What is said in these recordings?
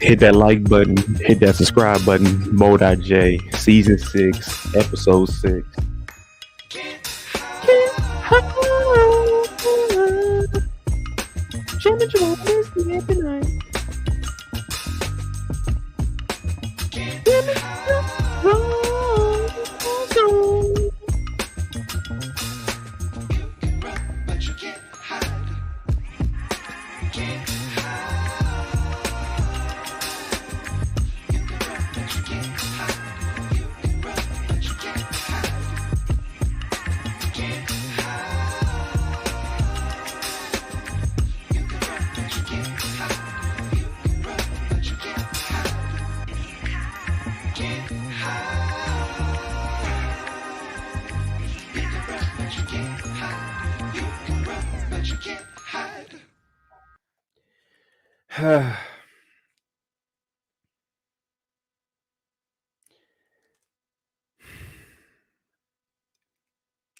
Hit that like button, hit that subscribe button. Mo.J, season 6, episode 6.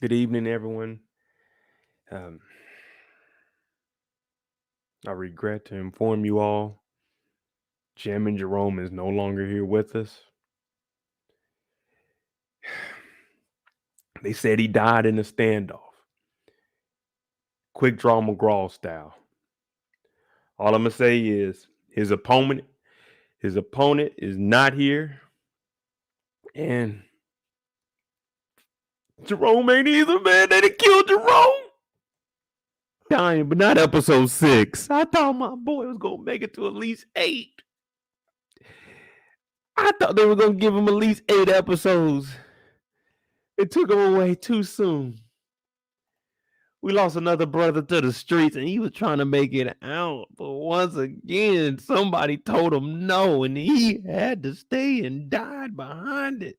Good evening, everyone. I regret to inform you all, Jim Jerome is no longer here with us. They said he died in a standoff. Quick draw McGraw style. All I'm going to say is his opponent is not here. And Jerome ain't either, man. They done killed Jerome. Dying, but not episode 6. I thought my boy was going to make it to at least 8. I thought they were going to give him at least 8 episodes. It took him away too soon. We lost another brother to the streets, and he was trying to make it out. But once again, somebody told him no, and he had to stay and died behind it.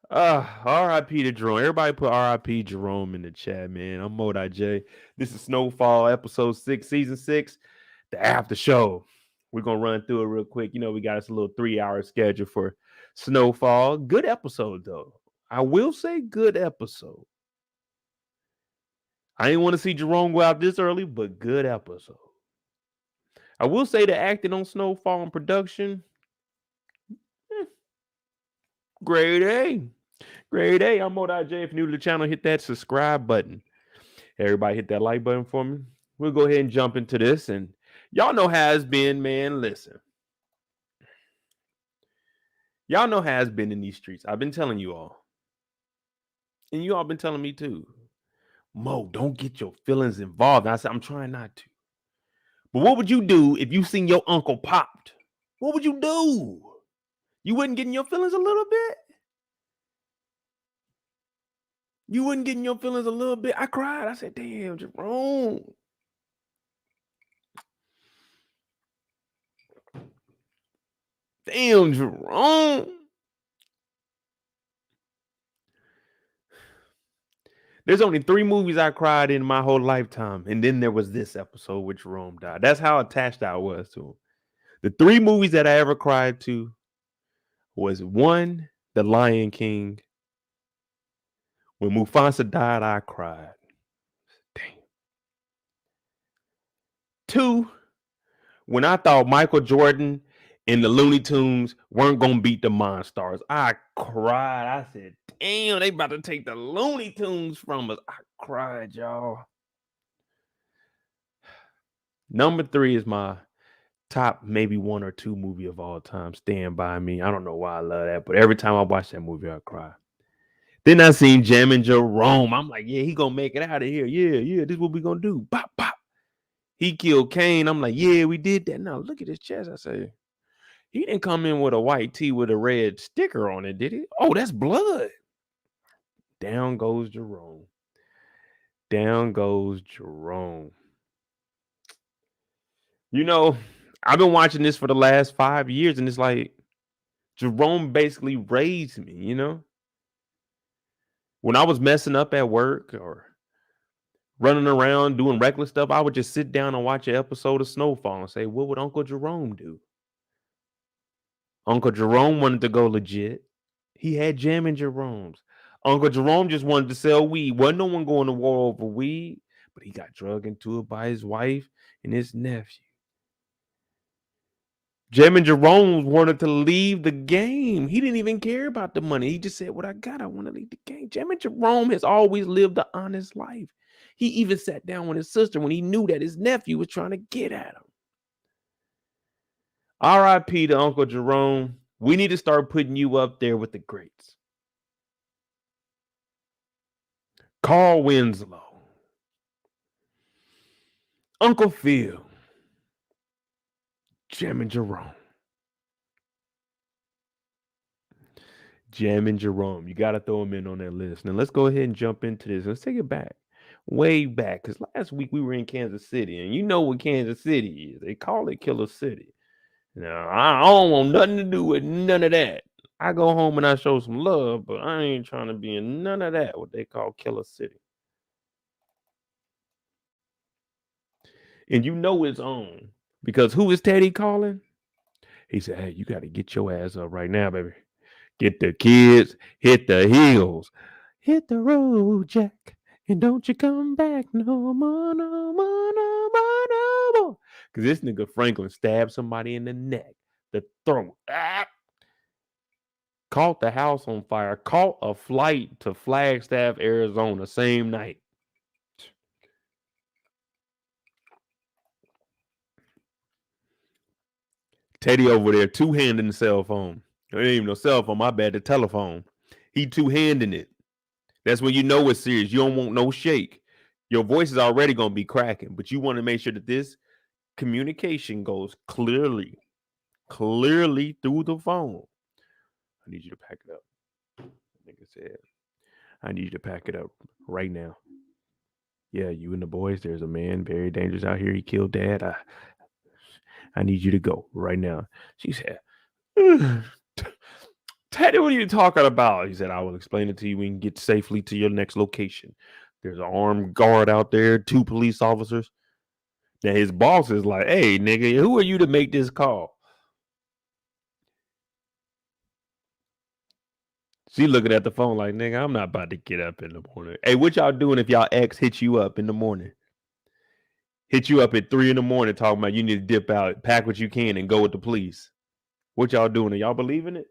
R.I.P. to Jerome. Everybody put R.I.P. Jerome in the chat, man. I'm Mo.J. This is Snowfall, episode 6, season 6, the after show. We're going to run through it real quick. You know, we got us a little 3-hour schedule for Snowfall. Good episode, though. I will say good episode. I didn't want to see Jerome go out this early, but good episode. I will say the acting on Snowfall and production, grade A. Grade A. I'm Modi J. If you're new to the channel, hit that subscribe button. Everybody hit that like button for me. We'll go ahead and jump into this. And y'all know how it's been, man. Listen. Y'all know how it's been in these streets. I've been telling you all. And you all been telling me too. Mo, don't get your feelings involved. And I said, I'm trying not to. But what would you do if you seen your uncle popped? What would you do? You wouldn't get in your feelings a little bit? You wouldn't get in your feelings a little bit? I cried. I said, damn, Jerome. Damn, Jerome. There's only 3 movies I cried in my whole lifetime. And then there was this episode with Jerome died. That's how attached I was to him. The 3 movies that I ever cried to was 1, The Lion King. When Mufasa died, I cried. Damn. 2, when I thought Michael Jordan and the Looney Tunes weren't going to beat the Monstars, I cried. I said, damn, they about to take the Looney Tunes from us. I cried, y'all. Number 3 is my top maybe 1 or 2 movie of all time, Stand By Me. I don't know why I love that, but every time I watch that movie, I cry. Then I seen Jammin' Jerome. I'm like, yeah, he gonna make it out of here. Yeah, this is what we gonna do. Bop, bop. He killed Kane. I'm like, yeah, we did that. Now look at his chest. I say, he didn't come in with a white tee with a red sticker on it, did he? Oh, that's blood. Down goes Jerome. Down goes Jerome. You know, I've been watching this for the last 5 years, and it's like Jerome basically raised me, you know? When I was messing up at work or running around doing reckless stuff, I would just sit down and watch an episode of Snowfall and say, what would Uncle Jerome do? Uncle Jerome wanted to go legit. He had Jammin' Jerome's. Uncle Jerome just wanted to sell weed. Wasn't no one going to war over weed, but he got drugged into it by his wife and his nephew. Jammin' Jerome wanted to leave the game. He didn't even care about the money. He just said, what I got, I want to leave the game. Jammin' Jerome has always lived an honest life. He even sat down with his sister when he knew that his nephew was trying to get at him. R.I.P. to Uncle Jerome. We need to start putting you up there with the greats. Carl Winslow. Uncle Phil. Jammin' Jerome. Jammin' Jerome. You got to throw him in on that list. Now, let's go ahead and jump into this. Let's take it back. Way back. Because last week we were in Kansas City. And you know what Kansas City is. They call it Killer City. Now, I don't want nothing to do with none of that. I go home and I show some love, but I ain't trying to be in none of that, what they call Killer City. And you know it's on. Because who is Teddy calling? He said, hey, you got to get your ass up right now, baby. Get the kids, hit the heels. Hit the road, Jack, and don't you come back no more, no more, no more, no more. Because this nigga Franklin stabbed somebody in the neck, the throat. Caught the house on fire. Caught a flight to Flagstaff, Arizona, same night. Teddy over there two-handing the cell phone. It ain't even no cell phone, my bad, the telephone. He two-handing it. That's when you know it's serious. You don't want no shake. Your voice is already going to be cracking, but you want to make sure that this communication goes clearly through the phone. I need you to pack it up. Nigga said, I need you to pack it up right now. Yeah, you and the boys, there's a man very dangerous out here. He killed dad. I need you to go right now. She said, Teddy, what are you talking about? He said, I will explain it to you when you get safely to your next location. There's an armed guard out there, 2 police officers. Now his boss is like, hey, nigga, who are you to make this call? She looking at the phone like, nigga, I'm not about to get up in the morning. Hey, what y'all doing if y'all ex hits you up in the morning? hit you up at 3 a.m. talking about you need to dip out, pack what you can, and go with the police. What y'all doing? Are y'all believing it?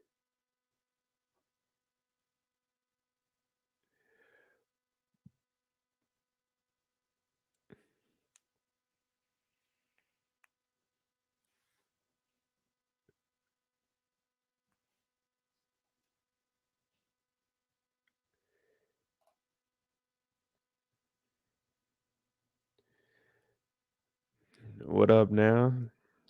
What up now?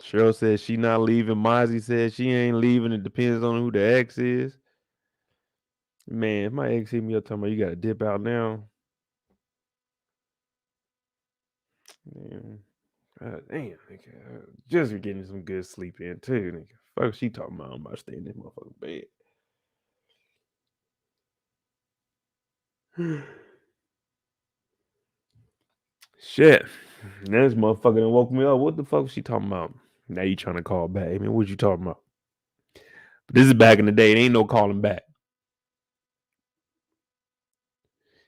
Cheryl says she not leaving. Mozzie says she ain't leaving. It depends on who the ex is. Man, if my ex hit me up talking about you gotta dip out now. Man, damn, nigga. Just for getting some good sleep in too, nigga. Fuck she talking about I'm about to stay in this motherfucking bed. Shit. Now this motherfucker done woke me up. What the fuck was she talking about? Now you trying to call back. I mean, what you talking about? But this is back in the day. It ain't no calling back.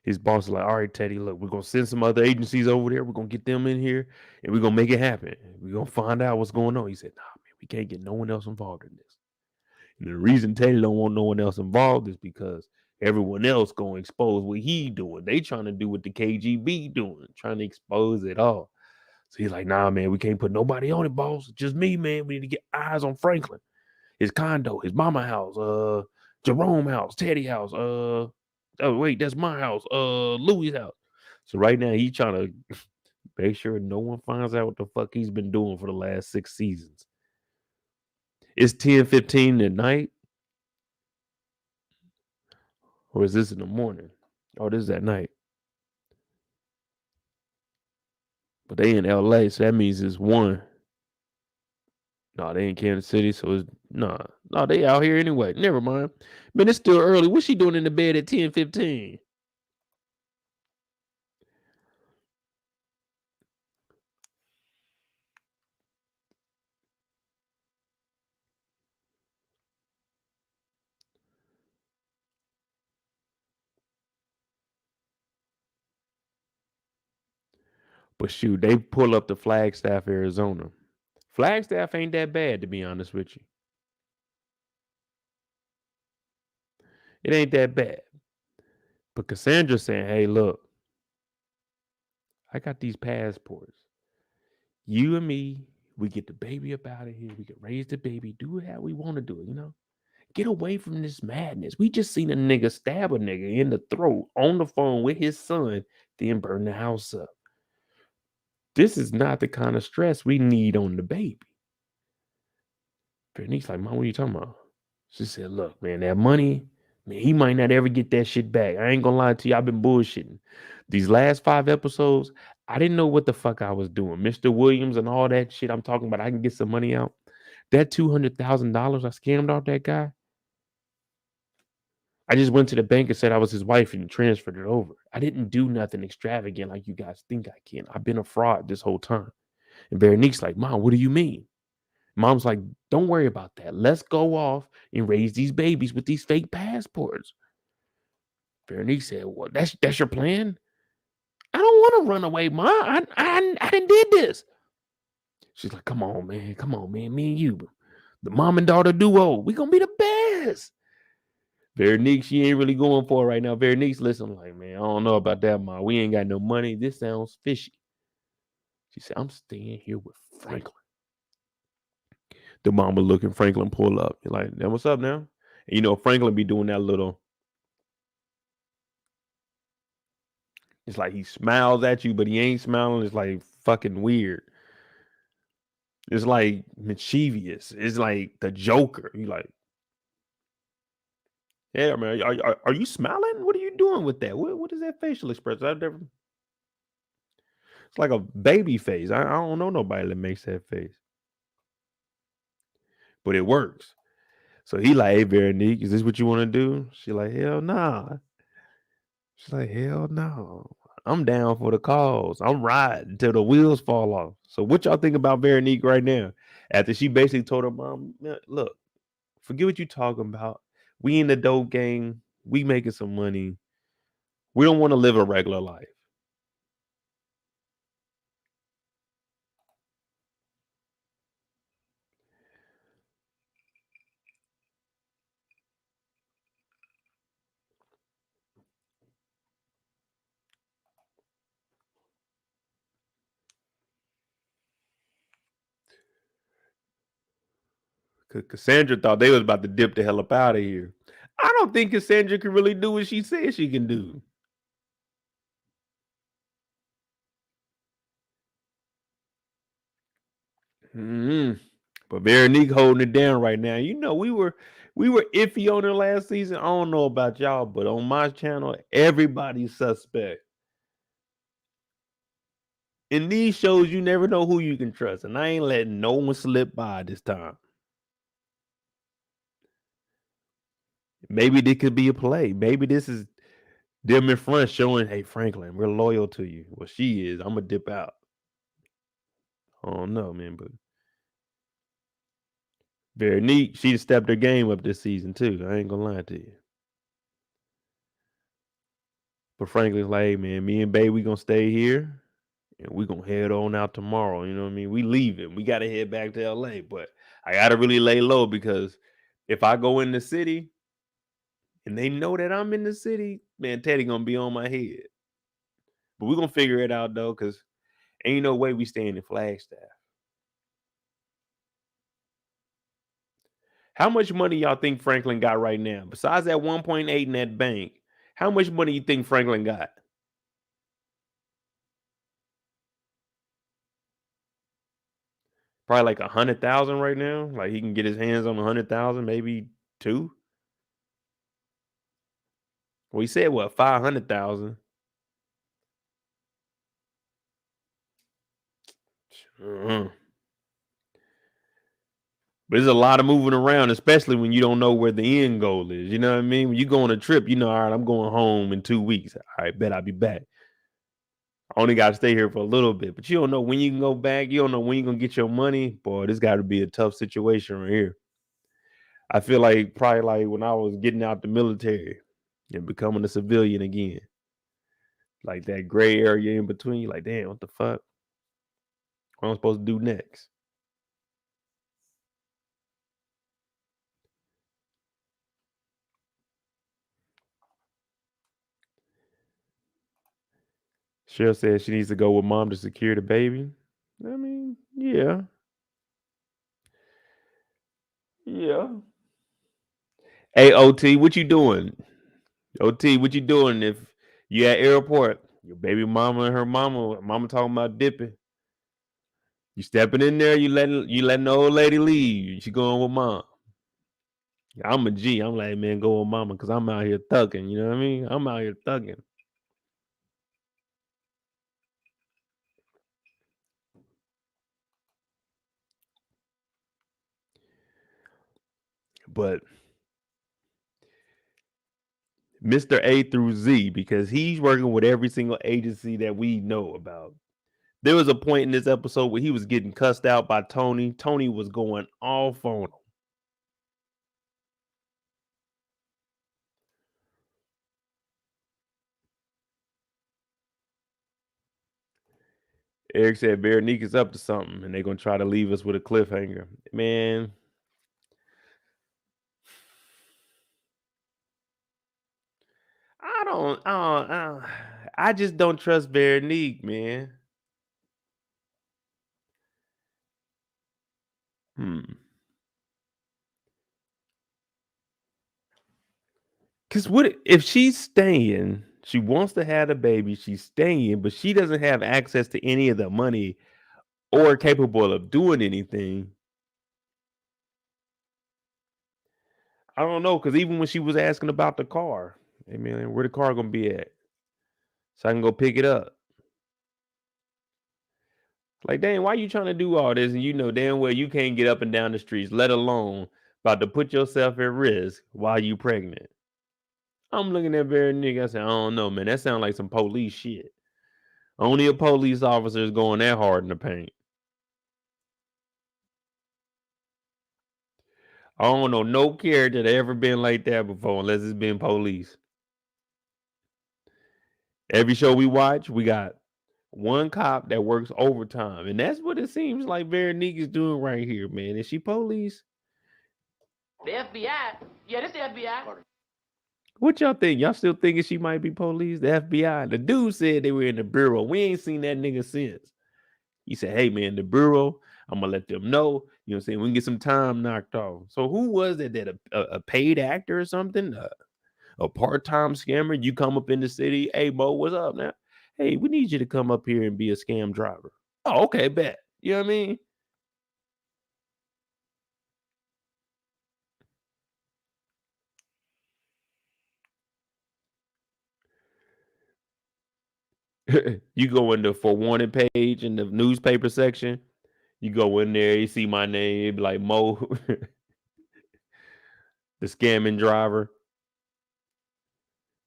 His boss is like, all right, Teddy, look, we're gonna send some other agencies over there. We're gonna get them in here and we're gonna make it happen. We're gonna find out what's going on. He said, nah, man, we can't get no one else involved in this. And the reason Teddy don't want no one else involved is because everyone else gonna expose what he doing. They trying to do what the KGB doing, trying to expose it all. So he's like, nah, man, we can't put nobody on it, boss. Just me, man. We need to get eyes on Franklin, his condo, his mama house, Jerome house, Teddy house, oh wait, that's my house, Louie's house. So right now he's trying to make sure no one finds out what the fuck he's been doing for the last 6 seasons. It's 10:15 at night. Or is this in the morning? Oh, this is at night. But they in LA, so that means it's 1. No, they in Kansas City, so it's no, they out here anyway. Never mind. Man, it's still early. What's she doing in the bed at 10:15? But shoot, they pull up to Flagstaff, Arizona. Flagstaff ain't that bad, to be honest with you. It ain't that bad. But Cassandra's saying, hey, look, I got these passports. You and me, we get the baby up out of here. We can raise the baby, do it how we want to do it, you know? Get away from this madness. We just seen a nigga stab a nigga in the throat on the phone with his son, then burn the house up. This is not the kind of stress we need on the baby. Veronique's like, Mom, what are you talking about? She said, look, man, that money, man, he might not ever get that shit back. I ain't gonna lie to you. I've been bullshitting. These last 5 episodes, I didn't know what the fuck I was doing. Mr. Williams and all that shit I'm talking about, I can get some money out. That $200,000 I scammed off that guy, I just went to the bank and said I was his wife and transferred it over. I didn't do nothing extravagant like you guys think I can. I've been a fraud this whole time. And Veronique's like, Mom, what do you mean? Mom's like, don't worry about that. Let's go off and raise these babies with these fake passports. Veronique said, well, that's your plan? I don't want to run away, Mom. I didn't did this. She's like, come on, man. Come on, man. Me and you, the mom and daughter duo. We gonna be the best. Veronique, she ain't really going for it right now. Veronique's listening like, man, I don't know about that, Mom. We ain't got no money. This sounds fishy. She said, I'm staying here with Franklin. The mama looking, Franklin pull up. You're like, what's up now? And you know, Franklin be doing that little, it's like he smiles at you, but he ain't smiling. It's like fucking weird. It's like mischievous. It's like the Joker. You like, yeah, man, are you smiling? What are you doing with that? What is that facial expression? I've never. It's like a baby face. I don't know nobody that makes that face, but it works. So he like, hey, Veronique, is this what you want to do? She like, hell nah. She's like, hell no. I'm down for the cause. I'm riding till the wheels fall off. So what y'all think about Veronique right now? After she basically told her mom, look, forget what you talking about. We in the dope game. We making some money. We don't want to live a regular life. Cassandra thought they was about to dip the hell up out of here. I don't think Cassandra can really do what she said she can do. But Veronique holding it down right now. You know, we were iffy on her last season. I don't know about y'all, but on my channel, everybody's suspect. In these shows, you never know who you can trust, and I ain't letting no one slip by this time. Maybe this could be a play. Maybe this is them in front showing, hey, Franklin, we're loyal to you. Well, she is. I'm going to dip out. I don't know, man, but Veronique, she stepped her game up this season, too. I ain't going to lie to you. But Franklin's like, hey, man, me and Babe, we going to stay here, and we going to head on out tomorrow. You know what I mean? We leaving. We got to head back to L.A., but I got to really lay low because if I go in the city and they know that I'm in the city, man, Teddy going to be on my head. But we're going to figure it out, though, because ain't no way we staying in Flagstaff. How much money y'all think Franklin got right now? Besides that 1.8 in that bank, how much money you think Franklin got? Probably like 100,000 right now. Like he can get his hands on 100,000, maybe 2. Well, he said what, 500,000. But there's a lot of moving around, especially when you don't know where the end goal is. You know what I mean? When you go on a trip, you know, all right, I'm going home in 2 weeks. All right, bet I'll be back. I only got to stay here for a little bit, but you don't know when you can go back. You don't know when you're going to get your money. Boy, this got to be a tough situation right here. I feel like probably like when I was getting out the military and becoming a civilian again. Like that gray area in between. Like, damn, what the fuck? What am I supposed to do next? Cheryl says she needs to go with mom to secure the baby. I mean, yeah. Yeah. Hey, OT, what you doing? OT, what you doing if you at airport? Your baby mama and her mama talking about dipping. You stepping in there, you letting the old lady leave. She going with mom. I'm a G. I'm like, man, go with mama because I'm out here thugging. You know what I mean? I'm out here thugging. But Mr. A through Z, because he's working with every single agency that we know about. There was a point in this episode where he was getting cussed out by Tony. Tony was going off on him. Eric said Veronique is up to something and they're going to try to leave us with a cliffhanger. Man. I just don't trust Veronique, man. Because what if she's staying, she wants to have a baby, she's staying, but she doesn't have access to any of the money or capable of doing anything. I don't know, because even when she was asking about the car, hey man, where the car gonna be at? So I can go pick it up. Like, dang, why you trying to do all this? And you know damn well you can't get up and down the streets, let alone about to put yourself at risk while you pregnant. I'm looking at Veronique. I said, I don't know, man. That sounds like some police shit. Only a police officer is going that hard in the paint. I don't know no character that ever been like that before, unless it's been police. Every show we watch, we got one cop that works overtime, and that's what it seems like Veronique is doing right here, man. Is she police? The FBI? Yeah, this the FBI. What y'all think? Y'all still thinking she might be police? The FBI? The dude said they were in the bureau. We ain't seen that nigga since. He said, hey, man, the bureau, I'm going to let them know. You know what I'm saying? We can get some time knocked off. So who was it that a paid actor or something? A part-time scammer? You come up in the city. Hey, Mo, what's up now? Hey, we need you to come up here and be a scam driver. Oh, okay, bet. You know what I mean? You go in the forewarning page in the newspaper section. You go in there, you see my name, like Mo, the scamming driver.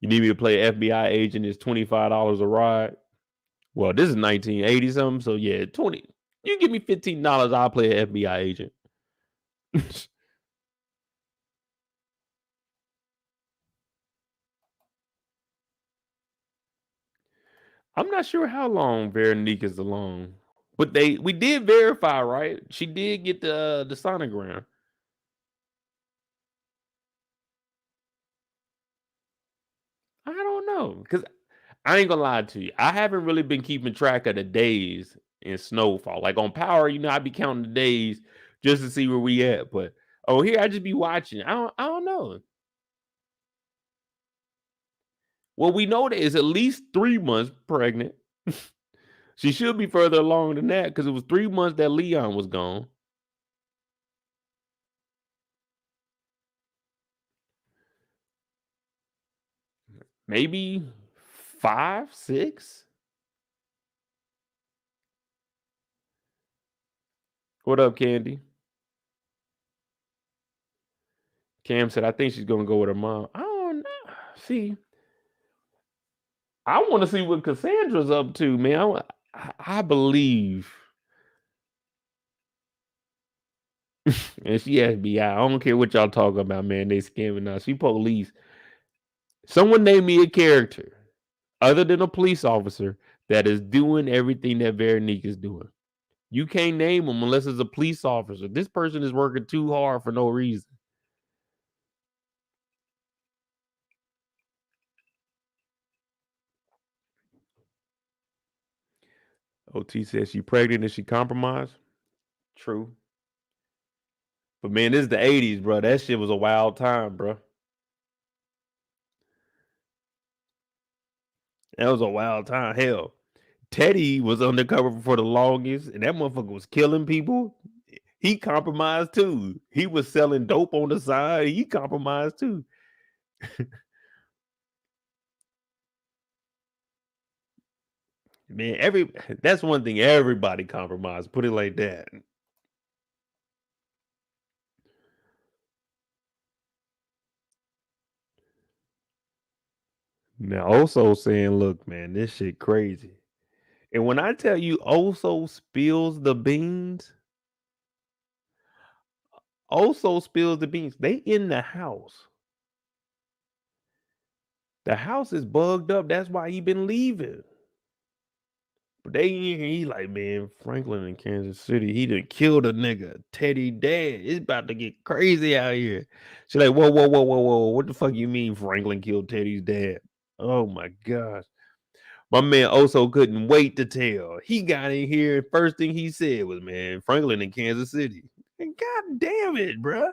You need me to play FBI agent, it's $25 a ride. Well, this is 1980 something, so yeah, 20. You give me $15, I'll play an FBI agent. I'm not sure how long Veronique is alone, but we did verify, right? She did get the sonogram. I don't know, because I ain't gonna lie to you. I haven't really been keeping track of the days in Snowfall. Like on Power, I be counting the days just to see where we at. But here I just be watching. I don't know. Well, we know that is at least 3 months pregnant. She should be further along than that because it was 3 months that Leon was gone. Maybe 5, 6. What up, Candy? Cam said, I think she's gonna go with her mom. I don't know. See, I want to see what Cassandra's up to, man. I believe. And she FBI. I don't care what y'all talking about, man. They scamming us. She police. Someone name me a character other than a police officer that is doing everything that Veronique is doing. You can't name them unless it's a police officer. This person is working too hard for no reason. OT says she pregnant and she compromised. True. But man, this is the 80s, bro. That shit was a wild time, bro. That was a wild time. Hell, Teddy was undercover for the longest, and that motherfucker was killing people. He compromised too. He was selling dope on the side. He compromised too. Man, that's one thing everybody compromised. Put it like that. Now, Oso saying, look, man, this shit crazy. And when I tell you Oso spills the beans, Oso spills the beans. They in the house. The house is bugged up. That's why he been leaving. But he like, man, Franklin in Kansas City, he done killed a nigga. Teddy dad. It's about to get crazy out here. She's like, whoa, whoa, whoa, whoa, whoa. What the fuck you mean Franklin killed Teddy's dad? Oh my gosh. My man Oso couldn't wait to tell. He got in here, and first thing he said was, man, Franklin in Kansas City. And god damn it, bruh.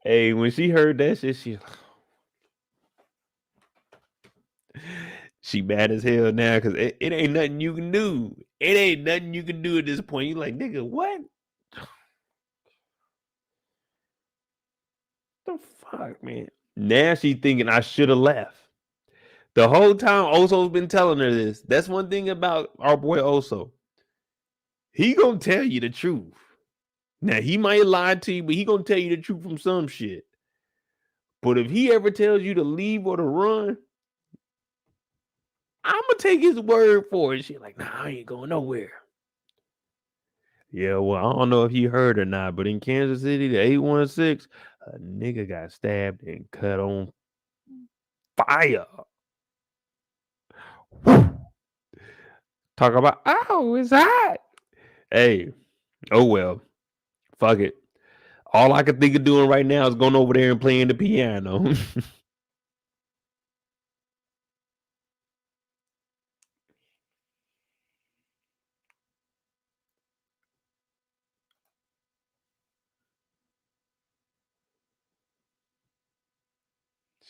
Hey, when she heard that shit, she mad as hell now because it ain't nothing you can do. It ain't nothing you can do at this point. You like, nigga, what? The fuck, man? Now she thinking I should have left. The whole time Oso's been telling her this. That's one thing about our boy Oso. He gonna tell you the truth. Now he might lie to you, but he gonna tell you the truth from some shit. But if he ever tells you to leave or to run, I'm gonna take his word for it. She like, nah, I ain't going nowhere. Yeah, well, I don't know if you heard or not, but in Kansas City, the 816, a nigga got stabbed and cut on fire. Talk about, oh, it's hot. Hey, oh well, fuck it. All I can think of doing right now is going over there and playing the piano.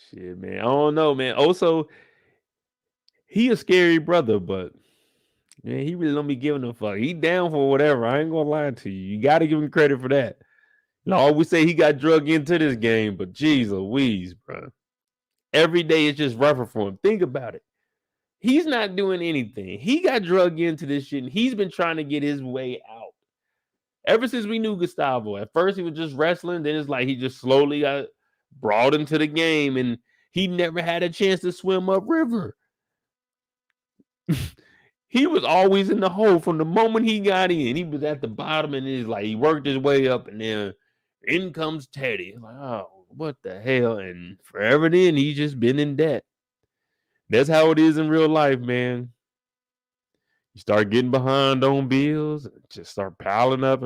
Shit, man. I don't know, man. Also, he a scary brother, but man, he really don't be giving a fuck. He down for whatever. I ain't gonna lie to you. You got to give him credit for that. I always say he got drug into this game, but geez Louise, bro. Every day it's just rougher for him. Think about it. He's not doing anything. He got drug into this shit, and he's been trying to get his way out. Ever since we knew Gustavo. At first, he was just wrestling. Then it's like he just slowly got brought into the game, and he never had a chance to swim upriver. He was always in the hole from the moment he got in. He was at the bottom, and he's like he worked his way up, and then in comes Teddy. Like, oh, what the hell? And forever then, he's just been in debt. That's how it is in real life, man. You start getting behind on bills, just start piling up,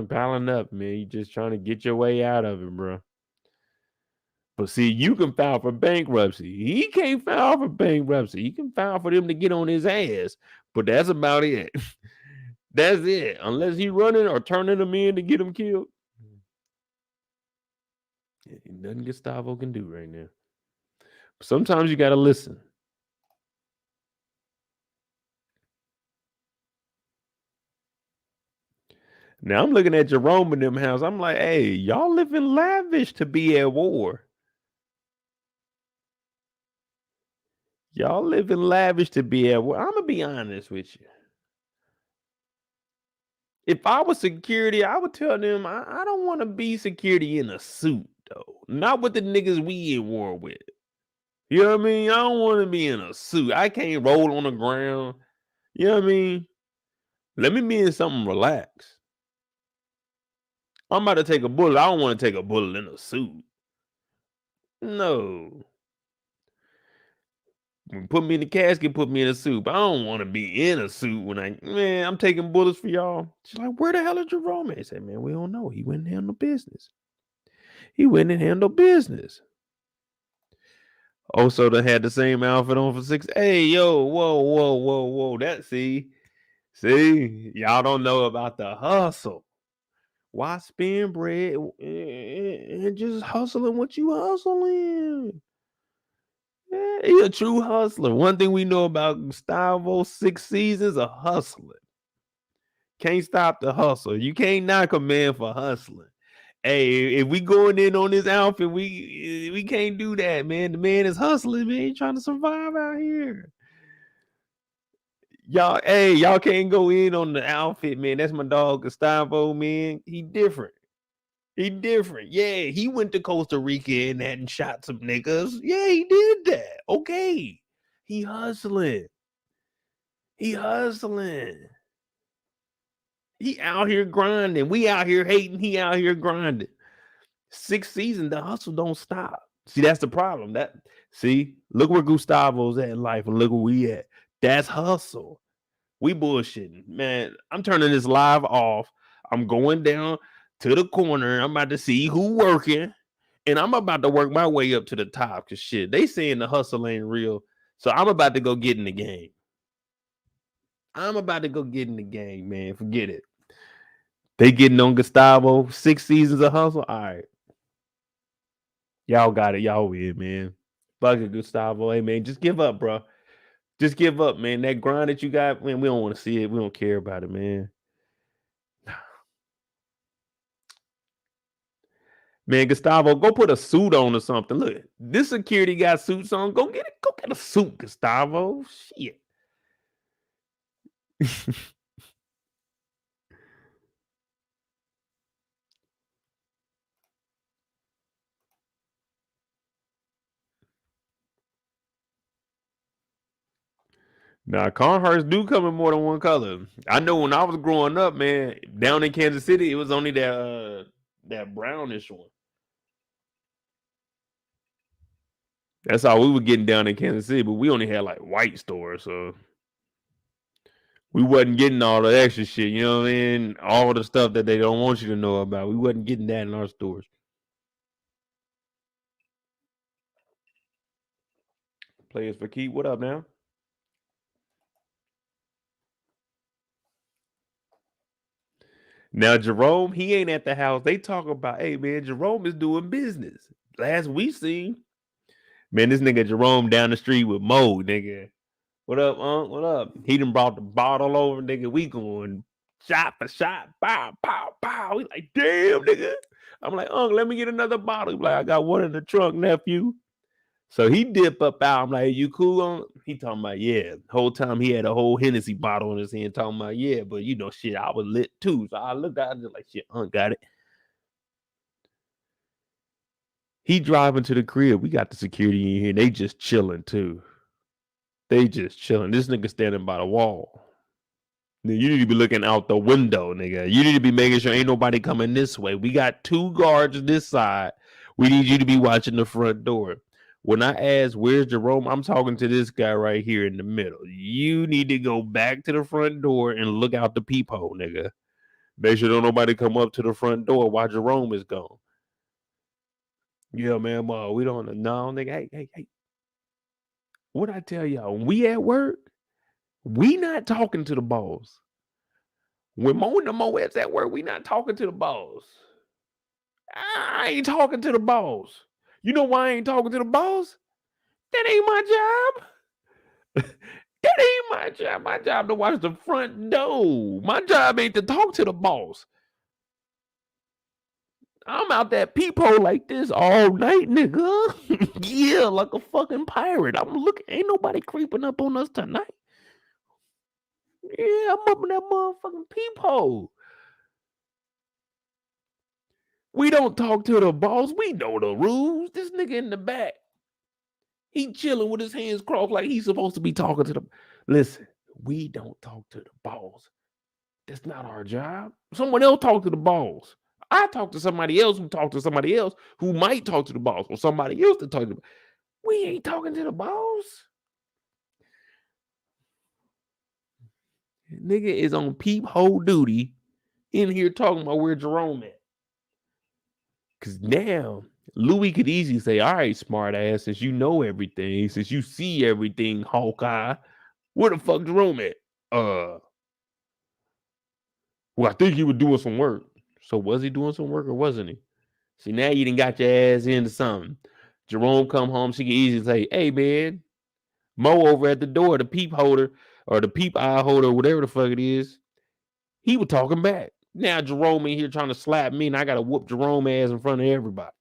man. You just trying to get your way out of it, bro. But see, you can file for bankruptcy. He can't file for bankruptcy. He can file for them to get on his ass. But that's about it. That's it. Unless he running or turning them in to get him killed. Nothing Gustavo can do right now. Sometimes you got to listen. Now I'm looking at Jerome in them house. I'm like, hey, y'all living lavish to be at war. Y'all living lavish to be at war. I'm going to be honest with you. If I was security, I would tell them I don't want to be security in a suit, though. Not with the niggas we in war with. You know what I mean? I don't want to be in a suit. I can't roll on the ground. You know what I mean? Let me be in something relaxed. I'm about to take a bullet. I don't want to take a bullet in a suit. No. Put me in the casket, put me in a suit. I don't want to be in a suit when I'm taking bullets for y'all. She's like, where the hell is Jerome? I said, man, we don't know. He went and handled business. Also, they had the same outfit on for 6. Hey, yo, whoa. See, y'all don't know about the hustle. Why spend bread and just hustling what you hustling? Yeah, he's a true hustler. One thing we know about Gustavo, 6 seasons of hustling. Can't stop the hustle. You can't knock a man for hustling. Hey, if we going in on this outfit, we can't do that, man. The man is hustling, man. He's trying to survive out here. Y'all can't go in on the outfit, man. That's my dog Gustavo, man. He different. Yeah, he went to Costa Rica and shot some niggas. Yeah, he did that. Okay. He hustling. He out here grinding. We out here hating. He out here grinding. 6 seasons, the hustle don't stop. See, that's the problem. Look where Gustavo's at in life and look where we at. That's hustle. We bullshitting. Man, I'm turning this live off. I'm going down to the corner. I'm about to see who working. And I'm about to work my way up to the top. Cause shit, they saying the hustle ain't real. So I'm about to go get in the game. Man. Forget it. They getting on Gustavo. 6 seasons of hustle. All right. Y'all got it. Y'all win, man. Fuck it, Gustavo. Hey, man, just give up, bro. Just give up, man. That grind that you got, man, we don't want to see it. We don't care about it, man. Man, Gustavo, go put a suit on or something. Look, this security got suits on. Go get it. Go get a suit, Gustavo. Shit. Now, Carhartts do come in more than one color. I know when I was growing up, man, down in Kansas City, it was only that brownish one. That's all we were getting down in Kansas City, but we only had like white stores, so we wasn't getting all the extra shit. You know what I mean? All the stuff that they don't want you to know about. We wasn't getting that in our stores. Players for keep. What up now? Now Jerome, he ain't at the house. They talk about, hey man, Jerome is doing business. Last we seen, man, this nigga Jerome down the street with Mo, nigga. What up, Unc? What up? He done brought the bottle over, nigga. We going shot for shot, pow, pow, pow. We like, damn, nigga. I'm like, Unc, let me get another bottle. He like, I got one in the trunk, nephew. So he dip up out. I'm like, hey, you cool on? He talking about, yeah. Whole time he had a whole Hennessy bottle in his hand talking about, yeah, but you know, shit, I was lit too. So I looked at it like, shit, Unc got it. He driving to the crib. We got the security in here. They just chilling too. They just chilling. This nigga standing by the wall. Nigga, you need to be looking out the window, nigga. You need to be making sure ain't nobody coming this way. We got 2 guards this side. We need you to be watching the front door. When I ask where's Jerome, I'm talking to this guy right here in the middle. You need to go back to the front door and look out the peephole, nigga. Make sure don't nobody come up to the front door while Jerome is gone. Yeah, man, we don't know, nigga. Hey. What I tell y'all, when we at work, we not talking to the boss. When Mo and the Moeds at work, we not talking to the boss. I ain't talking to the boss. You know why I ain't talking to the boss? That ain't my job. That ain't my job. My job to watch the front door. My job ain't to talk to the boss. I'm out that peephole like this all night, nigga. Yeah, like a fucking pirate. I'm looking. Ain't nobody creeping up on us tonight. Yeah, I'm up in that motherfucking peephole. We don't talk to the boss. We know the rules. This nigga in the back, he chilling with his hands crossed like he's supposed to be talking to the. Listen, we don't talk to the boss. That's not our job. Someone else talk to the boss. I talk to somebody else who talk to somebody else who might talk to the boss or somebody else to talk to. We ain't talking to the boss. Nigga is on peephole duty in here talking about where Jerome at. Cause now Louie could easily say, all right, smart ass, since you know everything, since you see everything, Hawkeye, where the fuck Jerome at? Well, I think he was doing some work. So was he doing some work or wasn't he? See, now you done got your ass into something. Jerome come home, she can easily say, hey man, Mo over at the door, the peep holder or the peep eye holder, whatever the fuck it is, he was talking back. Now Jerome in here trying to slap me and I gotta whoop Jerome ass in front of everybody.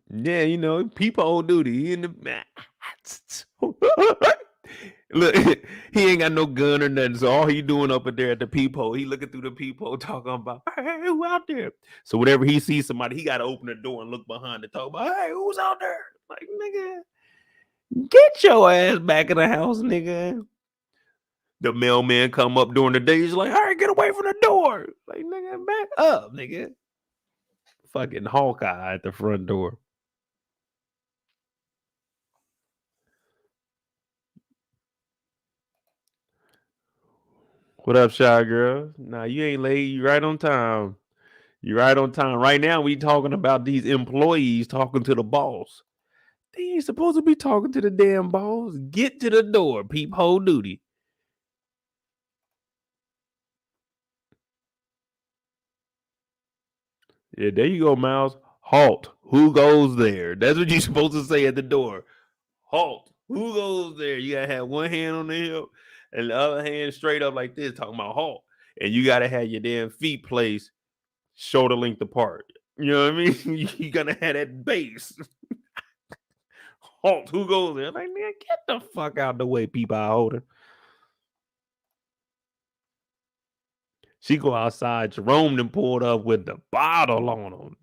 Yeah, you know, people on duty. He in the look, he ain't got no gun or nothing. So all he doing up there at the peephole, he looking through the peephole, talking about, hey, who out there? So whenever he sees somebody, he got to open the door and look behind to talk about, hey, who's out there? Like, nigga, get your ass back in the house, nigga. The mailman come up during the day. He's like, hey, get away from the door. Like, nigga, back up, nigga. Fucking Hawkeye at the front door. What up, Shy Girl? Nah, you ain't late. You right on time. You right on time. Right now, we talking about these employees talking to the boss. They ain't supposed to be talking to the damn boss. Get to the door, peephole duty. Yeah, there you go, Miles. Halt. Who goes there? That's what you're supposed to say at the door. Halt. Who goes there? You gotta have one hand on the hip and the other hand straight up like this, talking about halt. And you gotta have your damn feet placed shoulder length apart. You know what I mean? You gotta have that base. Halt. Who goes there? Like, man, get the fuck out the way, people are holding. She go outside. Jerome then pulled up with the bottle on him.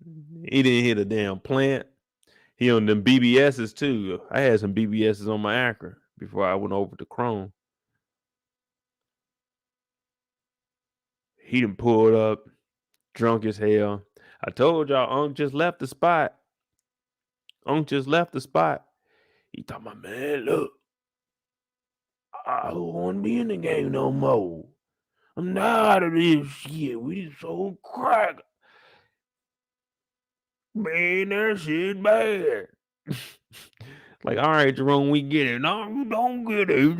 He didn't hit a damn plant. He on them BBSs too. I had some BBSs on my Acura before I went over to Chrome. He done pulled up, drunk as hell. I told y'all, Unc just left the spot. Unc just left the spot. He talking about, man, look. I don't want to be in the game no more. I'm tired of this shit. We just so crack. Man, that shit bad. Like, all right, Jerome, we get it. No, you don't get it.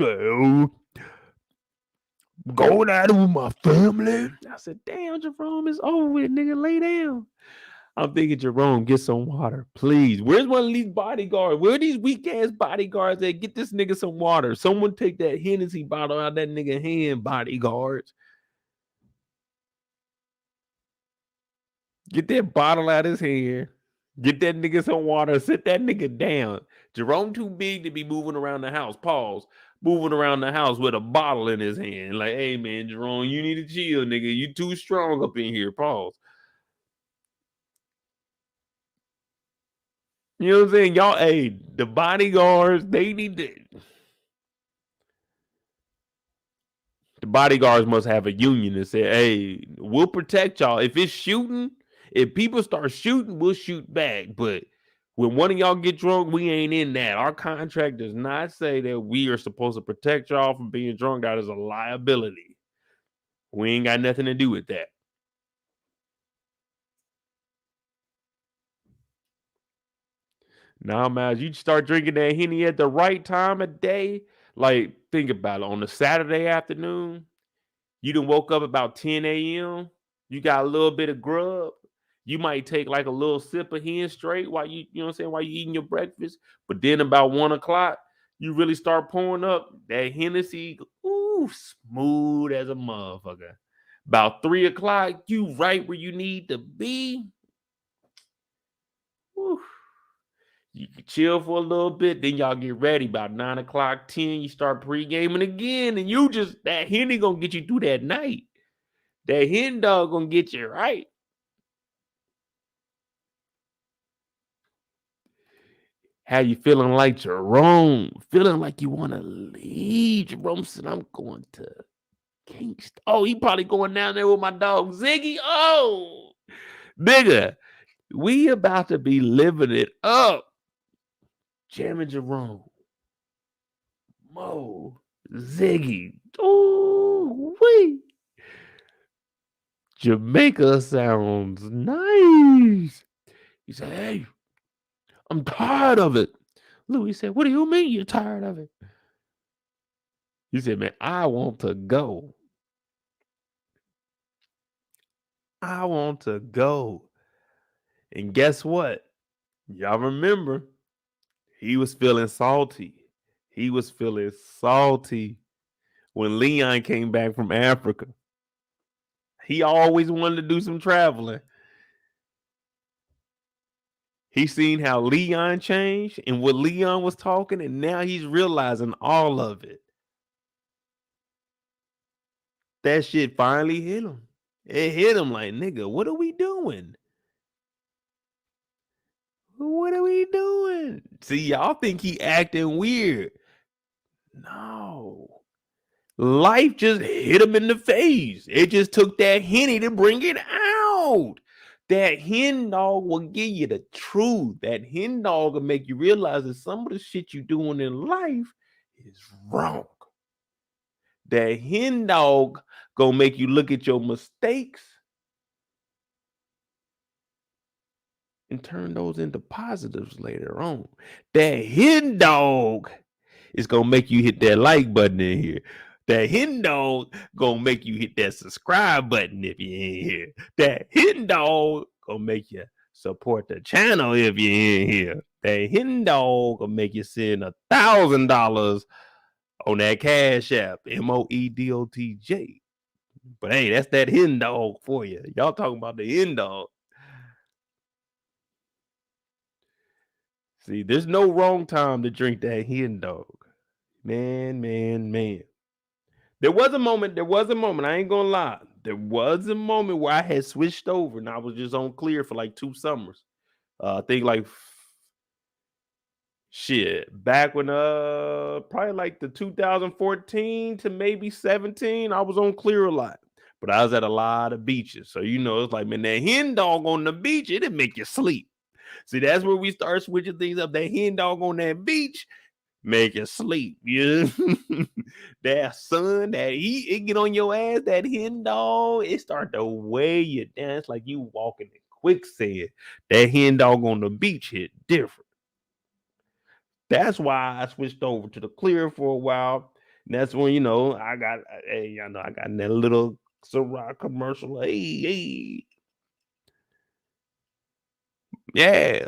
Going out with my family. I said, damn, Jerome, it's over with, nigga. Lay down. I'm thinking, Jerome, get some water, please. Where's one of these bodyguards? Where are these weak ass bodyguards that get this nigga some water? Someone take that Hennessy bottle out of that nigga hand, bodyguards. Get that bottle out of his hand. Get that nigga some water. Sit that nigga down. Jerome too big to be moving around the house. Pause. Moving around the house with a bottle in his hand. Like, hey, man, Jerome, you need to chill, nigga. You too strong up in here. Pause. You know what I'm saying? Y'all, hey, the bodyguards, they need to. The bodyguards must have a union and say, hey, we'll protect y'all. If it's shooting, if people start shooting, we'll shoot back. But when one of y'all get drunk, we ain't in that. Our contract does not say that we are supposed to protect y'all from being drunk. That is a liability. We ain't got nothing to do with that. Now, man, you start drinking that Henny at the right time of day. Like, think about it. On a Saturday afternoon, you done woke up about 10 a.m. You got a little bit of grub. You might take like a little sip of hen straight while you know what I'm saying, while you eating your breakfast. But then about 1 o'clock, you really start pouring up that Hennessy. Ooh, smooth as a motherfucker. About 3 o'clock, you right where you need to be. Ooh. You can chill for a little bit, then y'all get ready. About 9 o'clock, 10, you start pre-gaming again, and you just, that Henny gonna get you through that night. That hen dog gonna get you right. How you feeling like Jerome? Feeling like you want to leave. Jerome said, I'm going to Kingston. Oh, he probably going down there with my dog Ziggy. Oh, nigga, we about to be living it up. Jamming Jerome. Mo. Ziggy. Oh, wait. Jamaica sounds nice. He said, hey, I'm tired of it. Louie said, what do you mean you're tired of it? He said, man, I want to go. I want to go. And guess what? Y'all remember, he was feeling salty. He was feeling salty when Leon came back from Africa. He always wanted to do some traveling. He seen how Leon changed and what Leon was talking, and now he's realizing all of it. That shit finally hit him. It hit him like, nigga, what are we doing? What are we doing? See, y'all think he acting weird. No. Life just hit him in the face. It just took that Henny to bring it out. That hen dog will give you the truth. That hen dog will make you realize that some of the shit you're doing in life is wrong. That hen dog gonna make you look at your mistakes and turn those into positives later on. That hen dog is gonna make you hit that like button in here. That hen dog gonna make you hit that subscribe button if you ain't here. That hen dog gonna make you support the channel if you ain't here. That hen dog gonna make you send $1,000 on that Cash App, MOEDOTJ. But hey, that's that hen dog for you. Y'all talking about the hen dog. See, there's no wrong time to drink that hen dog. Man. There was a moment, I ain't gonna lie. There was a moment where I had switched over and I was just on clear for like 2 summers. I think like back when probably like the 2014 to maybe 17, I was on clear a lot. But I was at a lot of beaches. So you know, it's like, man, that hen dog on the beach, it'll make you sleep. See, that's where we start switching things up. That hen dog on that beach, make you sleep. Yeah. That sun, that heat, it get on your ass, that hen dog, it start to weigh you down. It's like you walking in quicksand. That hen dog on the beach hit different. That's why I switched over to the clear for a while. And that's when, I got, hey, I got that little Ciroc commercial. Hey. Yeah.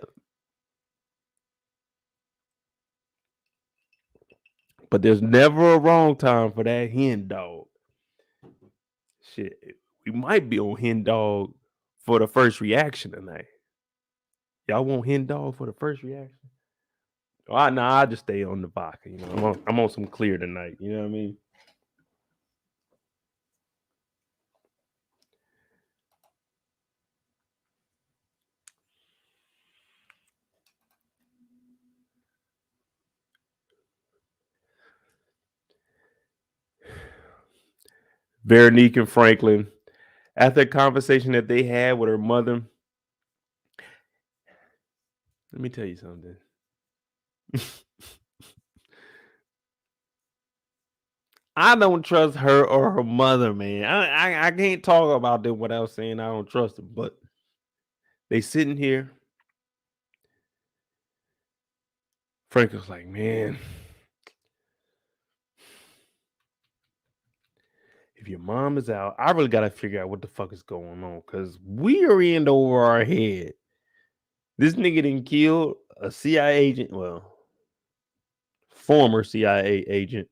But there's never a wrong time for that hen dog. Shit, we might be on hen dog for the first reaction tonight. Y'all want hen dog for the first reaction? I just stay on the vodka. I'm on some clear tonight. You know what I mean? Veronique and Franklin, after a conversation that they had with her mother, let me tell you something. I don't trust her or her mother, man. I can't talk about them without saying I don't trust them. But they sitting here. Franklin's like, man, if your mom is out, I really got to figure out what the fuck is going on because we are in over our head. This nigga done killed a CIA agent, well, former CIA agent.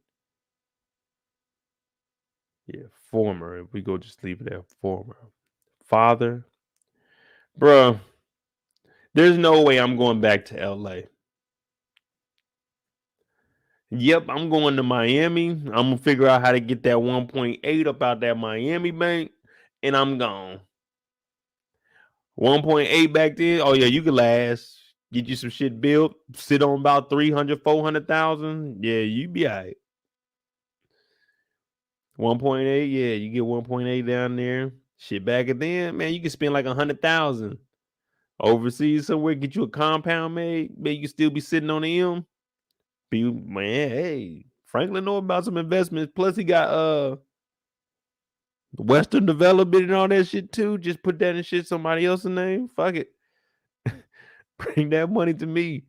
Yeah, former. If we go just leave it at former. Father. Bruh, there's no way I'm going back to LA. Yep, I'm going to Miami. I'm going to figure out how to get that 1.8 up out that Miami bank, and I'm gone. 1.8 back then, oh yeah, you could last. Get you some shit built, sit on about 300, 400,000. Yeah, you be all right. 1.8, yeah, you get 1.8 down there. Shit back then, man, you can spend like 100,000 overseas somewhere, get you a compound made. Man, you can still be sitting on the M. Man, hey, Franklin know about some investments. Plus, he got Western Development and all that shit too. Just put that in shit somebody else's name. Fuck it. Bring that money to me.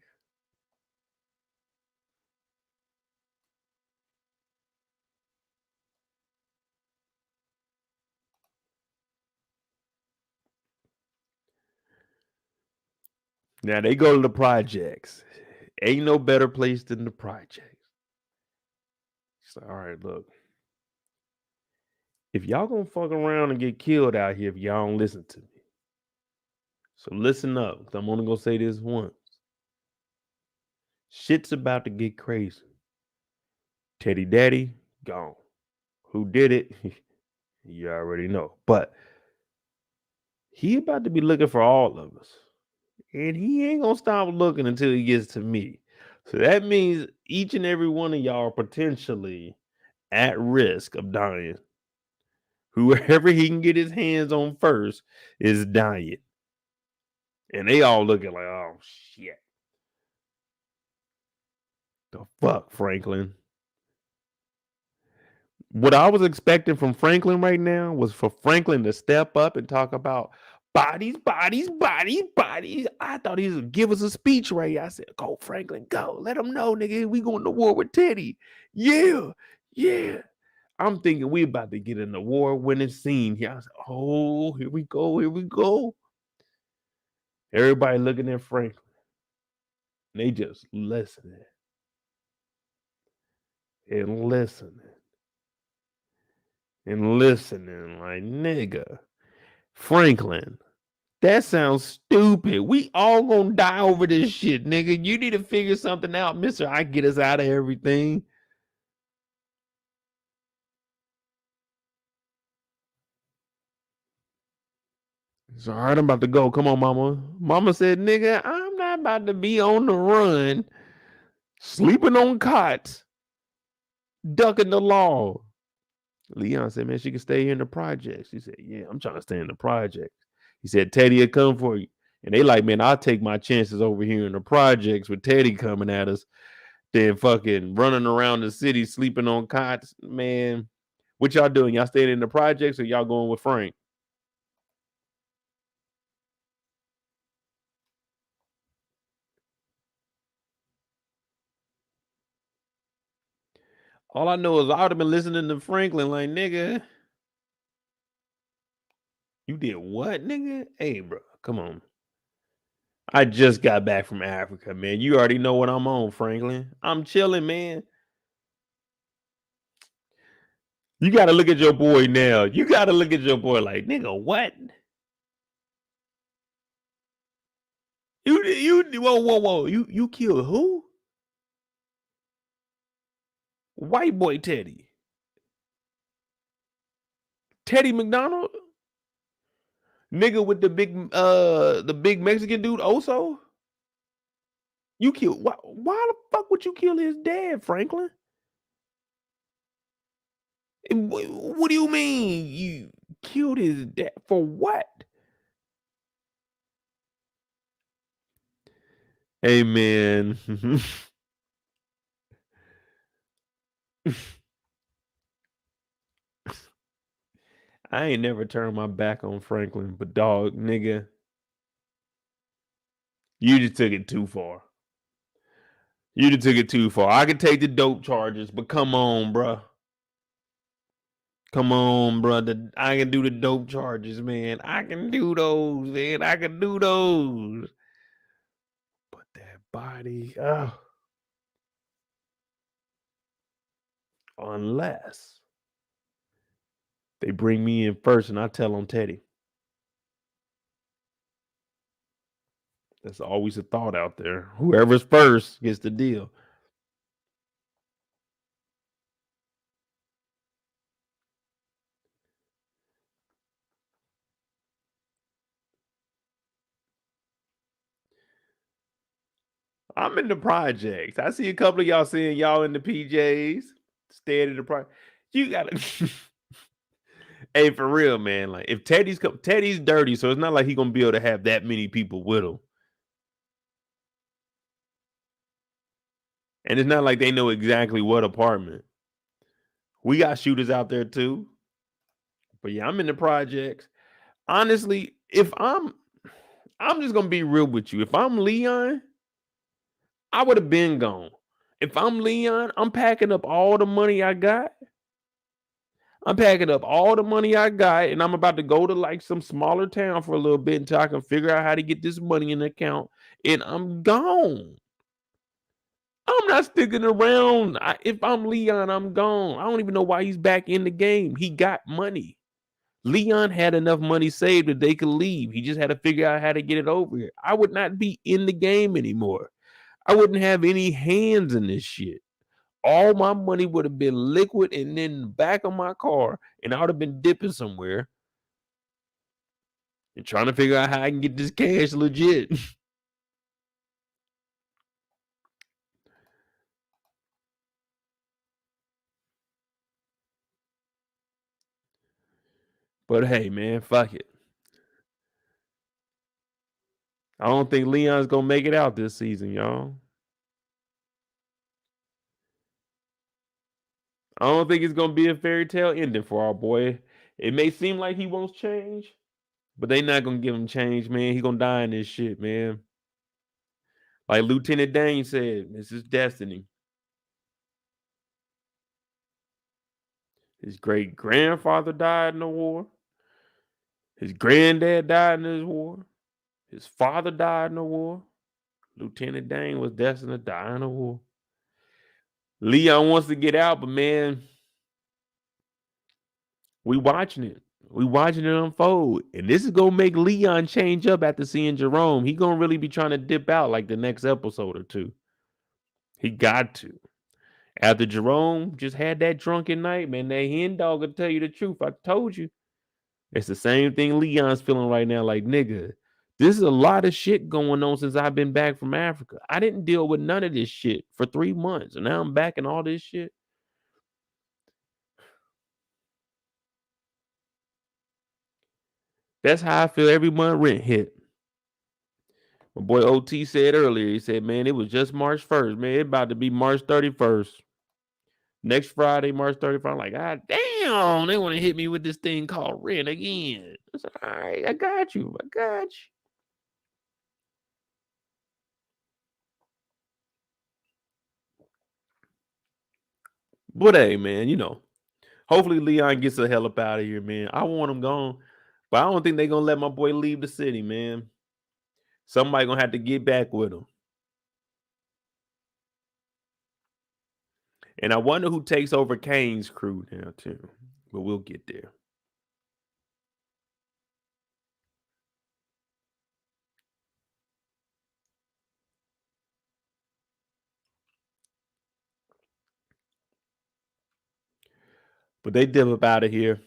Now they go to the projects. Ain't no better place than the projects. So, all right, look. If y'all gonna fuck around and get killed out here if y'all don't listen to me. So listen up, because I'm only gonna say this once. Shit's about to get crazy. Teddy Daddy, gone. Who did it? You already know. But he about to be looking for all of us. And he ain't gonna stop looking until he gets to me. So that means each and every one of y'all are potentially at risk of dying. Whoever he can get his hands on first is dying. And they all looking like, oh shit. The fuck, Franklin? What I was expecting from Franklin right now was for Franklin to step up and talk about bodies. I thought he would give us a speech right. I said, go, Franklin, go. Let him know, nigga, we going to war with Teddy. Yeah. I'm thinking we about to get an award-winning scene here. I said, oh, here we go. Everybody looking at Franklin. They just listening. And listening. Like, nigga, Franklin, that sounds stupid. We all gonna die over this shit, nigga. You need to figure something out, mister. I get us out of everything. So, all right, I'm about to go. Come on, mama. Mama said, nigga, I'm not about to be on the run, sleeping on cots, ducking the law. Leon said, man, she can stay here in the projects. She said, yeah, I'm trying to stay in the projects. He said, Teddy will come for you. And they like, man, I'll take my chances over here in the projects with Teddy coming at us. Then fucking running around the city sleeping on cots. Man, what y'all doing? Y'all staying in the projects or y'all going with Frank? All I know is I would have been listening to Franklin like, nigga, you did what, nigga? Hey, bro, come on. I just got back from Africa, man. You already know what I'm on, Franklin. I'm chilling, man. You got to look at your boy now. You got to look at your boy like, nigga, what? Whoa. You killed who? White boy Teddy. Teddy McDonald? Nigga with the big Mexican dude Oso? You killed why the fuck would you kill his dad, Franklin? And what do you mean you killed his dad for what? Hey man. I ain't never turned my back on Franklin, but dog, nigga, you just took it too far. You just took it too far. I could take the dope charges, but come on, bro. Come on, brother. I can do the dope charges, man. I can do those, man. I can do those. But that body, unless they bring me in first and I tell on Teddy. That's always a thought out there. Whoever's first gets the deal. I'm in the projects. I see a couple of y'all saying y'all in the PJs, staying in the project. You gotta. Hey, for real, man. Like if Teddy's dirty, so it's not like he's gonna be able to have that many people with him. And it's not like they know exactly what apartment. We got shooters out there too. But yeah, I'm in the projects. Honestly, if I'm just gonna be real with you. If I'm Leon, I would have been gone. If I'm Leon, I'm packing up all the money I got. I'm packing up all the money I got, and I'm about to go to like some smaller town for a little bit until I can figure out how to get this money in the account, and I'm gone. I'm not sticking around. If I'm Leon, I'm gone. I don't even know why he's back in the game. He got money. Leon had enough money saved that they could leave. He just had to figure out how to get it over here. I would not be in the game anymore. I wouldn't have any hands in this shit. All my money would have been liquid and in the back of my car, and I would have been dipping somewhere and trying to figure out how I can get this cash legit. But hey, man, fuck it. I don't think Leon's gonna make it out this season, y'all. I don't think it's gonna be a fairy tale ending for our boy. It may seem like he wants change, but they not gonna give him change, man. He gonna die in this shit, man. Like Lieutenant Dane said, this is destiny. His great grandfather died in the war. His granddad died in this war. His father died in the war. Lieutenant Dane was destined to die in the war. Leon wants to get out, but man, we watching it. We watching it unfold. And this is gonna make Leon change up after seeing Jerome. He gonna really be trying to dip out like the next episode or two. He got to. After Jerome just had that drunken night, man, that hen dog will tell you the truth. I told you. It's the same thing Leon's feeling right now. Like, nigga, this is a lot of shit going on since I've been back from Africa. I didn't deal with none of this shit for 3 months. And now I'm back in all this shit. That's how I feel every month rent hit. My boy OT said earlier, he said, man, it was just March 1st. Man, it about to be March 31st. Next Friday, March 31st. I'm like, God damn, they want to hit me with this thing called rent again. I said, all right, I got you. I got you. But hey, man, hopefully Leon gets the hell up out of here, man. I want him gone, but I don't think they're gonna let my boy leave the city, man. Somebody gonna have to get back with him. And I wonder who takes over Kane's crew now, too. But we'll get there. But they dip up out of here.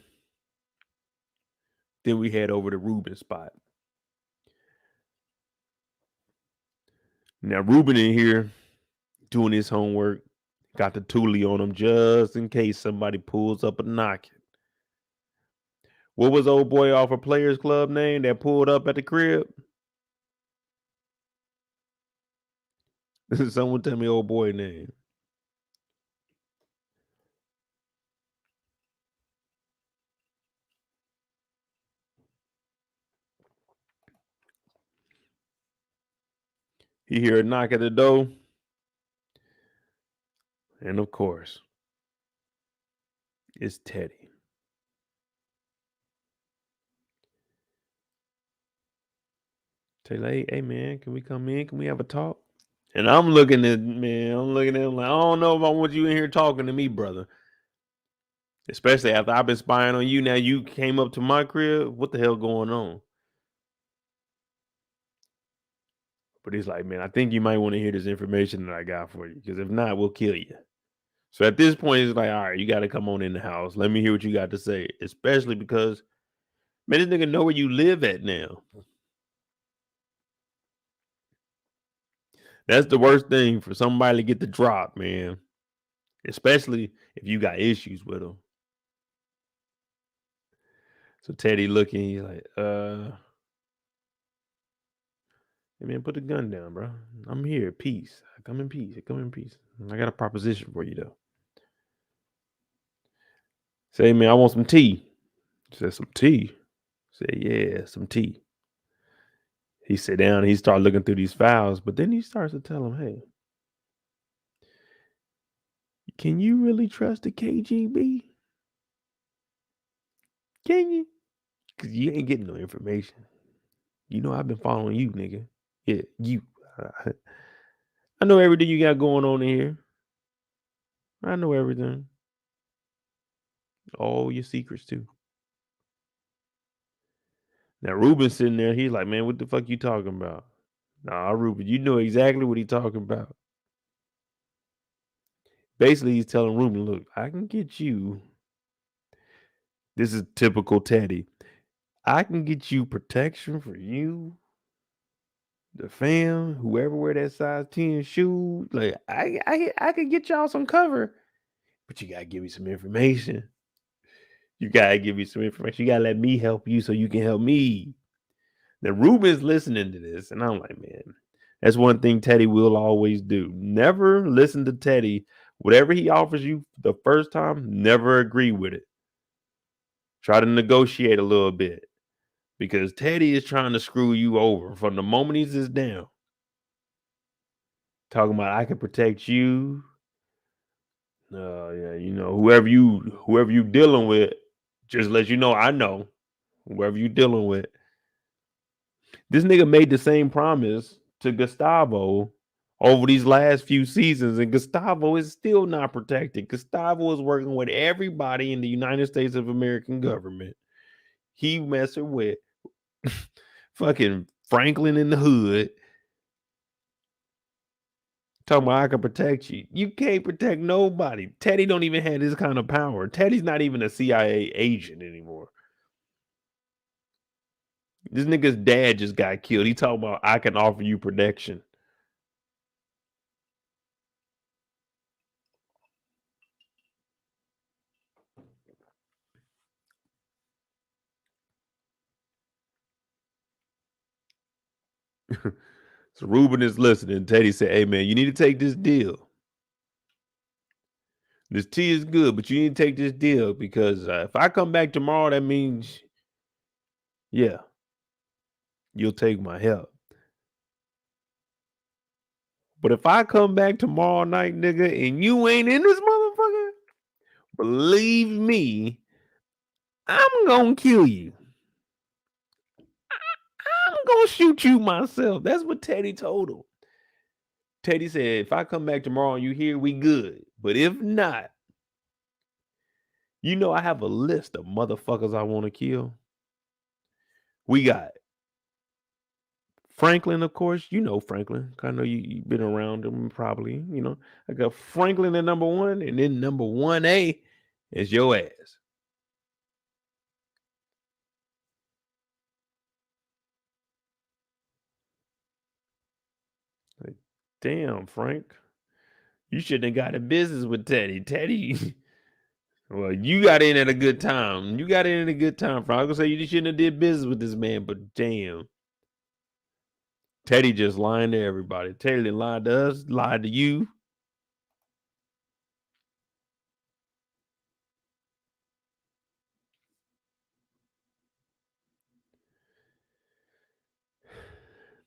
Then we head over to Ruben's spot. Now, Ruben in here doing his homework. Got the Thule on him just in case somebody pulls up a knock. What was old boy off a Players Club name that pulled up at the crib? Someone tell me old boy name. He hear a knock at the door. And of course, it's Teddy. Teddy, hey man, can we come in? Can we have a talk? And I'm looking at him like, I don't know if I want you in here talking to me, brother. Especially after I've been spying on you. Now you came up to my crib. What the hell going on? But he's like, man, I think you might want to hear this information that I got for you. Because if not, we'll kill you. So at this point, it's like, all right, you got to come on in the house. Let me hear what you got to say. Especially because, man, this nigga know where you live at now. That's the worst thing for somebody to get the drop, man. Especially if you got issues with them. So Teddy looking, he's like, hey man, put the gun down, bro. I'm here. Peace. I come in peace. I come in peace. I got a proposition for you, though. Say, man, I want some tea. Said, some tea? Say, yeah, some tea. He sit down and he start looking through these files, but then he starts to tell him, hey, can you really trust the KGB? Can you? Because you ain't getting no information. You know I've been following you, nigga. Yeah, you. I know everything you got going on in here. I know everything. All your secrets, too. Now, Ruben's sitting there. He's like, man, what the fuck you talking about? Nah, Ruben, you know exactly what he's talking about. Basically, he's telling Ruben, look, I can get you. This is typical Teddy. I can get you protection for you, the fam, whoever wear that size 10 shoe. Like, I could get y'all some cover, but you got to give me some information. You got to give me some information. You got to let me help you so you can help me. Now, Ruben's listening to this, and I'm like, man, that's one thing Teddy will always do. Never listen to Teddy. Whatever he offers you the first time, never agree with it. Try to negotiate a little bit because Teddy is trying to screw you over from the moment he sits down. Talking about I can protect you. Yeah, whoever you dealing with, just let you know I know whoever you dealing with. This nigga made the same promise to Gustavo over these last few seasons, and Gustavo is still not protected. Gustavo is working with everybody in the United States of American government. He messing with fucking Franklin in the hood. Talking about I can protect you. You can't protect nobody. Teddy don't even have this kind of power. Teddy's not even a CIA agent anymore. This nigga's dad just got killed. He talking about I can offer you protection. So Ruben is listening. Teddy said, "Hey man, you need to take this deal. This tea is good, but you need to take this deal because if I come back tomorrow, that means, yeah, you'll take my help. But if I come back tomorrow night, nigga, and you ain't in this motherfucker, believe me, I'm gonna kill you. I'm gonna shoot you myself." That's what Teddy told him. Teddy said, "If I come back tomorrow and you here, we good. But if not, I have a list of motherfuckers I want to kill. We got Franklin, of course. You know Franklin. I know you've been around him probably. I got Franklin at number one, and then number 1A is your ass. Like, damn, Frank. You shouldn't have got in business with Teddy. Teddy, well, you got in at a good time. You got in at a good time, Frank. I was gonna say you shouldn't have did business with this man, but damn. Teddy just lying to everybody. Teddy lied to us, lied to you.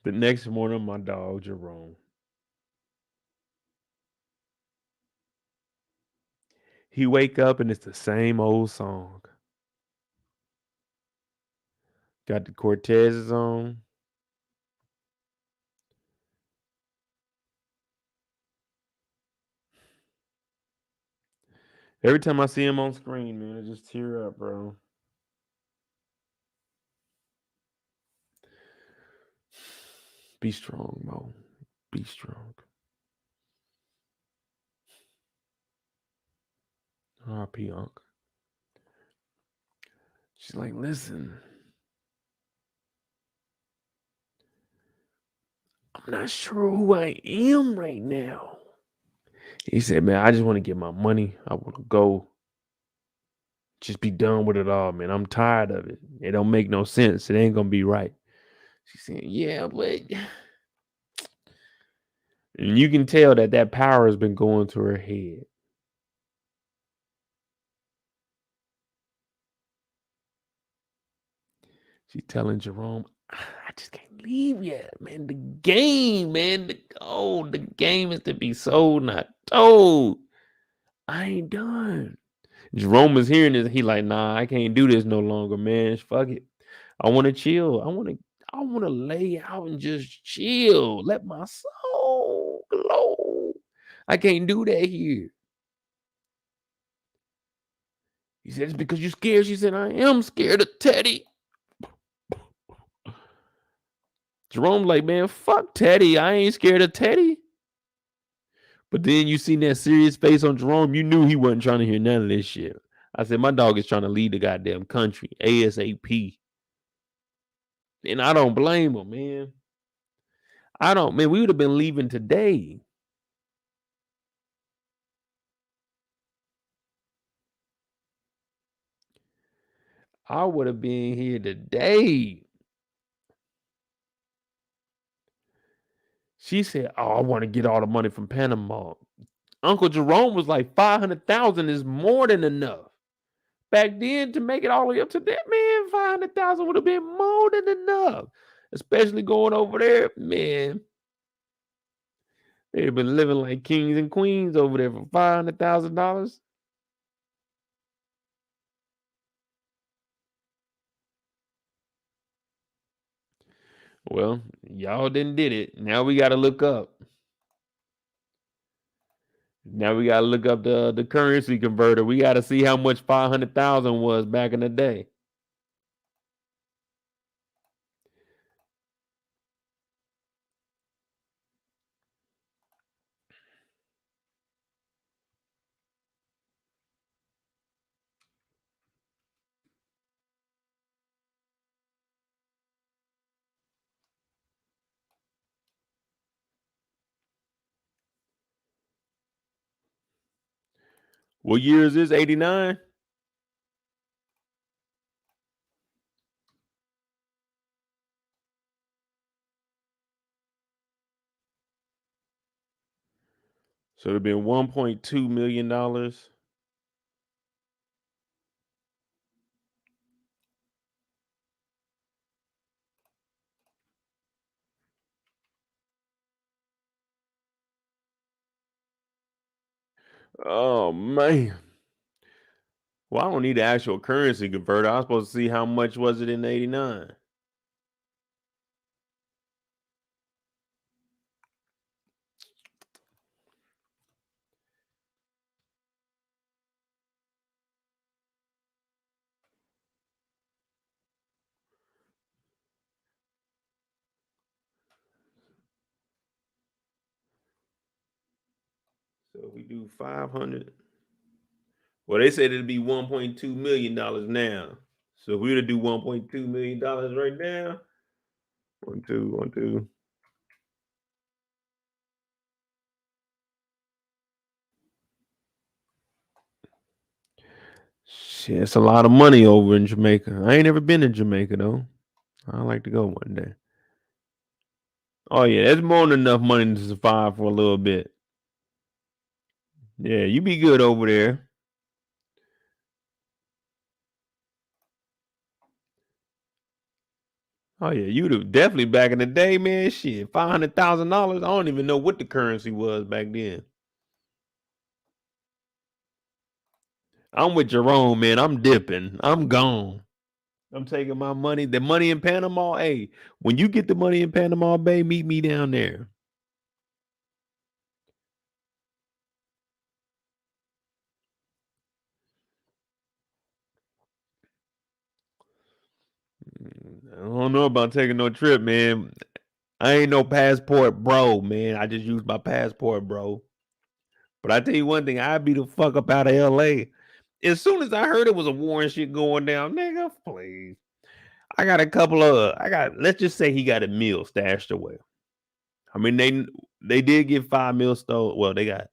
The next morning, my dog, Jerome, he wake up and it's the same old song. Got the Cortezes on. Every time I see him on screen, man, I just tear up, bro. Be strong, Mo. Be strong. R.P. Unc. She's like, listen, I'm not sure who I am right now. He said, man, I just want to get my money. I want to go. Just be done with it all, man. I'm tired of it. It don't make no sense. It ain't going to be right. She's saying, yeah, but... And you can tell that power has been going to her head. She's telling Jerome, I just can't leave yet, man. The game, man. The game is to be sold, not told. I ain't done. Jerome is hearing this. He like, nah, I can't do this no longer, man. Fuck it. I want to chill. I want to lay out and just chill. Let my soul glow. I can't do that here. He said, it's because you're scared. She said, I am scared of Teddy. Jerome like, man, fuck Teddy. I ain't scared of Teddy. But then you seen that serious face on Jerome. You knew he wasn't trying to hear none of this shit. I said, my dog is trying to lead the goddamn country. ASAP. And I don't blame him, man. Man, we would have been leaving today. I would have been here today. She said, oh, I want to get all the money from Panama. Uncle Jerome was like, 500,000 is more than enough. Back then, to make it all the way up to that, man, 500,000 would have been more than enough. Especially going over there, man. They'd have been living like kings and queens over there for $500,000. Well, y'all didn't did it. Now we got to look up. Now we got to look up the currency converter. We got to see how much 500,000 was back in the day. What year is this? 89? So it'd been $1.2 million. Oh man. Well, I don't need the actual currency converter. I was supposed to see how much was it in 89. So if we do 500. Well, they said it'd be $1.2 million now. So if we were to do $1.2 million right now, one, two, one, two. Shit, it's a lot of money over in Jamaica. I ain't never been to Jamaica though. I'd like to go one day. Oh yeah, that's more than enough money to survive for a little bit. Yeah, you be good over there. Oh yeah, you'd have definitely back in the day, man. Shit, $500,000. I don't even know what the currency was back then. I'm with Jerome, man. I'm dipping. I'm gone. I'm taking my money. The money in Panama. Hey, when you get the money in Panama Bay, meet me down there. I don't know about taking no trip, man. I ain't no passport, bro, man. I just use my passport, bro. But I tell you one thing, I'd be the fuck up out of LA. As soon as I heard it was a war and shit going down, nigga, please. I got a couple of let's just say he got a meal stashed away. I mean, they did get 5 mil stole. Well, they got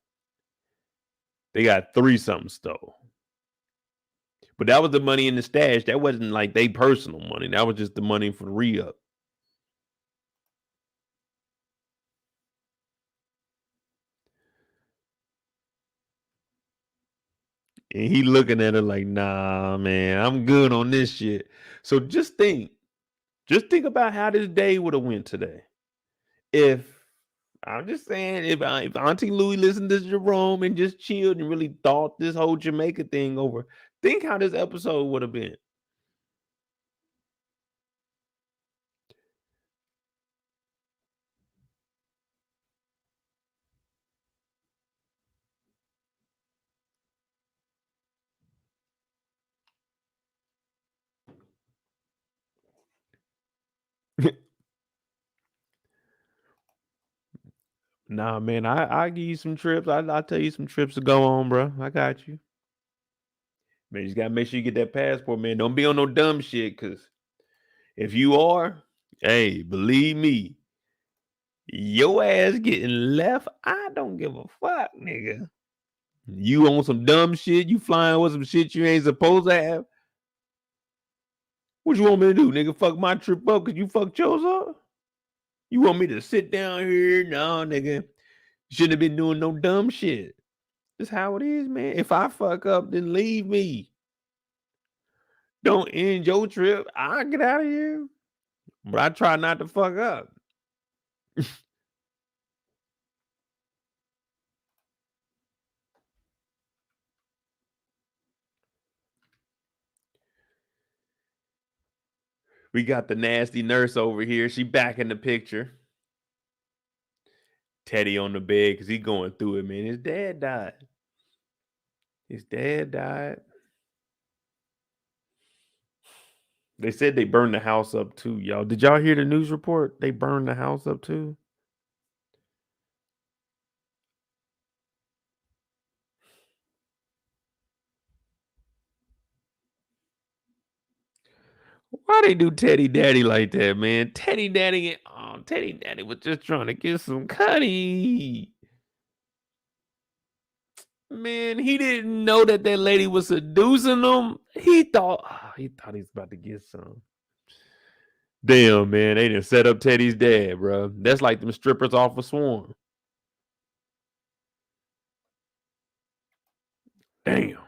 3 something stole. But that was the money in the stash. That wasn't like they personal money. That was just the money for the re-up. And he looking at her like, nah, man, I'm good on this shit. So just think about how this day would have went today. If I'm just saying, if Auntie Louie listened to Jerome and just chilled and really thought this whole Jamaica thing over, think how this episode would have been. Nah, man, I give you some trips. I tell you some trips to go on, bro. I got you. Man, you just gotta make sure you get that passport, man. Don't be on no dumb shit, cause if you are, hey, believe me, your ass getting left. I don't give a fuck, nigga. You on some dumb shit? You flying with some shit you ain't supposed to have? What you want me to do, nigga? Fuck my trip up because you fucked yours up? You want me to sit down here? No, nigga. You shouldn't have been doing no dumb shit. That's how it is, man. If I fuck up, then leave me. Don't end your trip. I'll get out of here. But I try not to fuck up. We got the nasty nurse over here. She back in the picture. Teddy on the bed because he going through it, man. His dad died. His dad died. They said they burned the house up too, y'all. Did y'all hear the news report? They burned the house up too. Why they do Teddy Daddy like that, man? Teddy Daddy was just trying to get some cutty. Man, he didn't know that lady was seducing him. He thought he was about to get some. Damn, man, they done set up Teddy's dad, bro. That's like them strippers off of Swarm. Damn.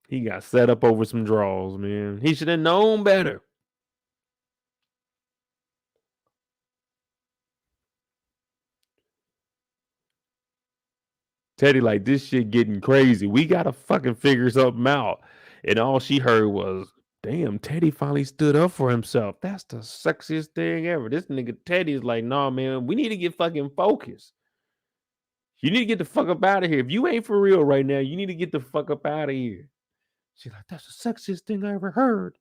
He got set up over some draws, man. He should have known better. Teddy, like, this shit getting crazy. We gotta fucking figure something out. And all she heard was, damn, Teddy finally stood up for himself. That's the sexiest thing ever. This nigga Teddy is like, nah, man, we need to get fucking focused. You need to get the fuck up out of here. If you ain't for real right now, you need to get the fuck up out of here. She's like, that's the sexiest thing I ever heard.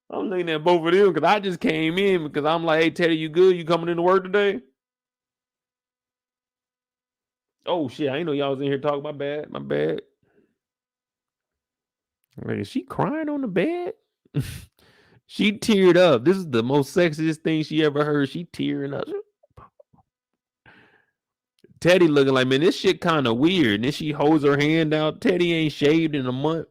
I'm looking at both of them because I just came in because I'm like, hey, Teddy, you good? You coming into work today? Oh, shit. I ain't know y'all was in here talking. My bad. My bad. Like, is she crying on the bed? She teared up. This is the most sexiest thing she ever heard. She tearing up. Teddy looking like, man, this shit kind of weird. And then she holds her hand out. Teddy ain't shaved in a month.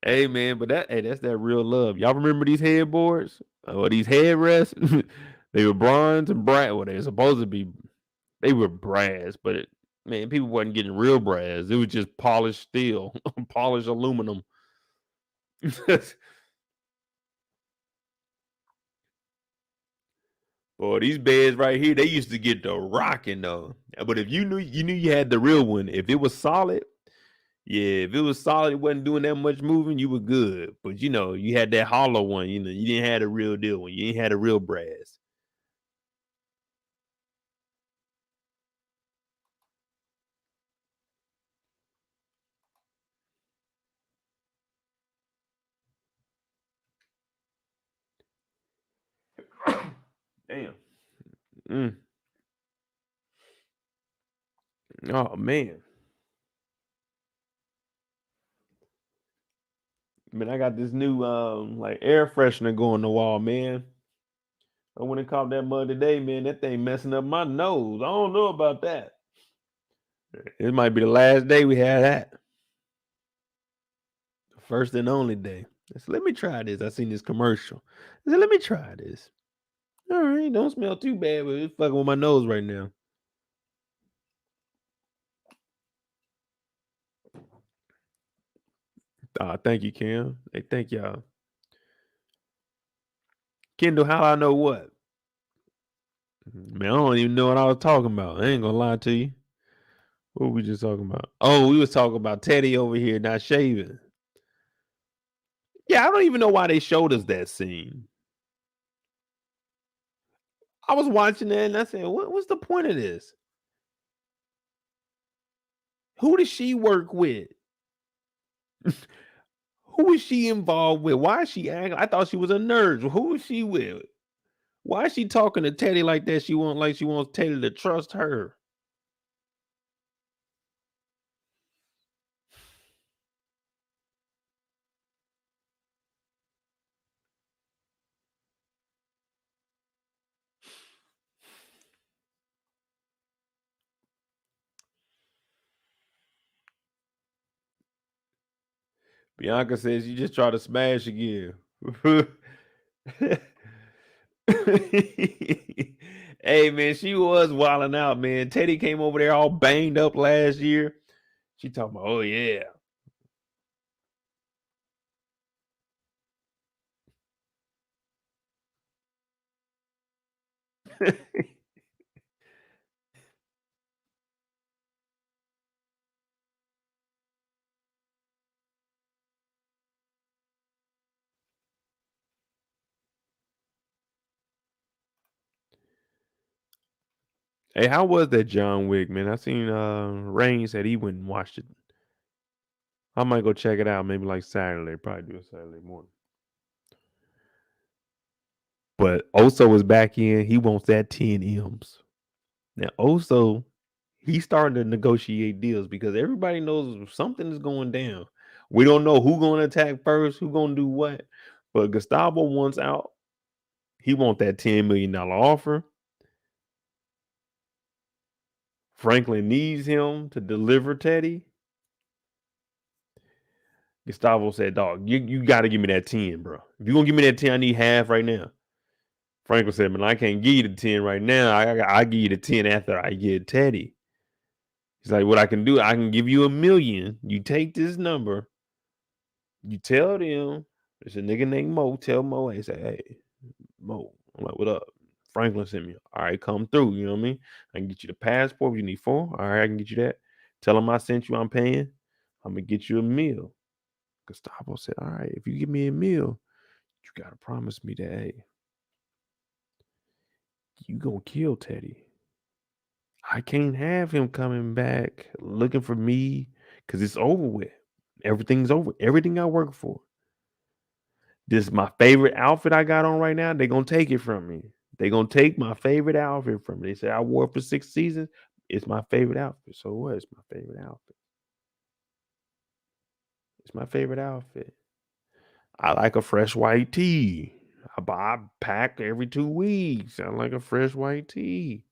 Hey man, but that's that real love. Y'all remember these headboards or these headrests? They were bronze and brass. Well, they were supposed to be. They were brass, but man, people wasn't getting real brass. It was just polished steel, polished aluminum. Boy, these beds right here, they used to get the rocking though. But if you knew you had the real one. If it was solid, yeah, if it was solid, it wasn't doing that much moving, you were good. But you had that hollow one. You didn't have the real deal one. You ain't had a real brass. Damn. Mm. Oh man. Man, I got this new like air freshener going on the wall, man. I went and caught that mud today, man. That thing messing up my nose. I don't know about that. It might be the last day we had that. The first and only day. I said, let me try this. I seen this commercial. I said, let me try this. All right, don't smell too bad, but it's fucking with my nose right now. Thank you, Cam. Hey, thank y'all. Kendall, how I know what? Man, I don't even know what I was talking about. I ain't gonna lie to you. What were we just talking about? Oh, we was talking about Teddy over here not shaving. Yeah, I don't even know why they showed us that scene. I was watching that and I said, what's the point of this? Who does she work with? Who is she involved with? Why is she acting? I thought she was a nurse. Who is she with? Why is she talking to Teddy like that? She wants Teddy to trust her. Bianca says you just try to smash again. Hey man, she was wilding out, man. Teddy came over there all banged up last year. She talking about, oh yeah. Hey, how was that John Wick, man? I seen Rain said he went and watched it. I might go check it out, maybe like Saturday. Probably do it Saturday morning. But Oso is back in. He wants that 10 M's. Now Oso, he's starting to negotiate deals because everybody knows something is going down. We don't know who going to attack first, who going to do what. But Gustavo wants out. He want that $10 million offer. Franklin needs him to deliver Teddy. Gustavo said, dog, you got to give me that 10, bro. If you're going to give me that 10, I need half right now. Franklin said, man, I can't give you the 10 right now. I give you the 10 after I get Teddy. He's like, what I can do, I can give you $1 million. You take this number. You tell them, there's a nigga named Mo. Tell Mo, he say, hey, Mo. I'm like, what up? Franklin sent me. All right, come through. You know what I mean? I can get you the passport. You need 4. All right, I can get you that. Tell him I sent you. I'm paying. I'm going to get you a meal. Gustavo said, all right, if you give me a meal, you got to promise me that, hey, you going to kill Teddy. I can't have him coming back looking for me because it's over with. Everything's over. Everything I work for. This is my favorite outfit I got on right now. They're going to take it from me. They're going to take my favorite outfit from me. They say I wore it for 6 seasons. It's my favorite outfit. So what? It's my favorite outfit. It's my favorite outfit. I like a fresh white tee. I pack every 2 weeks. I like a fresh white tee.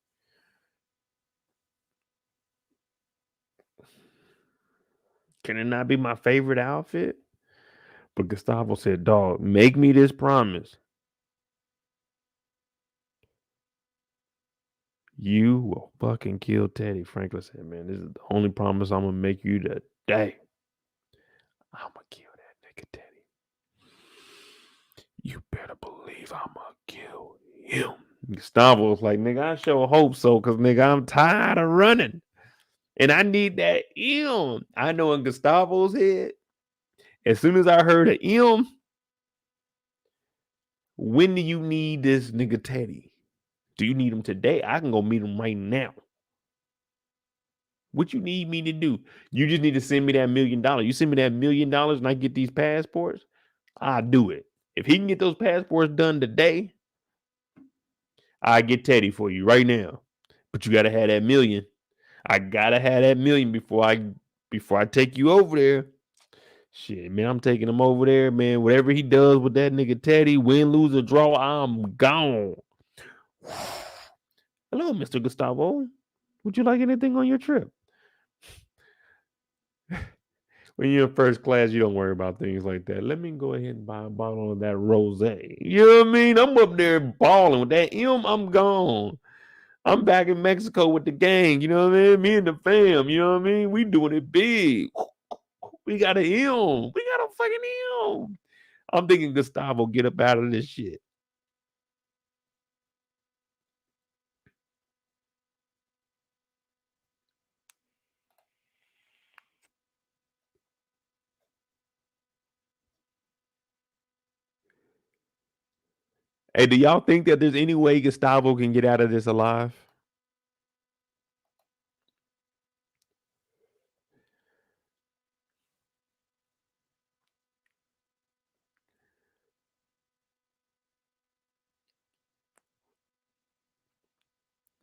Can it not be my favorite outfit? But Gustavo said, dog, make me this promise. You will fucking kill Teddy. Franklin said, man, this is the only promise I'm going to make you today. I'm going to kill that nigga Teddy. You better believe I'm going to kill him. Gustavo was like, nigga, I sure hope so, because, nigga, I'm tired of running. And I need that M. I know in Gustavo's head, as soon as I heard an M, when do you need this nigga Teddy? Do you need him today? I can go meet him right now. What you need me to do? You just need to send me that $1 million. You send me that $1 million and I get these passports, I'll do it. If he can get those passports done today, I get Teddy for you right now. But you gotta have that $1 million. I gotta have that $1 million before I take you over there. Shit, man, I'm taking him over there, man. Whatever he does with that nigga Teddy, win, lose, or draw, I'm gone. Hello, Mr. Gustavo. Would you like anything on your trip? When you're in first class, you don't worry about things like that. Let me go ahead and buy a bottle of that rosé. You know what I mean? I'm up there balling with that M. I'm gone. I'm back in Mexico with the gang. You know what I mean? Me and the fam. You know what I mean? We doing it big. We got an M. We got a fucking M. I'm thinking Gustavo get up out of this shit. Hey, do y'all think that there's any way Gustavo can get out of this alive?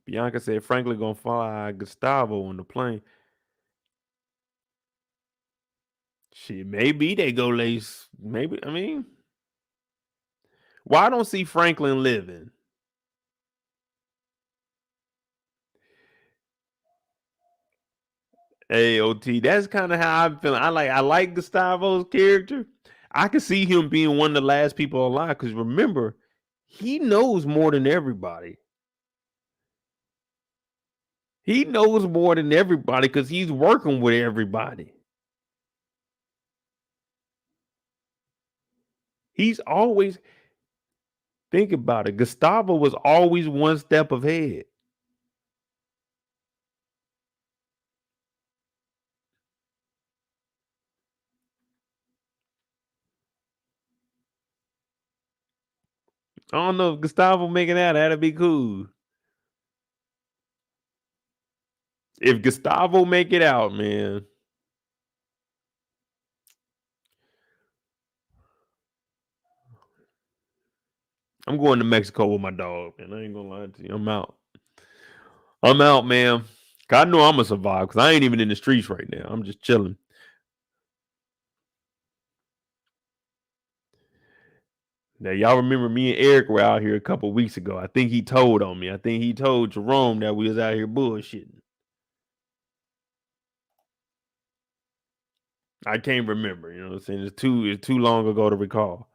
Bianca said Franklin gonna fly Gustavo on the plane. Shit, maybe they go lace. Maybe, I mean, why don't see Franklin living? AOT, that's kind of how I'm feeling. I like Gustavo's character. I can see him being one of the last people alive because remember, he knows more than everybody. He knows more than everybody because he's working with everybody. He's always, think about it. Gustavo was always one step ahead. I don't know if Gustavo making that. That'd be cool. If Gustavo make it out, man. I'm going to Mexico with my dog, man. I ain't gonna lie to you. I'm out. I'm out, man. I know I'm gonna survive because I ain't even in the streets right now. I'm just chilling. Now, y'all remember me and Eric were out here a couple weeks ago. I think he told on me. I think he told Jerome that we was out here bullshitting. I can't remember. You know what I'm saying? It's too long ago to recall.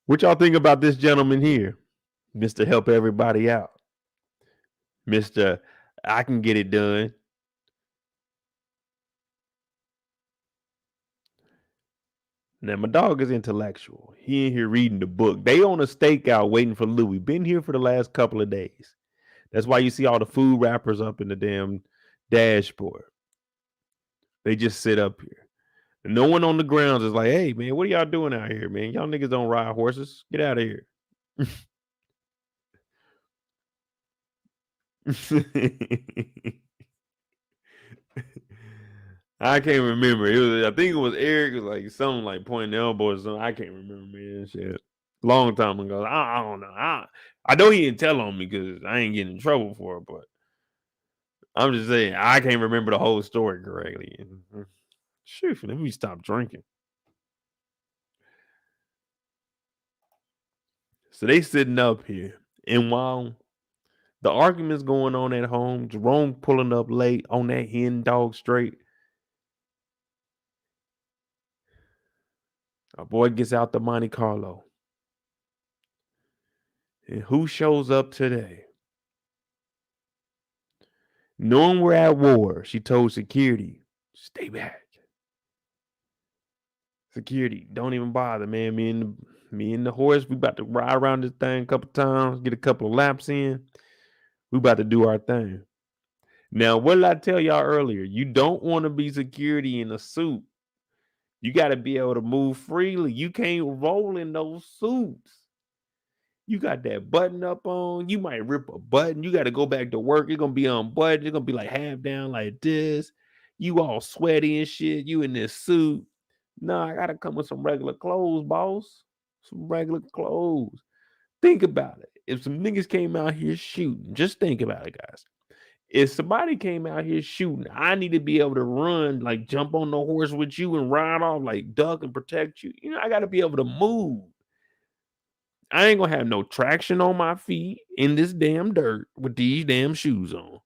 What y'all think about this gentleman here? Mr. Help Everybody Out. Mr. I can get it done. Now, my dog is intellectual. He in here reading the book. They on a stakeout waiting for Louie. Been here for the last couple of days. That's why you see all the food wrappers up in the damn dashboard. They just sit up here. And no one on the grounds is like, hey, man, what are y'all doing out here, man? Y'all niggas don't ride horses. Get out of here. I can't remember. I think it was Eric. It was like something like pointing the elbow or something. I can't remember, man. Shit. Long time ago. I don't know. I know he didn't tell on me because I ain't getting in trouble for it, but I'm just saying I can't remember the whole story correctly. Shoot, let me stop drinking. So they sitting up here, and while the argument's going on at home, Jerome pulling up late on that hen dog straight. Our boy gets out the Monte Carlo. And who shows up today? Knowing we're at war, she told security, stay back. Security, don't even bother, man. Me and the horse, we about to ride around this thing a couple times, get a couple of laps in. We about to do our thing. Now, what did I tell y'all earlier? You don't want to be security in a suit. You got to be able to move freely. You can't roll in those suits. You got that button up on. You might rip a button. You got to go back to work. You're going to be unbuttoned. You're going to be like half down like this. You all sweaty and shit. You in this suit. No, I got to come with some regular clothes, boss. Some regular clothes. Think about it. If some niggas came out here shooting, just think about it, guys. If somebody came out here shooting, I need to be able to run, like jump on the horse with you and ride off, like duck and protect you. You know, I got to be able to move. I ain't gonna have no traction on my feet in this damn dirt with these damn shoes on.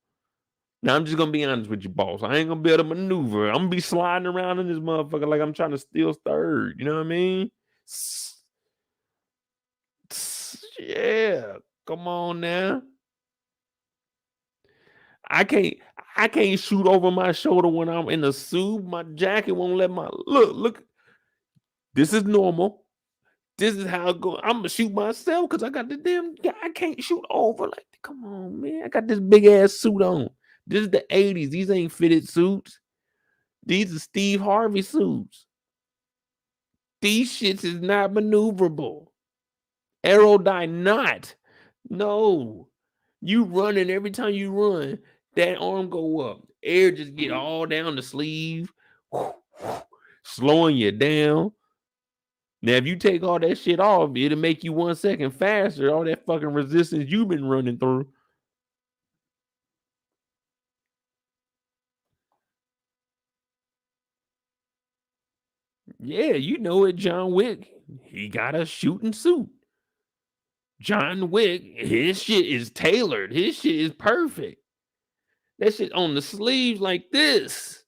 Now, I'm just gonna be honest with you, boss. I ain't gonna be able to maneuver. I'm gonna be sliding around in this motherfucker like I'm trying to steal third. You know what I mean? Yeah, come on now. I can't shoot over my shoulder when I'm in a suit. My jacket won't let my look. This is normal. This is how it goes. I'm gonna shoot myself because I got the damn guy. I can't shoot over. Like, come on, man. I got this big ass suit on. This is the 80s. These ain't fitted suits. These are Steve Harvey suits. These shits is not maneuverable. Aerodynamic. No. You running every time you run, that arm go up. Air just get all down the sleeve, slowing you down. Now, if you take all that shit off, it'll make you 1 second faster. All that fucking resistance you've been running through. Yeah, you know it, John Wick. He got a shooting suit. John Wick, his shit is tailored. His shit is perfect. That shit on the sleeves like this.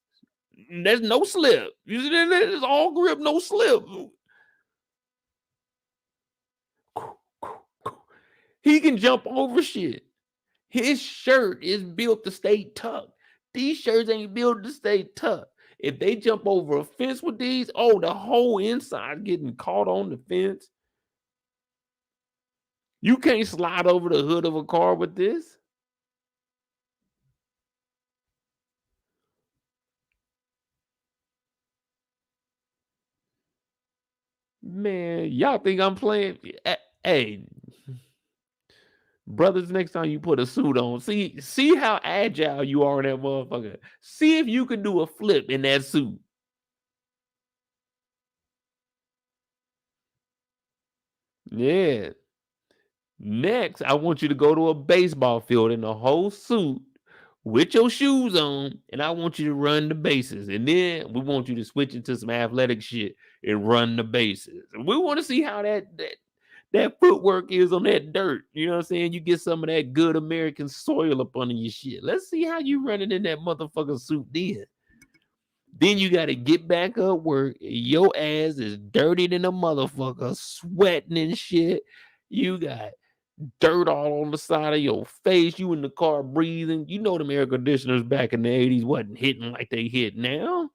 There's no slip. You see that? It's all grip, no slip. He can jump over shit. His shirt is built to stay tucked. These shirts ain't built to stay tucked. If they jump over a fence with these, oh, the whole inside getting caught on the fence. You can't slide over the hood of a car with this. Man, y'all think I'm playing? Hey, brothers, next time you put a suit on, see how agile you are in that motherfucker. See if you can do a flip in that suit. Yeah. Next, I want you to go to a baseball field in a whole suit with your shoes on, and I want you to run the bases. And then we want you to switch into some athletic shit and run the bases. And we want to see how that footwork is on that dirt. You know what I'm saying? You get some of that good American soil up under your shit. Let's see how you running in that motherfucking suit then. Then you got to get back up work. Your ass is dirty than a motherfucker, sweating and shit. You got dirt all on the side of your face. You in the car breathing. You know them air conditioners back in the 80s wasn't hitting like they hit now.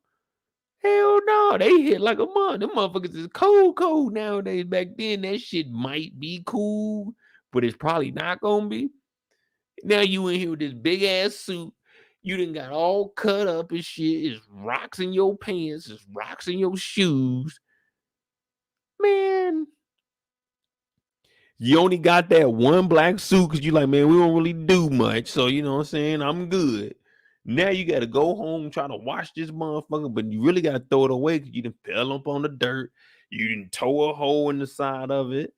Hell no, they hit like a month. Them motherfuckers is cold nowadays. Back then, that shit might be cool, but it's probably not gonna be. Now you in here with this big ass suit. You done got all cut up and shit. It's rocks in your pants. It's rocks in your shoes. Man, you only got that one black suit because you like, man, we don't really do much. So, you know what I'm saying? I'm good. Now you got to go home and try to wash this motherfucker, but you really got to throw it away because you done fell up on the dirt. You didn't toe a hole in the side of it.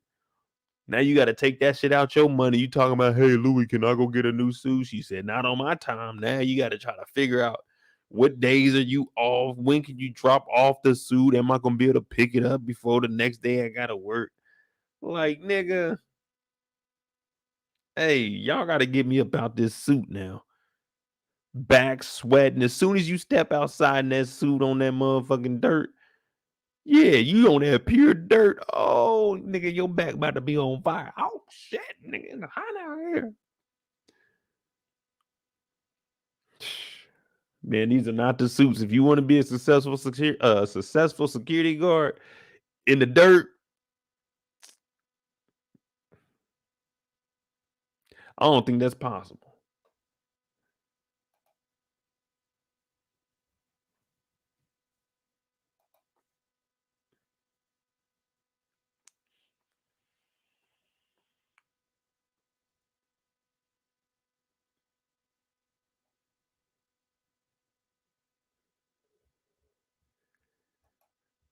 Now you got to take that shit out your money. You talking about, hey, Louie, can I go get a new suit? She said, not on my time. Now you got to try to figure out what days are you off? When can you drop off the suit? Am I going to be able to pick it up before the next day I got to work? Like, nigga, hey, y'all got to get me about this suit now. Back sweating. As soon as you step outside in that suit on that motherfucking dirt, yeah, you on that pure dirt. Oh, nigga, your back about to be on fire. Oh, shit, nigga, it's hot out here. Man, these are not the suits. If you want to be a successful security guard in the dirt, I don't think that's possible.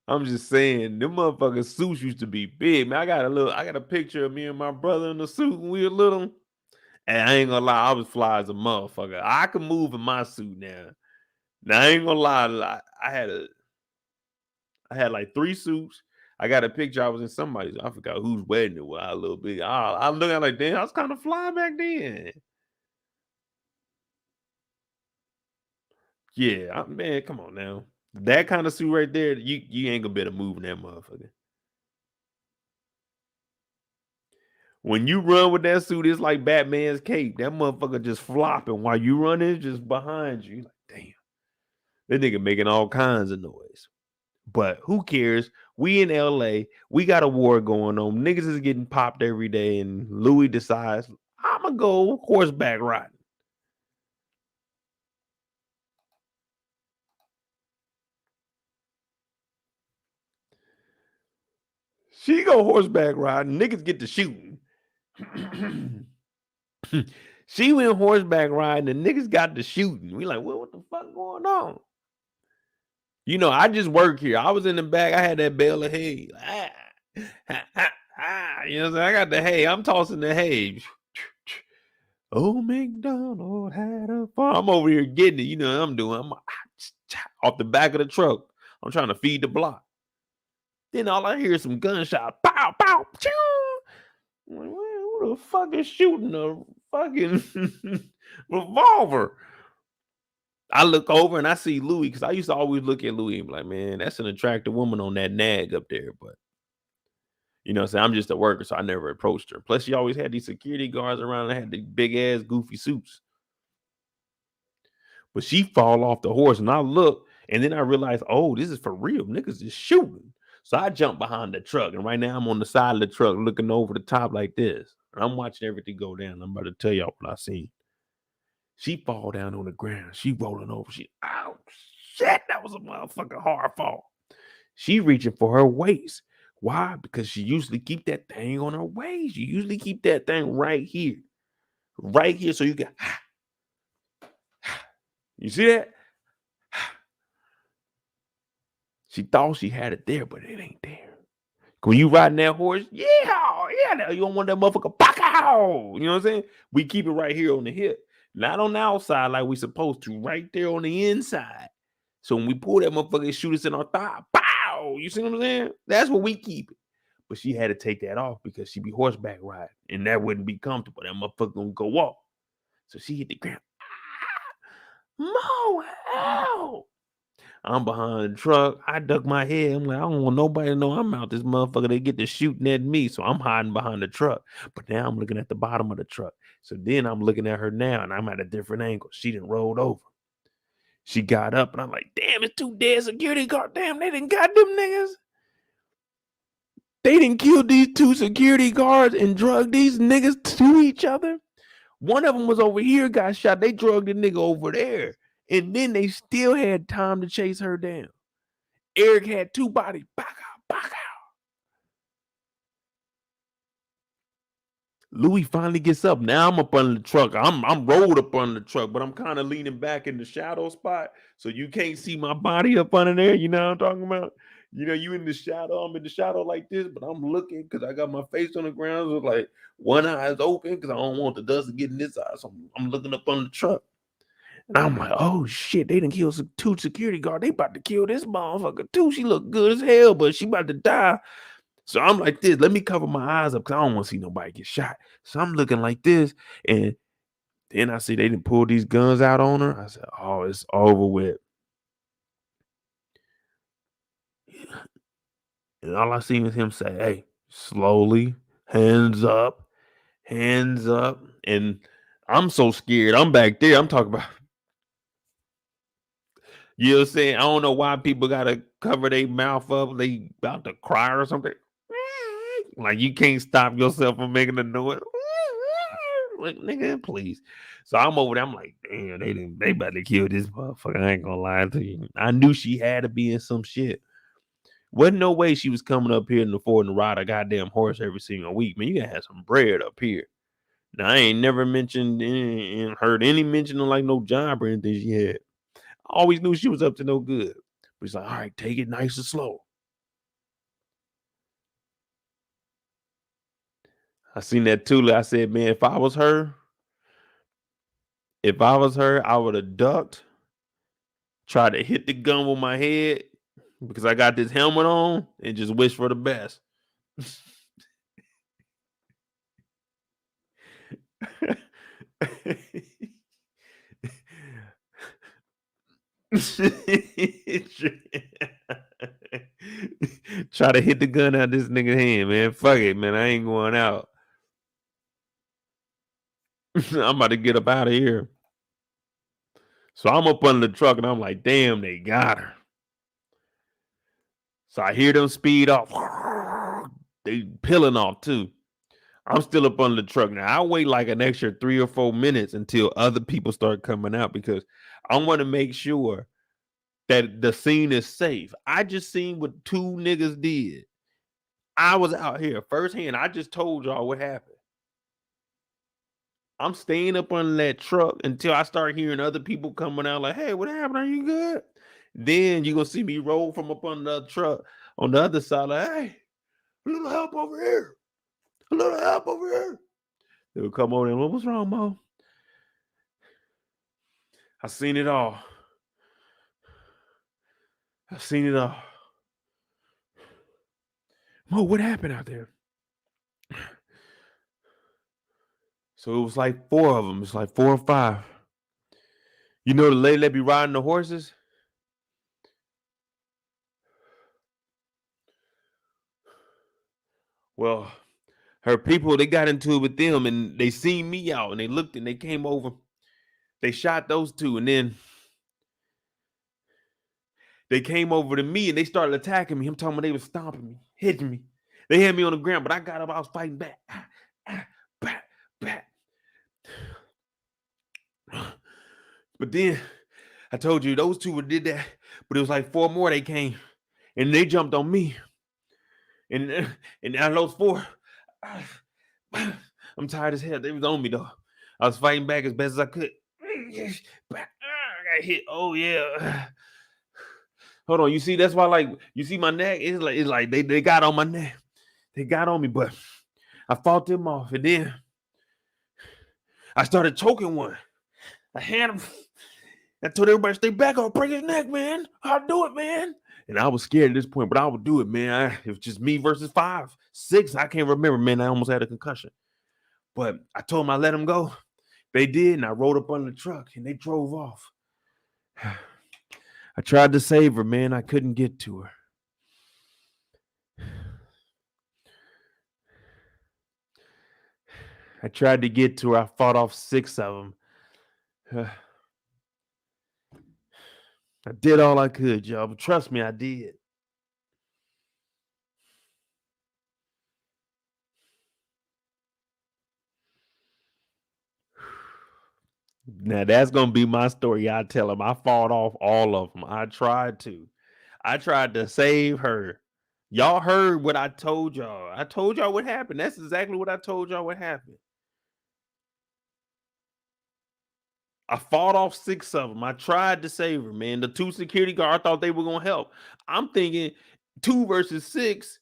I'm just saying, them motherfucking suits used to be big. Man, I got a picture of me and my brother in the suit when we were little. And I ain't gonna lie, I was fly as a motherfucker. I can move in my suit now. Now I ain't gonna lie, I had like 3 suits. I got a picture. I was in somebody's. I forgot whose wedding it was. A little bit. I look at like, damn, I was kind of fly back then. Yeah, man, come on now. That kind of suit right there, you ain't gonna be able to move in that motherfucker. When you run with that suit, it's like Batman's cape. That motherfucker just flopping while you running, just behind you. Like, damn, that nigga making all kinds of noise. But who cares? We in LA, we got a war going on. Niggas is getting popped every day, and Louie decides, I'ma go horseback riding. She go horseback riding. Niggas get to shooting. She went horseback riding, and niggas got to shooting. We like, what the fuck going on? You know, I just work here. I was in the back. I had that bale of hay. You know what I'm saying? I got the hay. I'm tossing the hay. Oh, McDonald had a farm. I'm over here getting it. You know what I'm doing. I'm off the back of the truck. I'm trying to feed the block. Then all I hear is some gunshots. Pow, pow, choo. I'm like, who the fuck is shooting a fucking revolver? I look over and I see Louie because I used to always look at Louie and be like, man, that's an attractive woman on that nag up there. But, you know what I'm saying? I'm just a worker, so I never approached her. Plus, she always had these security guards around and had the big ass goofy suits. But she fall off the horse and I look and then I realize, oh, this is for real. Niggas is shooting. So I jump behind the truck and right now I'm on the side of the truck looking over the top like this. And I'm watching everything go down. I'm about to tell y'all what I seen. She fall down on the ground. She rolling over. Oh, shit, that was a motherfucking hard fall. She reaching for her waist. Why? Because she usually keep that thing on her waist. You usually keep that thing right here. Right here so you can... You see that? She thought she had it there, but it ain't there. When you riding that horse, yeah, you don't want that motherfucker, pow, you know what I'm saying? We keep it right here on the hip. Not on the outside like we supposed to, right there on the inside. So when we pull that motherfucker, shoot us in our thigh. Pow! You see what I'm saying? That's what we keep it. But she had to take that off because she be horseback riding, and that wouldn't be comfortable. That motherfucker gonna go off. So she hit the ground. Mo, help! I'm behind the truck. I duck my head. I'm like, I don't want nobody to know I'm out this motherfucker. They get to shooting at me. So I'm hiding behind the truck. But now I'm looking at the bottom of the truck. So then I'm looking at her now, and I'm at a different angle. She done rolled over. She got up, and I'm like, damn, it's 2 dead security guards. Damn, they done got them niggas. They done killed these 2 security guards and drugged these niggas to each other. One of them was over here, got shot. They drugged the nigga over there. And then they still had time to chase her down. Eric had 2 bodies. Back out. Louie finally gets up. Now I'm up under the truck. I'm rolled up under the truck, but I'm kind of leaning back in the shadow spot. So you can't see my body up under there. You know what I'm talking about? You know, you in the shadow. I'm in the shadow like this, but I'm looking because I got my face on the ground. So like one eye is open because I don't want the dust to get in this eye. So I'm looking up on the truck. And I'm like, oh shit, they done killed 2 security guards. They about to kill this motherfucker too. She look good as hell, but she about to die. So I'm like this. Let me cover my eyes up because I don't want to see nobody get shot. So I'm looking like this. And then I see they didn't pull these guns out on her. I said, oh, it's over with. And all I seen was him say, hey, slowly, hands up. And I'm so scared. I'm back there. I'm talking about, you know what I'm saying? I don't know why people got to cover their mouth up. They about to cry or something. Like you can't stop yourself from making a noise. Like, nigga, please. So I'm over there. I'm like, damn, they about to kill this motherfucker. I ain't gonna lie to you. I knew she had to be in some shit. Wasn't no way she was coming up here in the Ford and ride a goddamn horse every single week. Man, you gotta have some bread up here. Now I ain't never mentioned and heard any mention of like no job or anything she had. I always knew she was up to no good. But it's like, all right, take it nice and slow. I seen that too. I said, man, if I was her, I would have ducked, tried to hit the gun with my head because I got this helmet on and just wish for the best. Try to hit the gun out this nigga's hand, man. Fuck it, man. I ain't going out. I'm about to get up out of here. So I'm up under the truck and I'm like, damn, they got her. So I hear them speed off. They peeling off too. I'm still up under the truck. Now I wait like an extra 3 or 4 minutes until other people start coming out because I want to make sure that the scene is safe. I just seen what 2 niggas did. I was out here firsthand. I just told y'all what happened. I'm staying up under that truck until I start hearing other people coming out like, hey, what happened? Are you good? Then you're going to see me roll from up under the truck on the other side like, hey, a little help over here. A little help over here. They would come over and, what's wrong, Mo? I seen it all. Mo, what happened out there? So it was like 4 of them. It's like 4 or 5. You know the lady that be riding the horses? Well, her people, they got into it with them and they seen me out and they looked and they came over. They shot those 2 and then they came over to me and they started attacking me. I'm talking about they was stomping me, hitting me. They had me on the ground, but I got up. I was fighting back. Back. But then I told you those 2 did that, but it was like 4 more they came and they jumped on me. And out of those 4, I'm tired as hell. They was on me though. I was fighting back as best as I could. I got hit. Oh yeah. Hold on. You see, that's why like you see my neck. It's like they got on my neck. They got on me, but I fought them off, and then I started choking one. I had him. I told everybody, stay back, I'll break his neck, man. I'll do it, man. And I was scared at this point, but I would do it, man. It was just me versus 5, 6. I can't remember, man. I almost had a concussion. But I told them I let them go. They did, and I rode up on the truck, and they drove off. I tried to save her, man. I couldn't get to her. I tried to get to her. I fought off 6 of them. I did all I could, y'all. But trust me, I did. Now that's gonna be my story. I tell them I fought off all of them. I tried to save her. Y'all heard what I told y'all. I told y'all what happened. That's exactly what I told y'all what happened. I fought off 6 of them. I tried to save her, man. The 2 security guards thought they were gonna help. I'm thinking 2 versus 6.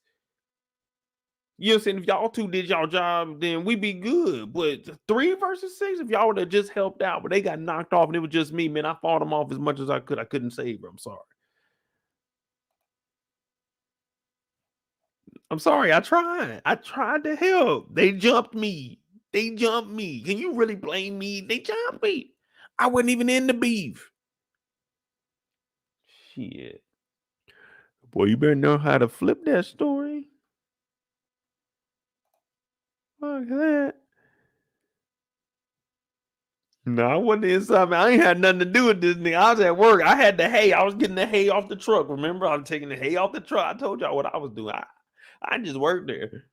You know what I'm saying? If y'all 2 did y'all job, then we be good. But 3 versus 6, if y'all would have just helped out, but they got knocked off and it was just me, man. I fought them off as much as I could. I couldn't save her. I'm sorry. I tried. I tried to help. They jumped me. Can you really blame me? They jumped me. I wasn't even in the beef. Shit. Boy, you better know how to flip that story. Fuck that. No, I wasn't inside. Man. I ain't had nothing to do with this nigga. I was at work. I had the hay. I was getting the hay off the truck. Remember, I was taking the hay off the truck. I told y'all what I was doing. I just worked there.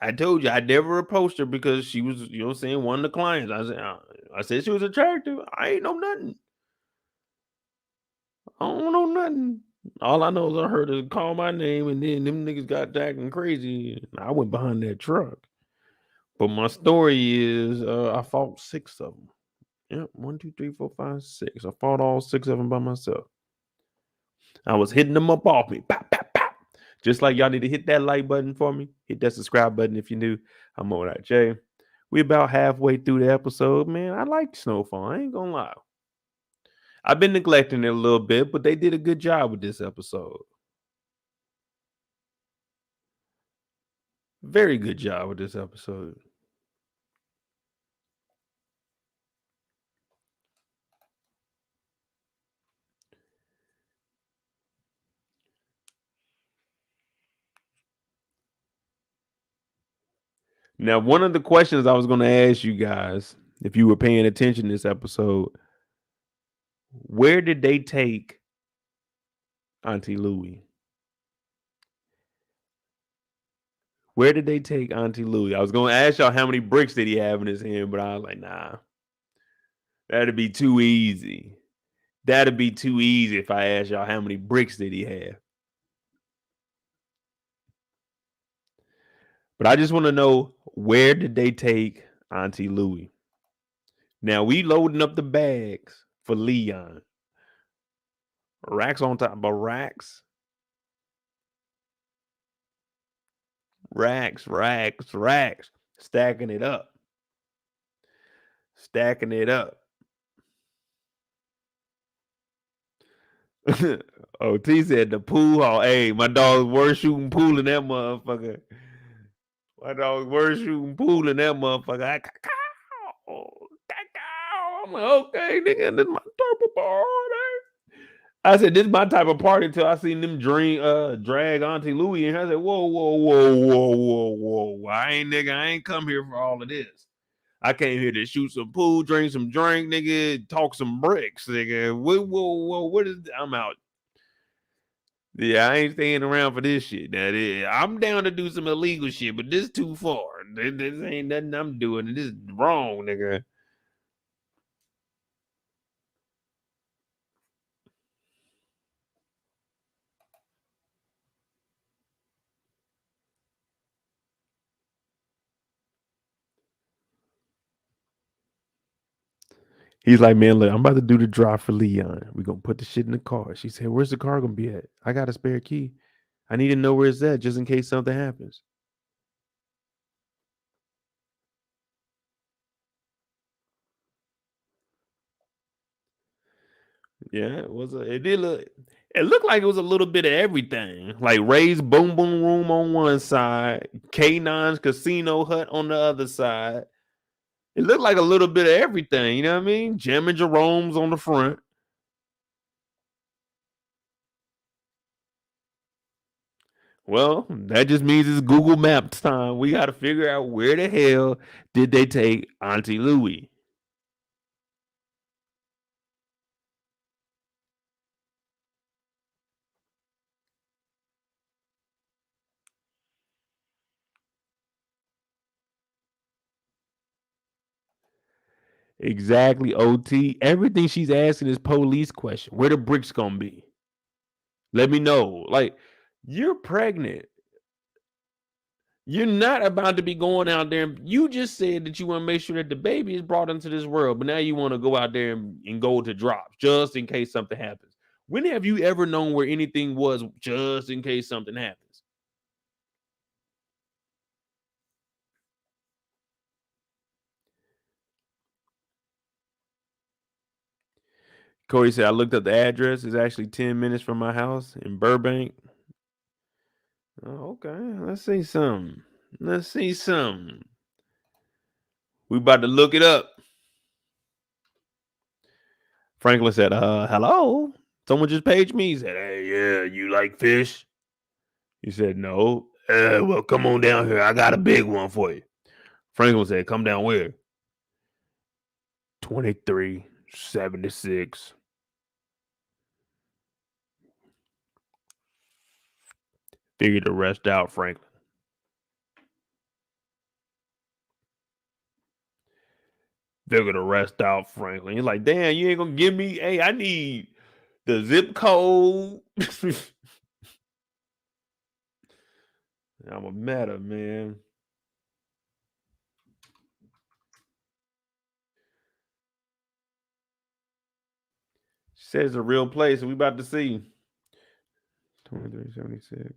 I told you I never approached her because she was, you know what I'm saying, one of the clients. I said she was attractive. I ain't know nothing. I don't know nothing. All I know is I heard her call my name and then them niggas got acting crazy. I went behind that truck. But my story is I fought 6 of them. Yep, 1, 2, 3, 4, 5, 6. I fought all 6 of them by myself. I was hitting them up off me. Pop, pop, pop. Just like y'all need to hit that like button for me. Hit that subscribe button if you're new. I'm Moni. We about halfway through the episode, man. I like Snowfall. I ain't gonna lie. I've been neglecting it a little bit, but they did a good job with this episode. Very good job with this episode. Now, one of the questions I was going to ask you guys, if you were paying attention to this episode, where did they take Auntie Louie? Where did they take Auntie Louie? I was going to ask y'all how many bricks did he have in his hand, but I was like, nah. That'd be too easy. That'd be too easy if I asked y'all how many bricks did he have. But I just want to know, where did they take Auntie Louie? Now we loading up the bags for Leon. Racks on top, but racks. Racks. Stacking it up. OT said the pool hall. Hey, my dog's worst shooting pool in that motherfucker. I'm like, I'm like, okay, nigga, this is my type of party. I said, this is my type of party until I seen them drag Auntie Louie, and I said, whoa. I ain't come here for all of this. I came here to shoot some pool, drink some drink, nigga, talk some bricks, nigga. Whoa, what is this? I'm out. Yeah, I ain't staying around for this shit. I'm down to do some illegal shit, but this too far. This ain't nothing I'm doing. This is wrong, nigga. He's like, man, look, I'm about to do the drop for Leon. We're going to put the shit in the car. She said, where's the car going to be at? I got a spare key. I need to know where it's at just in case something happens. Yeah, it did look. It looked like it was a little bit of everything. Like Ray's Boom Boom Room on one side, K9's Casino Hut on the other side. It looked like a little bit of everything. You know what I mean? Jim and Jerome's on the front. Well, that just means it's Google Maps time. We got to figure out where the hell did they take Auntie Louie. Exactly, OT. Everything she's asking is police question. Where the bricks gonna be? Let me know. Like, you're pregnant. You're not about to be going out there. You just said that you want to make sure that the baby is brought into this world, but now you want to go out there and go to drops just in case something happens. When have you ever known where anything was just in case something happens? Corey said, I looked up the address. It's actually 10 minutes from my house in Burbank. Oh, okay. Let's see something. Let's see something. We about to look it up. Franklin said, hello? Someone just paged me. He said, hey, yeah, you like fish? He said, no. Well, come on down here. I got a big one for you. Franklin said, come down where? 2376. Figure the rest out, Franklin. Figure the rest out, Franklin. He's like, damn, you ain't gonna give me, hey, I need the zip code. I'm a meta, man. She says it's a real place. We about to see. 2376.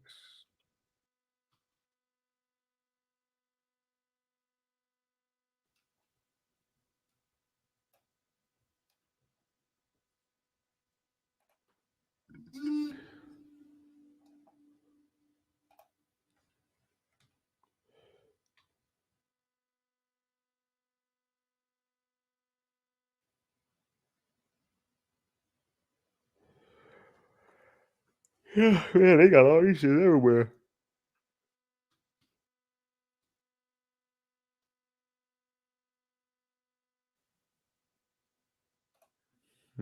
Yeah, man, they got all these shit everywhere.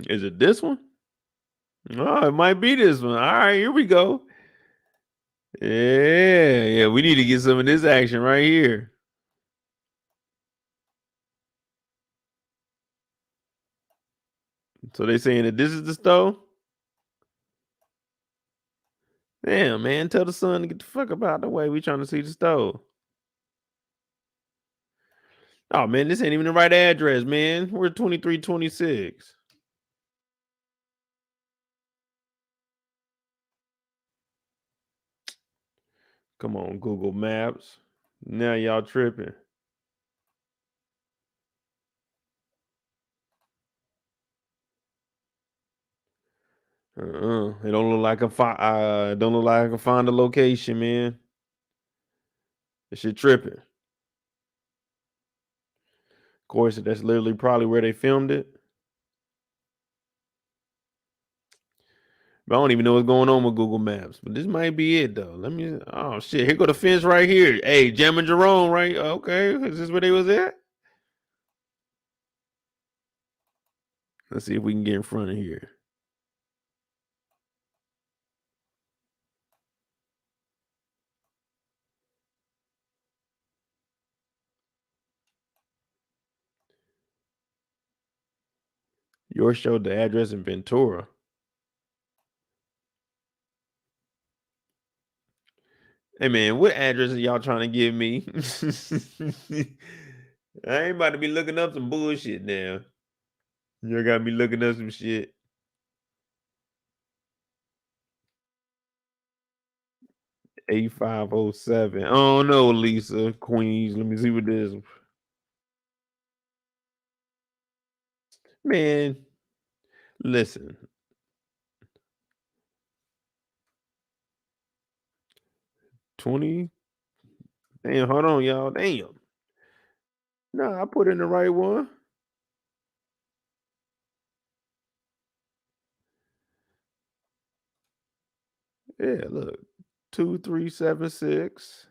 Is it this one? Oh, it might be this one. All right, here we go. Yeah, we need to get some of this action right here. So they saying that this is the stove? Damn, man, tell the son to get the fuck up out the way. We trying to see the stove. Oh man, this ain't even the right address, man. We're 2326. Come on, Google Maps. Now y'all tripping. It don't look like don't look like I can find the location, man. This shit tripping. Of course, that's literally probably where they filmed it. But I don't even know what's going on with Google Maps. But this might be it though. Let me. Oh shit! Here go the fence right here. Hey, Jam and Jerome, right? Okay, is this where they was at? Let's see if we can get in front of here. Yours showed the address in Ventura. Hey man, what address are y'all trying to give me? I ain't about to be looking up some bullshit now. You got me looking up some shit. 8507. Oh no, Lisa, Queens. Let me see what this. Man, listen. 20. Damn, hold on, y'all. Damn. No, I put in the right one. Yeah, look. 2376.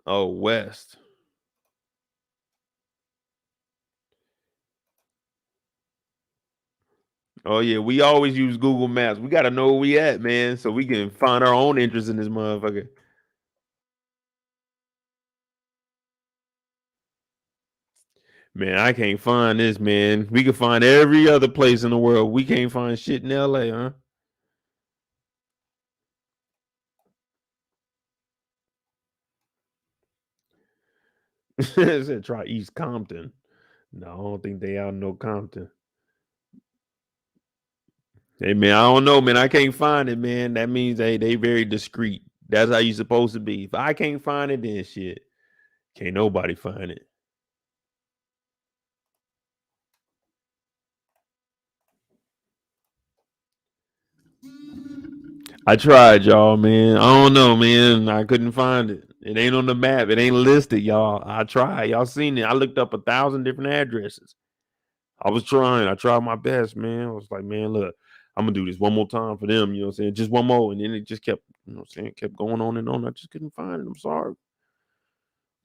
Oh, West. Oh yeah, we always use Google Maps. We gotta know where we at, man, so we can find our own interest in this motherfucker. Man, I can't find this, man. We can find every other place in the world. We can't find shit in LA, huh? It said try East Compton. No, I don't think they out in no Compton. Hey man, I don't know, man. I can't find it, man. That means they very discreet. That's how you supposed to be. If I can't find it, then shit. Can't nobody find it. I tried, y'all, man. I don't know, man. I couldn't find it. It ain't on the map. It ain't listed, y'all. I tried. Y'all seen it. I looked up 1,000 different addresses. I was trying. I tried my best, man. I was like, man, look, I'm gonna do this one more time for them. You know what I'm saying? Just one more, and then it just kept, you know what I'm saying, kept going on and on. I just couldn't find it. I'm sorry.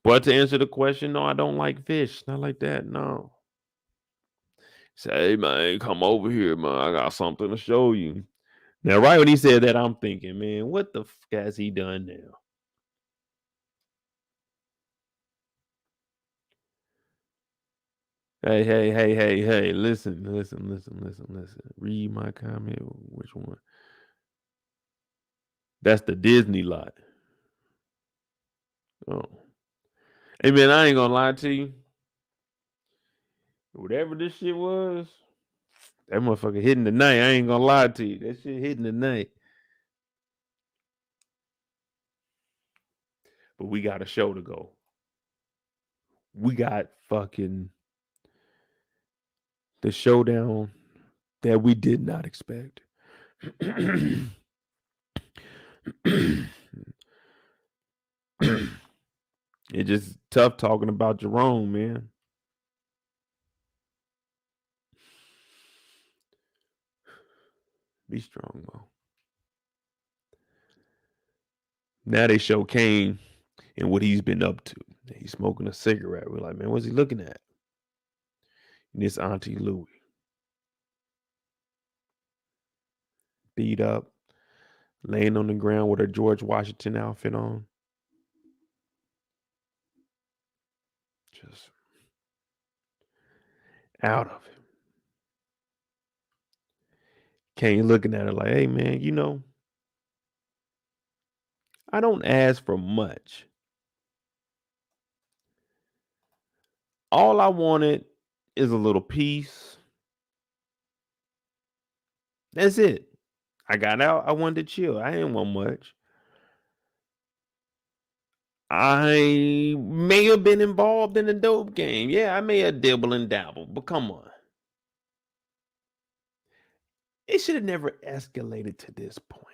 But to answer the question, no, I don't like fish. Not like that. No. Say, hey man, come over here, man. I got something to show you. Now, right when he said that, I'm thinking, man, what the fuck has he done now? Hey, hey, hey, hey, hey, listen. Read my comment. Which one? That's the Disney lot. Oh. Hey man, I ain't gonna lie to you. Whatever this shit was, that motherfucker hitting the night. I ain't gonna lie to you. That shit hitting the night. But we got a show to go. We got fucking the showdown that we did not expect. It's just tough talking about Jerome, man. Be strong, bro. Now they show Kane and what he's been up to. He's smoking a cigarette. We're like, man, what's he looking at? And this Auntie Louie. Beat up, laying on the ground with her George Washington outfit on. Just out of it. Kane looking at her like, hey man, you know, I don't ask for much. All I wanted is a little peace. That's it. I got out. I wanted to chill. I didn't want much. I may have been involved in a dope game. Yeah, I may have dibble and dabble, but come on. It should have never escalated to this point.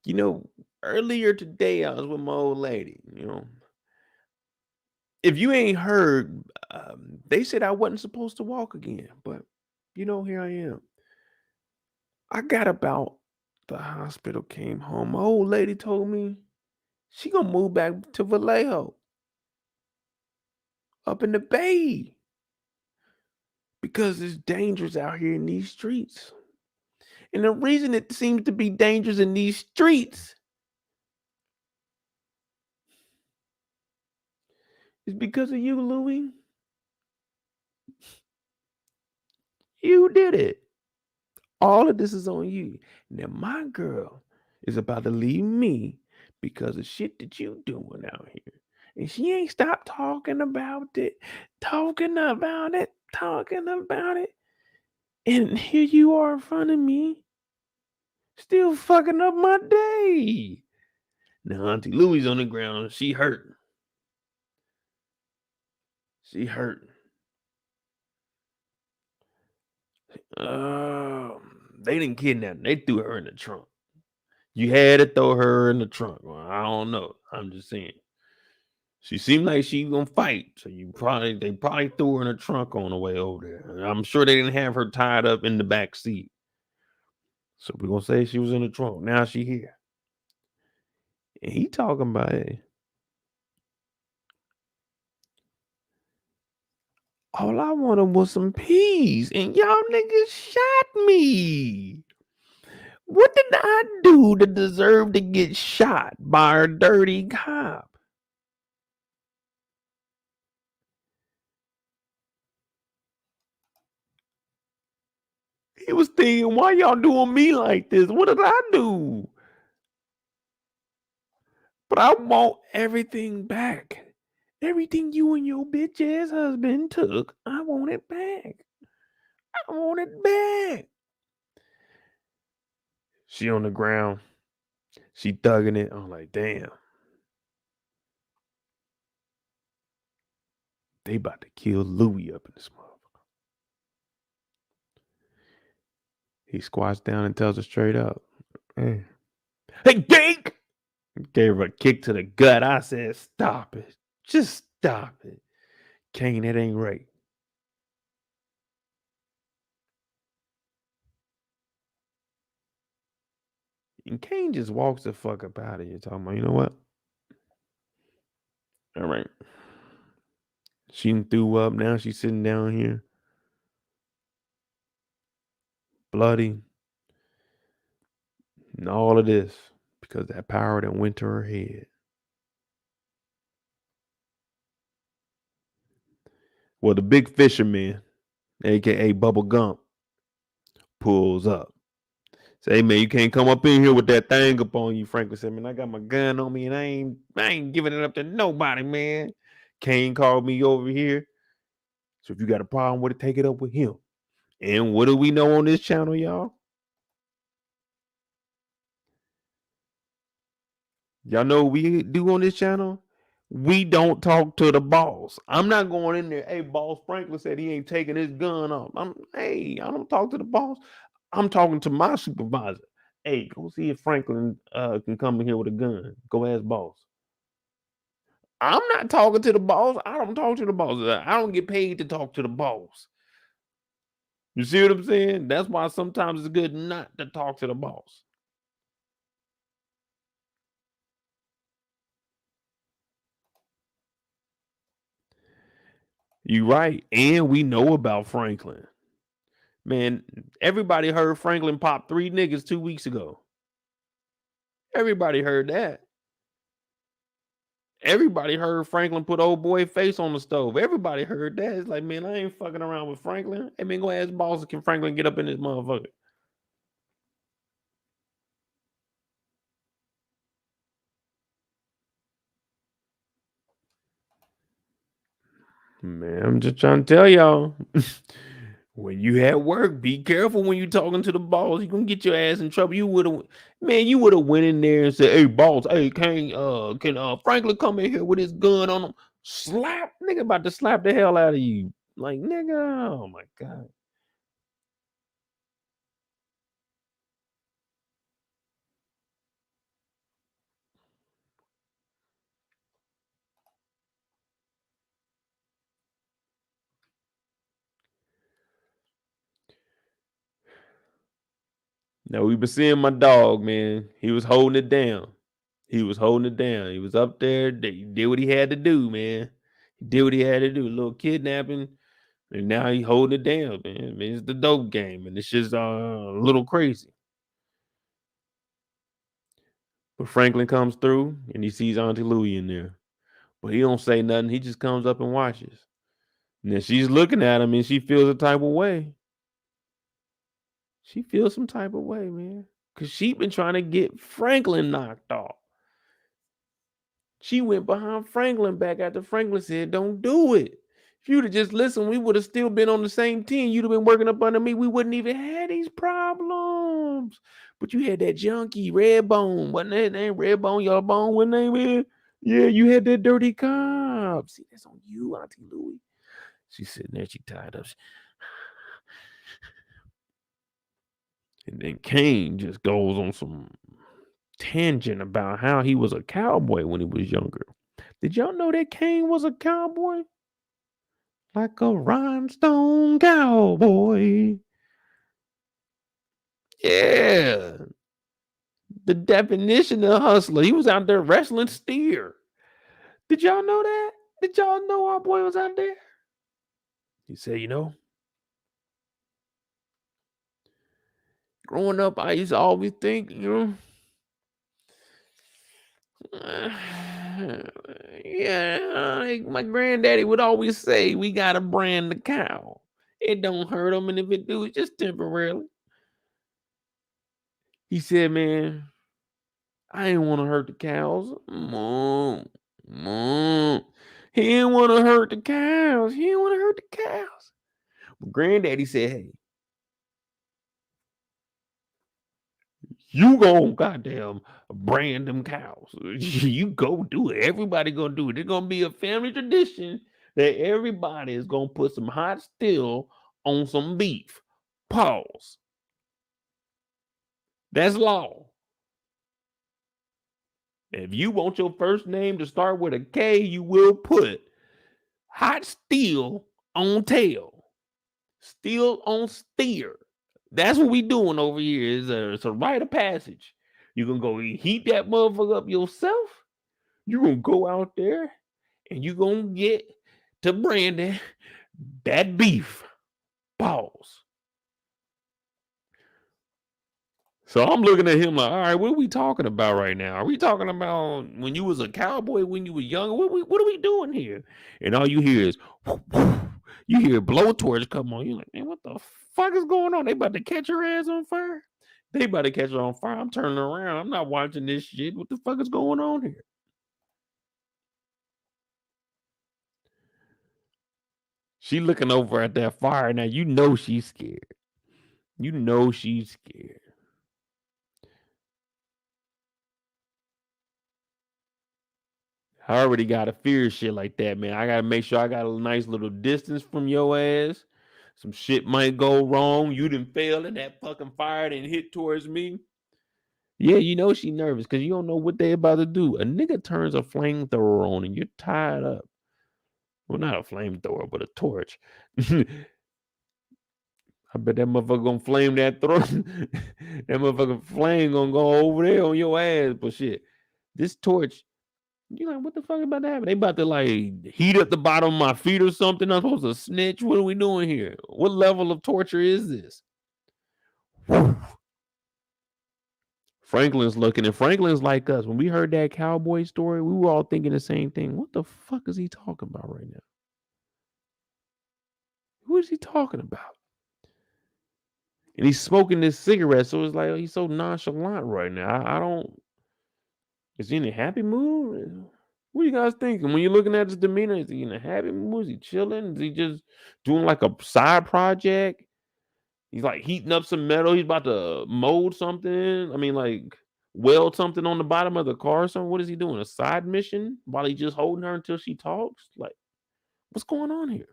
You know, earlier today I was with my old lady, you know. If you ain't heard, they said I wasn't supposed to walk again, but you know, here I am. I got about the hospital, came home. My old lady told me she gonna move back to Vallejo up in the Bay because it's dangerous out here in these streets. And the reason it seems to be dangerous in these streets is because of you, Louie. You did it. All of this is on you. Now my girl is about to leave me because of shit that you doing out here. And she ain't stopped talking about it, talking about it, talking about it. And here you are in front of me, still fucking up my day. Now Auntie Louie's on the ground. She hurt. She hurt. They didn't kidnap her. They threw her in the trunk. You had to throw her in the trunk. Well, I don't know. I'm just saying. She seemed like she gonna fight, so they probably threw her in the trunk on the way over there. And I'm sure they didn't have her tied up in the back seat. So we're gonna say she was in the trunk. Now she here. And he talking about it. All I wanted was some peace, and y'all niggas shot me. What did I do to deserve to get shot by a dirty cop? He was thinking, why y'all doing me like this? What did I do? But I want everything back. Everything you and your bitch ass husband took, I want it back. I want it back. She on the ground. She thugging it. I'm like, damn. They about to kill Louie up in this motherfucker. He squats down and tells her straight up, hey, Gink! Gave her a kick to the gut. I said, stop it. Just stop it. Kane, that ain't right. And Kane just walks the fuck up out of here talking about, you know what? All right. She threw up. Now she's sitting down here. Bloody. And all of this because that power that went to her head. Well, the big fisherman, a.k.a. Bubble Gump, pulls up. Say, hey, man, you can't come up in here with that thing up on you. Franklin said, man, I got my gun on me and I ain't giving it up to nobody, man. Kane called me over here. So if you got a problem with it, take it up with him. And what do we know on this channel, y'all? Y'all know what we do on this channel? We don't talk to the boss. I'm not going in there. Hey, boss, Franklin said he ain't taking his gun off. I don't talk to the boss. I'm talking to my supervisor. Hey, go see if Franklin can come in here with a gun. Go ask boss. I'm not talking to the boss. I don't talk to the boss. I don't get paid to talk to the boss. You see what I'm saying? That's why sometimes it's good not to talk to the boss. You right. And we know about Franklin. Man, everybody heard Franklin pop 3 niggas 2 weeks ago. Everybody heard that. Everybody heard Franklin put old boy face on the stove. Everybody heard that. It's like, man, I ain't fucking around with Franklin. Hey, man, go ask boss, can Franklin get up in this motherfucker? Man, I'm just trying to tell y'all. When you at work, be careful when you talking to the boss. You gonna get your ass in trouble. You would have went in there and said, hey, boss, hey, can Franklin come in here with his gun on him? Slap, nigga, about to slap the hell out of you. Like, nigga, oh my God. Now we been seeing my dog, man. He was holding it down. He was holding it down. He was up there. He did what he had to do, man. He did what he had to do. A little kidnapping. And now he holding it down, man. I mean, it's the dope game. And it's just a little crazy. But Franklin comes through and he sees Auntie Louie in there. But he don't say nothing. He just comes up and watches. And then she's looking at him and she feels a type of way. She feels some type of way, man. Because she been trying to get Franklin knocked off. She went behind Franklin back after Franklin said, don't do it. If you'd have just listened, we would have still been on the same team. You'd have been working up under me. We wouldn't even have these problems. But you had that junkie, Redbone. Wasn't that name? Redbone, y'all bone, what name is? Yeah, you had that dirty cop. See, that's on you, Auntie Louie. She's sitting there, she tied up. And then Kane just goes on some tangent about how he was a cowboy when he was younger. Did y'all know that Kane was a cowboy? Like a rhinestone cowboy. Yeah. The definition of hustler. He was out there wrestling steer. Did y'all know that? Did y'all know our boy was out there? He said, growing up, I used to always think, yeah, like my granddaddy would always say, we got to brand the cow. It don't hurt them, and if it do, it's just temporarily. He said, man, I ain't want to hurt the cows. Mom. He didn't want to hurt the cows. He didn't want to hurt the cows. But granddaddy said, hey, you gonna goddamn brand them cows. You go do it. Everybody gonna do it. It's gonna be a family tradition that everybody is gonna put some hot steel on some beef. Pause. That's law. If you want your first name to start with a K, you will put hot steel on tail. Steel on steer. That's what we doing over here. It's a rite of passage. You can go heat that motherfucker up yourself. You're going to go out there and you're going to get to branding that beef. Pause. So I'm looking at him like, all right, what are we talking about right now? Are we talking about when you was a cowboy, when you were younger? What are we doing here? And all you hear is, whoop, whoop. You hear a blowtorch come on. You're like, man, what the fuck is going on? They about to catch her ass on fire? They about to catch her on fire. I'm turning around. I'm not watching this shit. What the fuck is going on here? She looking over at that fire. Now, you know she's scared. You know she's scared. I already got to fear shit like that, man. I got to make sure I got a nice little distance from your ass. Some shit might go wrong. You done fail and that fucking fire and hit towards me. Yeah, you know she nervous because you don't know what they about to do. A nigga turns a flamethrower on and you're tied up. Well, not a flamethrower, but a torch. I bet that motherfucker gonna flame that throat. That motherfucking flame gonna go over there on your ass. But shit, this torch, you like, what the fuck about that? They about to like heat up the bottom of my feet or something. I'm supposed to snitch. What are we doing here? What level of torture is this? Franklin's looking, and Franklin's like us. When we heard that cowboy story, we were all thinking the same thing. What the fuck is he talking about right now? Who is he talking about? And he's smoking this cigarette, so it's like he's so nonchalant right now. I don't. Is he in a happy mood? What are you guys thinking when you're looking at his demeanor? Is he in a happy mood? Is he chilling? Is he just doing like a side project? He's like heating up some metal. He's about to mold something. I mean, like weld something on the bottom of the car or something. What is he doing? A side mission while he's just holding her until she talks? Like, what's going on here?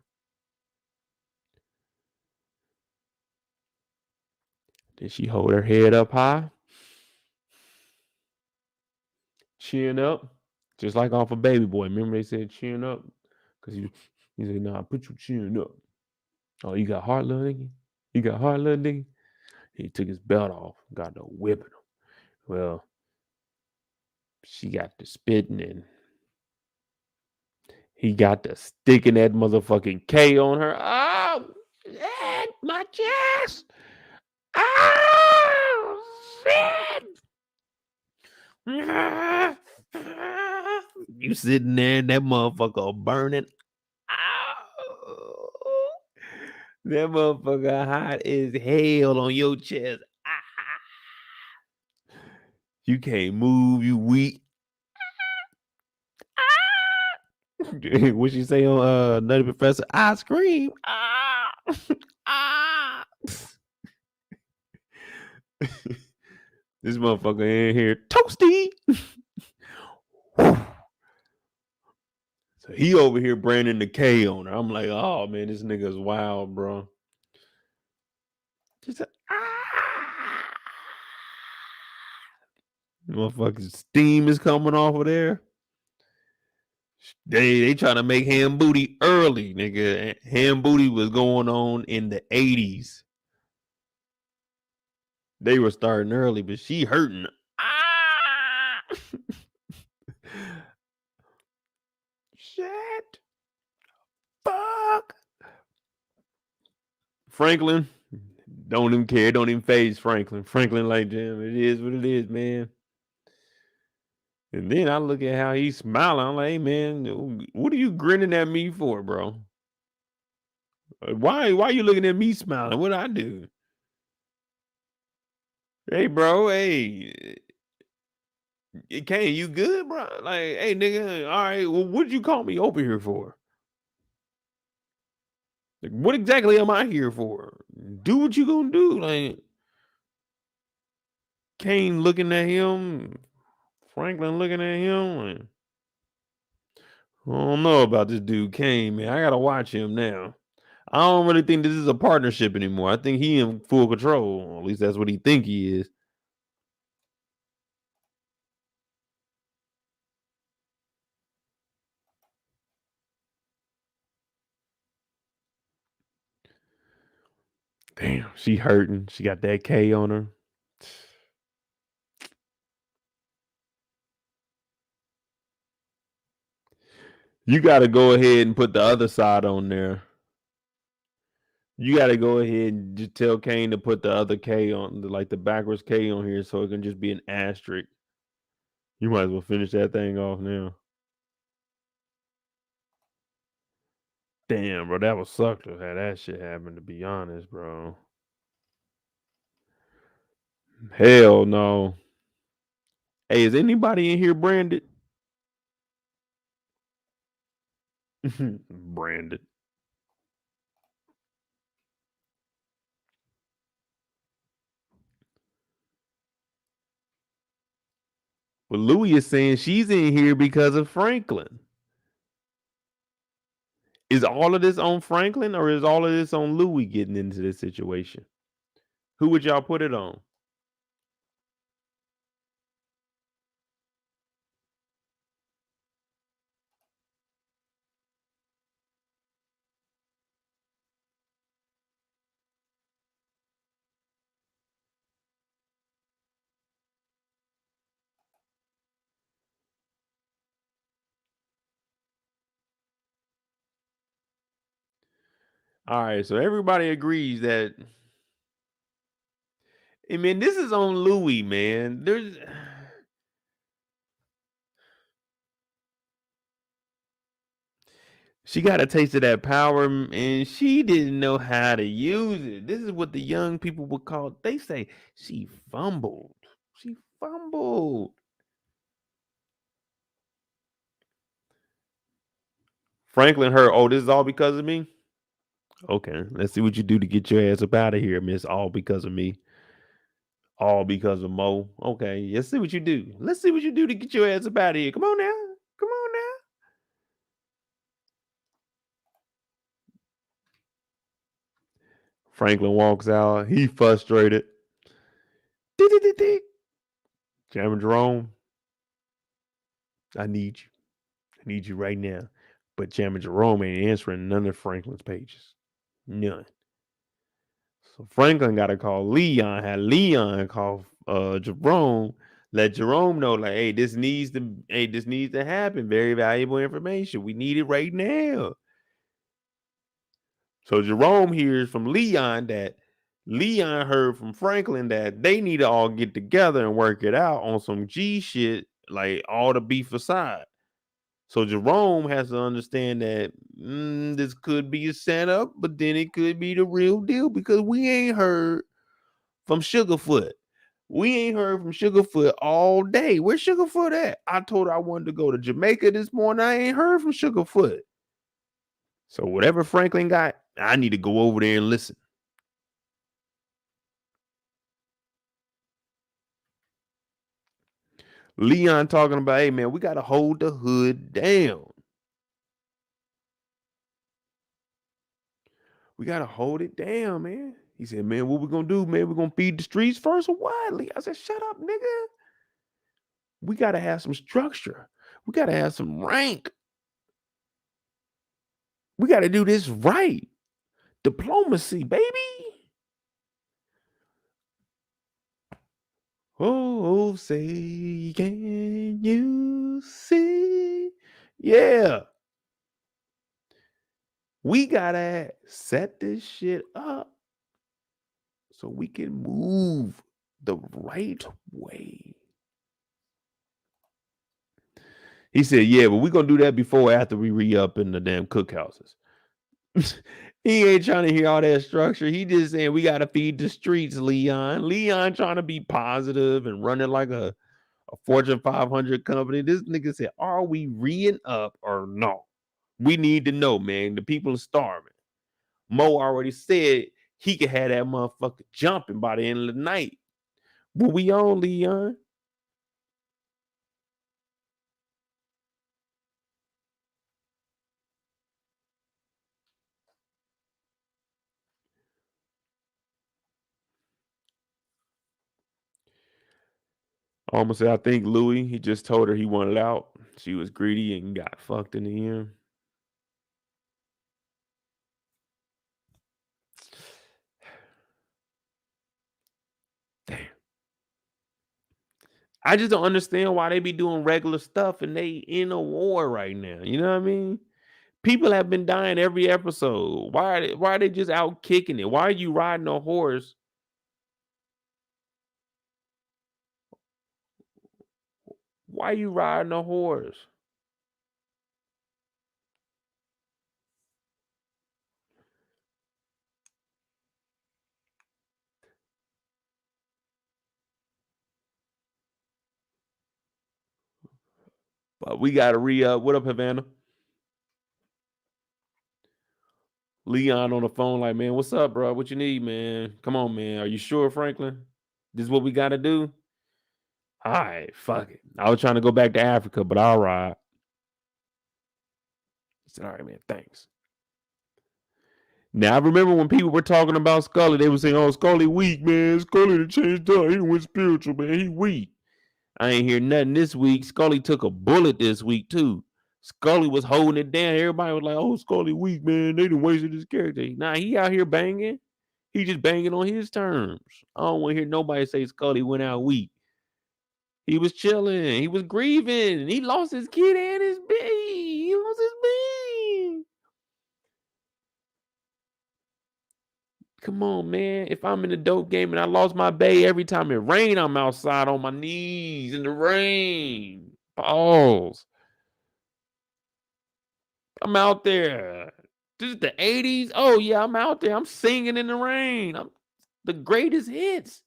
Did she hold her head up high? Chin up? Just like off a Baby Boy. Remember they said chin up? Because he said, nah, put your chin up. Oh, you got heart, little nigga? You got heart, little nigga? He took his belt off, got to whipping him. Well, she got to spitting and he got to sticking that motherfucking K on her. Oh, shit, my chest. Oh, shit. You sitting there and that motherfucker burning. Oh, that motherfucker hot as hell on your chest. You can't move, you weak. What she say on Nutty Professor? I scream. This motherfucker in here toasty. So he over here branding the K on her. I'm like, oh man, this nigga's wild, bro. She said, Motherfucking steam is coming off of there. They trying to make ham booty early, nigga. Ham booty was going on in the 80s. They were starting early, but she hurting. Ah! Shit. Fuck. Franklin, don't even care. Don't even phase Franklin. Franklin like, damn, it is what it is, man. And then I look at how he's smiling. I'm like, hey, man, what are you grinning at me for, bro? Why are you looking at me smiling? What I do? Hey, bro, hey, Kane, you good, bro? Like, hey, nigga, all right, well, what'd you call me over here for? Like, what exactly am I here for? Do what you gonna do. Like, Kane looking at him, Franklin looking at him. Like, I don't know about this dude Kane, man. I gotta watch him now. I don't really think this is a partnership anymore. I think he in full control. At least that's what he think he is. Damn, she hurting. She got that K on her. You got to go ahead and put the other side on there. You got to go ahead and just tell Kane to put the other K on, like the backwards K on here, so it can just be an asterisk. You might as well finish that thing off now. Damn, bro, that would suck to have that shit happen, to be honest, bro. Hell no. Hey, is anybody in here branded? Branded. But Louie is saying she's in here because of Franklin. Is all of this on Franklin or is all of this on Louie getting into this situation? Who would y'all put it on? All right, so everybody agrees that. I mean, this is on Louie, man. There's. She got a taste of that power and she didn't know how to use it. This is what the young people would call, they say she fumbled. She fumbled. Franklin heard, oh, this is all because of me? Okay, let's see what you do to get your ass up out of here, miss. All because of me. All because of Mo. Okay, let's see what you do. Let's see what you do to get your ass up out of here. Come on now. Come on now. Franklin walks out. He frustrated. Jerome, I need you. I need you right now. But Jerome ain't answering none of Franklin's pages. None. So Franklin got to call Leon. Had Leon call Jerome. Let Jerome know, like, hey, this needs to happen. Very valuable information. We need it right now. So Jerome hears from Leon that Leon heard from Franklin that they need to all get together and work it out on some G shit, like all the beef aside. So Jerome has to understand that this could be a setup, but then it could be the real deal because we ain't heard from Sugarfoot. We ain't heard from Sugarfoot all day. Where's Sugarfoot at? I told her I wanted to go to Jamaica this morning. I ain't heard from Sugarfoot. So whatever Franklin got, I need to go over there and listen. Leon talking about, hey man, we got to hold the hood down. We got to hold it down, man. He said, man, what we going to do, man? We going to feed the streets first or what? I said, shut up, nigga. We got to have some structure. We got to have some rank. We got to do this right. Diplomacy, baby. Oh, say, can you see? Yeah. We got to set this shit up so we can move the right way. He said, yeah, but we're going to do that before or after we re-up in the damn cookhouses. He ain't trying to hear all that structure. He just saying we got to feed the streets, Leon. Leon trying to be positive and running like a Fortune 500 company. This nigga said, are we re-ing up or no? We need to know, man. The people are starving. Mo already said he could have that motherfucker jumping by the end of the night. What we on, Leon? I almost said, I think Louie, he just told her he wanted out. She was greedy and got fucked in the end. Damn. I just don't understand why they be doing regular stuff and they in a war right now. You know what I mean? People have been dying every episode. Why are they just out kicking it? Why are you riding a horse? Why are you riding a horse? But we got to re-up. What up, Havana? Leon on the phone like, man, what's up, bro? What you need, man? Come on, man. Are you sure, Franklin? This is what we got to do? All right, fuck it. I was trying to go back to Africa, but all right. He said, all right, man, thanks. Now, I remember when people were talking about Scully, they were saying, oh, Scully weak, man. Scully done changed up. He went spiritual, man. He weak. I ain't hear nothing this week. Scully took a bullet this week, too. Scully was holding it down. Everybody was like, oh, Scully weak, man. They done wasted his character. Nah, he out here banging. He just banging on his terms. I don't want to hear nobody say Scully went out weak. He was chilling. He was grieving. He lost his kid and his baby. He lost his baby. Come on, man. If I'm in a dope game and I lost my bae every time it rain, I'm outside on my knees in the rain. Pause. I'm out there. This is the 80s. Oh, yeah, I'm out there. I'm singing in the rain. I'm the greatest hits.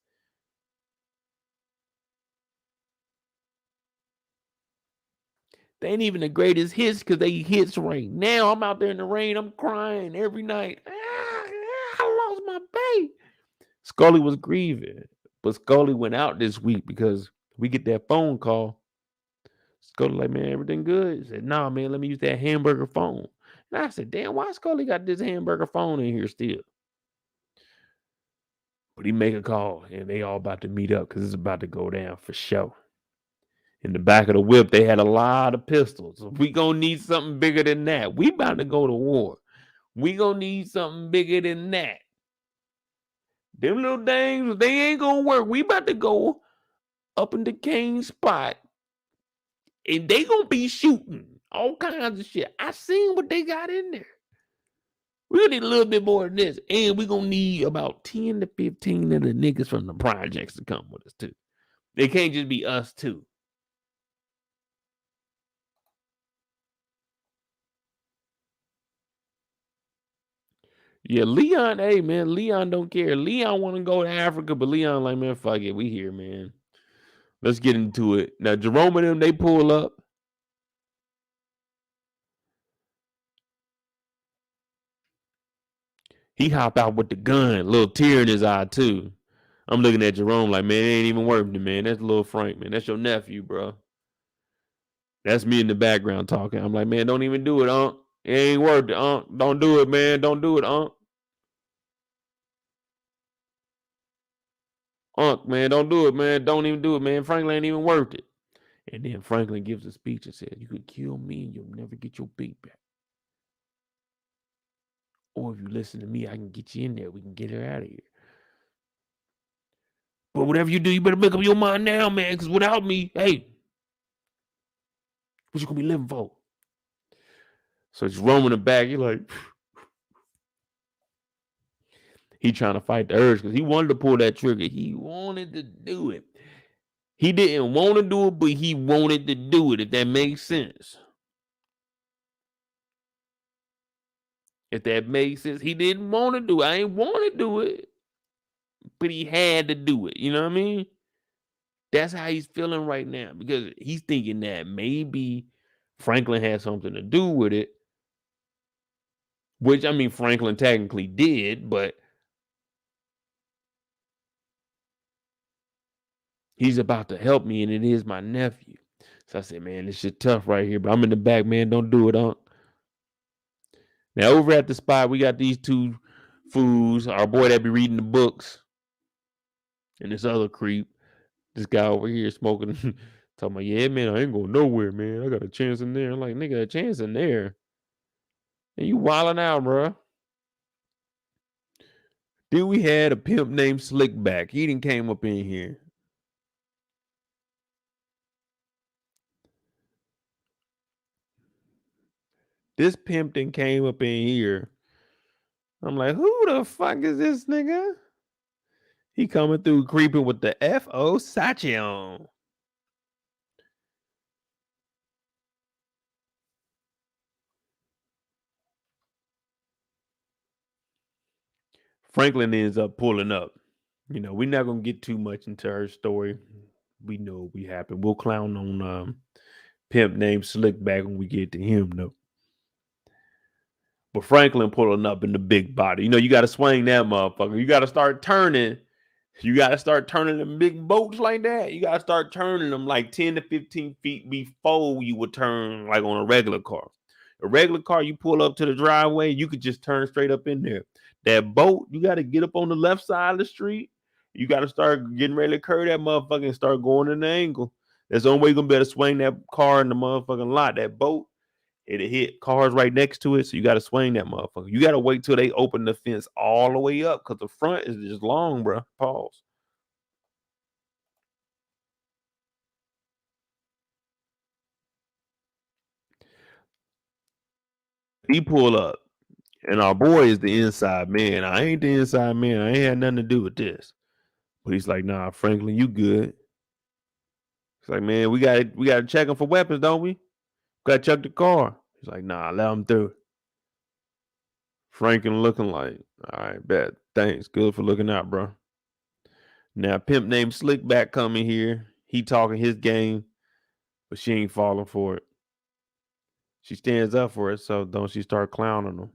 They ain't even the greatest hits because they hits right now. I'm out there in the rain. I'm crying every night. I lost my bae. Scully was grieving, but Scully went out this week because we get that phone call. Scully like, man, everything good? He said, nah, man, let me use that hamburger phone. And I said, damn, why Scully got this hamburger phone in here still? But he make a call, and they all about to meet up because it's about to go down for sure. In the back of the whip, they had a lot of pistols. We gonna need something bigger than that. We about to go to war. We gonna need something bigger than that. Them little things, they ain't gonna work. We about to go up in the Kane's spot, and they gonna be shooting all kinds of shit. I seen what they got in there. We gonna need a little bit more than this, and we gonna need about 10 to 15 of the niggas from the projects to come with us too. They can't just be us too. Yeah, Leon, hey man, Leon don't care. Leon want to go to Africa, but Leon like, man, fuck it, we here, man. Let's get into it. Now, Jerome and them, they pull up. He hop out with the gun, little tear in his eye too. I'm looking at Jerome like, man, it ain't even worth it, man. That's little Frank, man. That's your nephew, bro. That's me in the background talking. I'm like, man, don't even do it, Unc. It ain't worth it, Unc. Don't do it, man. Don't do it, Unc. Unc, man, don't do it, man. Don't even do it, man. Franklin ain't even worth it. And then Franklin gives a speech and says, you could kill me and you'll never get your beat back. Or if you listen to me, I can get you in there. We can get her out of here. But whatever you do, you better make up your mind now, man, because without me, hey, what you gonna be living for? So Jerome in the back, you're like, he trying to fight the urge because he wanted to pull that trigger. He wanted to do it. He didn't want to do it, but he wanted to do it, if that makes sense. If that makes sense, he didn't want to do it. I ain't want to do it, but he had to do it. You know what I mean? That's how he's feeling right now because he's thinking that maybe Franklin had something to do with it, which I mean, Franklin technically did, but he's about to help me, and it is my nephew. So I said, man, this shit tough right here, but I'm in the back, man. Don't do it, Unc. Now, over at the spot, we got these two fools, our boy that be reading the books, and this other creep, this guy over here smoking, talking about, yeah, man, I ain't going nowhere, man. I got a chance in there. I'm like, nigga, a chance in there? And you wilding out, bro. Then we had a pimp named Slickback. He didn't came up in here. This pimp then came up in here. I'm like, who the fuck is this nigga? He coming through creeping with the F.O. Sachi on. Franklin ends up pulling up. You know, we're not going to get too much into her story. We know what happened. We'll clown on pimp named Slickback when we get to him, though. But Franklin pulling up in the big body. You know, you got to swing that motherfucker. You got to start turning. You got to start turning them big boats like that. You got to start turning them like 10 to 15 feet before you would turn like on a regular car. A regular car, you pull up to the driveway, you could just turn straight up in there. That boat, you got to get up on the left side of the street. You got to start getting ready to curve that motherfucker and start going in the angle. That's the only way you're going to be able to swing that car in the motherfucking lot. That boat, it'll hit cars right next to it, so you got to swing that motherfucker. You got to wait till they open the fence all the way up because the front is just long, bro. Pause. He pull up, and our boy is the inside man. I ain't the inside man. I ain't had nothing to do with this. But he's like, nah, Franklin, you good. He's like, man, we got to check him for weapons, don't we? Got to check the car. He's like, nah, let him through. Franklin looking like, all right, bet. Thanks. Good for looking out, bro. Now, pimp named Slickback coming here. He talking his game, but she ain't falling for it. She stands up for it, so don't she start clowning him.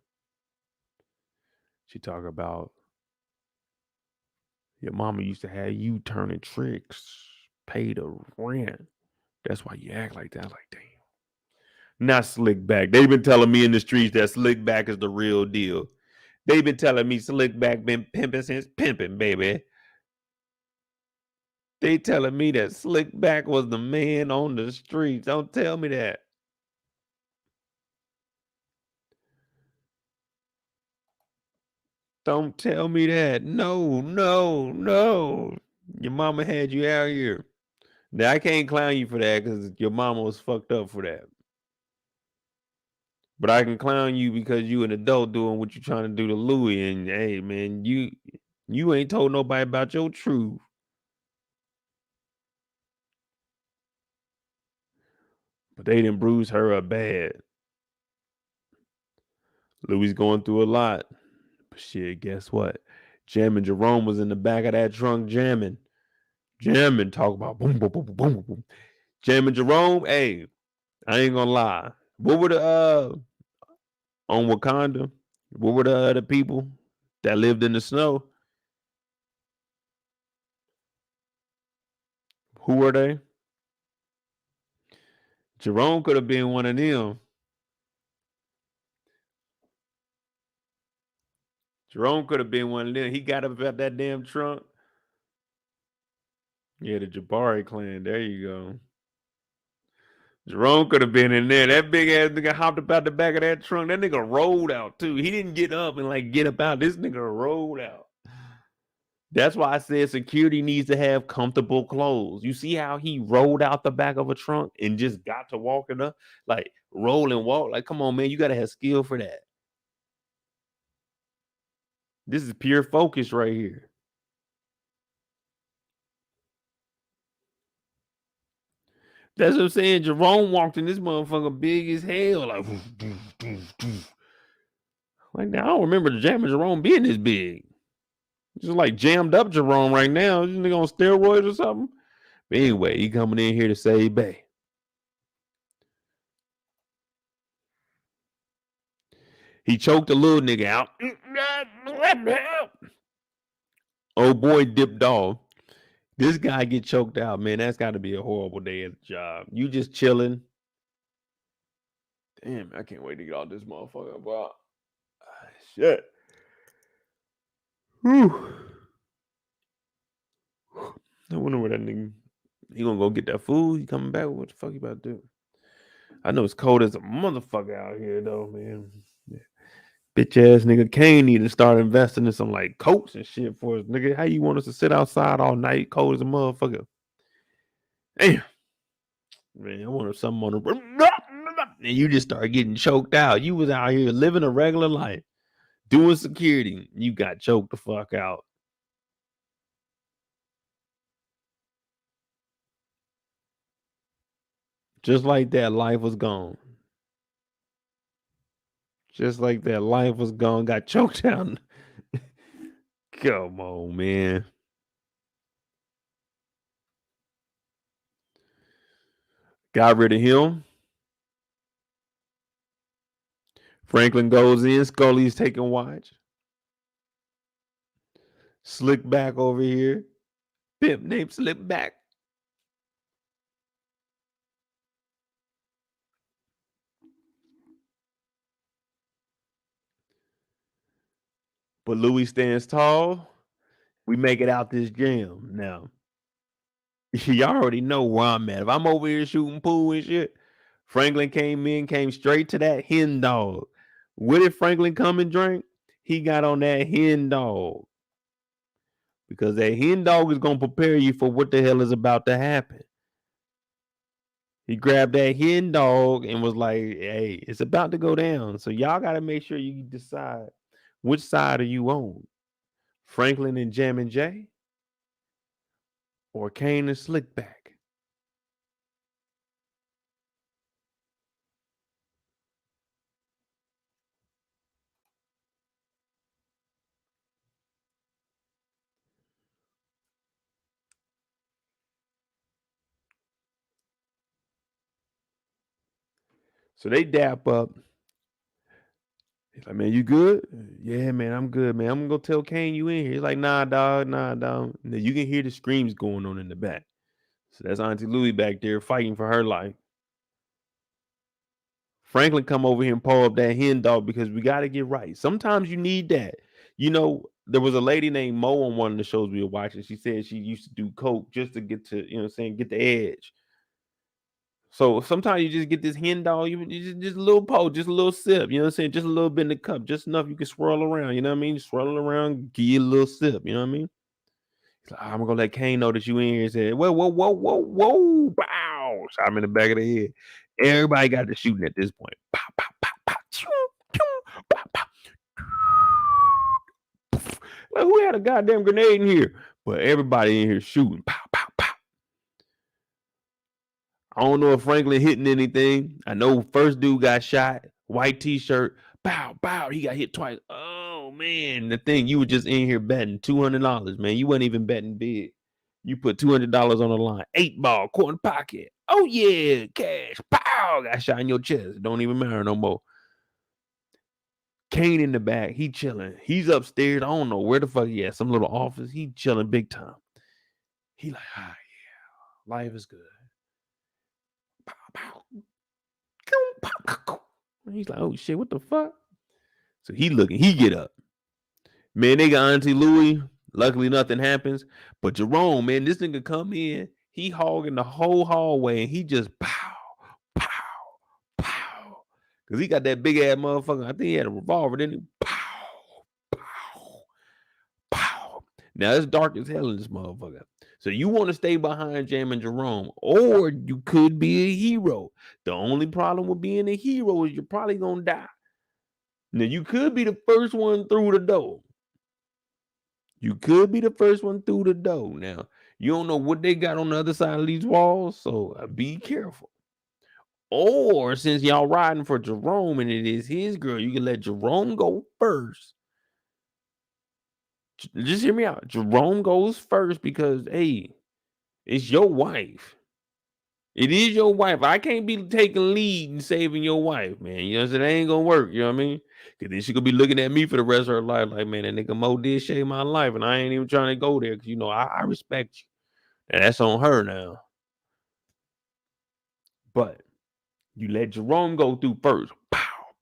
She talk about your mama used to have you turning tricks, pay the rent. That's why you act like that. I was like, damn. Not Slickback. They've been telling me in the streets that Slickback is the real deal. They've been telling me Slickback been pimping since pimping, baby. They telling me that Slickback was the man on the streets. Don't tell me that. Don't tell me that. No, no, no. Your mama had you out here. Now I can't clown you for that because your mama was fucked up for that. But I can clown you because you an adult doing what you're trying to do to Louie. And hey, man, you ain't told nobody about your truth. But they didn't bruise her up bad. Louie's going through a lot. But shit, guess what? Jamming Jerome was in the back of that trunk jamming. Jamming, talk about boom, boom, boom, boom, boom, boom. Jamming Jerome, hey, I ain't gonna lie. What were the on Wakanda? What were the other people that lived in the snow? Who were they? Jerome could have been one of them. Jerome could have been one of them. He got up about that damn trunk. Yeah, the Jabari clan. There you go. Jerome could have been in there. That big ass nigga hopped about the back of that trunk. That nigga rolled out too. He didn't get up and like get about. This nigga rolled out. That's why I said security needs to have comfortable clothes. You see how he rolled out the back of a trunk and just got to walking up? Like roll and walk. Like, come on, man. You gotta have skill for that. This is pure focus right here. That's what I'm saying. Jerome walked in this motherfucker big as hell. Like, now I don't remember jamming Jerome being this big. Just like jammed up Jerome right now. This nigga on steroids or something. But anyway, he coming in here to save Bay. He choked a little nigga out. Oh boy, dipped off. This guy get choked out, man. That's got to be a horrible day at the job. You just chilling. Damn, I can't wait to get all this motherfucker. Wow. Shit. Whew. I wonder where that nigga. He gonna go get that food? He coming back? What the fuck you about to do? I know it's cold as a motherfucker out here, though, man. Yeah. Bitch ass nigga Kane need to start investing in some like coats and shit for us, nigga. How you want us to sit outside all night, cold as a motherfucker? Damn, man, I wanted something on the and you just start getting choked out. You was out here living a regular life, doing security. You got choked the fuck out. Just like that, life was gone. Just like that, life was gone. Got choked out. Come on, man. Got rid of him. Franklin goes in. Scully's taking watch. Slick back over here. Pimp named Slick back. But Louie stands tall. We make it out this jam now. Y'all already know where I'm at. If I'm over here shooting pool and shit, Franklin came straight to that hen dog. What did Franklin come and drink? He got on that hen dog. Because that hen dog is going to prepare you for what the hell is about to happen. He grabbed that hen dog and was like, hey, it's about to go down. So y'all got to make sure you decide which side are you on. Franklin and Jammin' J or Kane and Slickback? So they dap up. He's like, man, you good? Yeah, man, I'm good, man. I'm gonna go tell Kane you in here. He's like, nah, dog. And then you can hear the screams going on in the back. So that's Auntie Louie back there fighting for her life. Franklin come over here and pull up that hen dog because we got to get right. Sometimes you need that. You know, there was a lady named Mo on one of the shows we were watching. She said she used to do coke just to get to, get the edge. So sometimes you just get this hen dog, you just a little pull, just a little sip, just a little bit in the cup, just enough you can swirl around, you know what I mean? Swirl it around, give you a little sip, you know what I mean? Like, I'm gonna let Kane know that you in here. Said, whoa, wow, shot him in the back of the head. Everybody got to shooting at this point. Pow, pow, pow, pow, choo, choo, pow, pow. Like, who had a goddamn grenade in here? But everybody in here shooting. Pow, pow, pow. I don't know if Franklin hitting anything. I know first dude got shot, white t-shirt. Bow, bow. He got hit twice. Oh, man. The thing, you were just in here betting $200, man. You wasn't even betting big. You put $200 on the line. 8-ball, corner pocket. Oh, yeah, cash. Pow. Got shot in your chest. Don't even matter no more. Kane in the back. He chilling. He's upstairs. I don't know where the fuck he at. Some little office. He chilling big time. He like, yeah, life is good. Pow, pow. He's like, oh shit, what the fuck? So he get up. Man, they got Auntie Louie. Luckily, nothing happens. But Jerome, man, this nigga come in, he hogging the whole hallway, and he just pow, Because he got that big ass motherfucker. I think he had a revolver, didn't he? Pow, pow, pow. Now it's dark as hell in this motherfucker. So you want to stay behind Jam and Jerome, or you could be a hero. The only problem with being a hero is you're probably gonna die. Now you could be the first one through the door. You could be the first one through the door. Now you don't know what they got on the other side of these walls, so be careful. Or since y'all riding for Jerome and it is his girl, you can let Jerome go first. Just hear me out. Jerome goes first because, hey, it's your wife. It is your wife. I can't be taking lead and saving your wife, man. You know what I'm saying? That ain't gonna work. You know what I mean? Because then she could be looking at me for the rest of her life like, man, that nigga Mo did save my life, and I ain't even trying to go there because, you know, I respect you. And that's on her now. But you let Jerome go through first. Pow,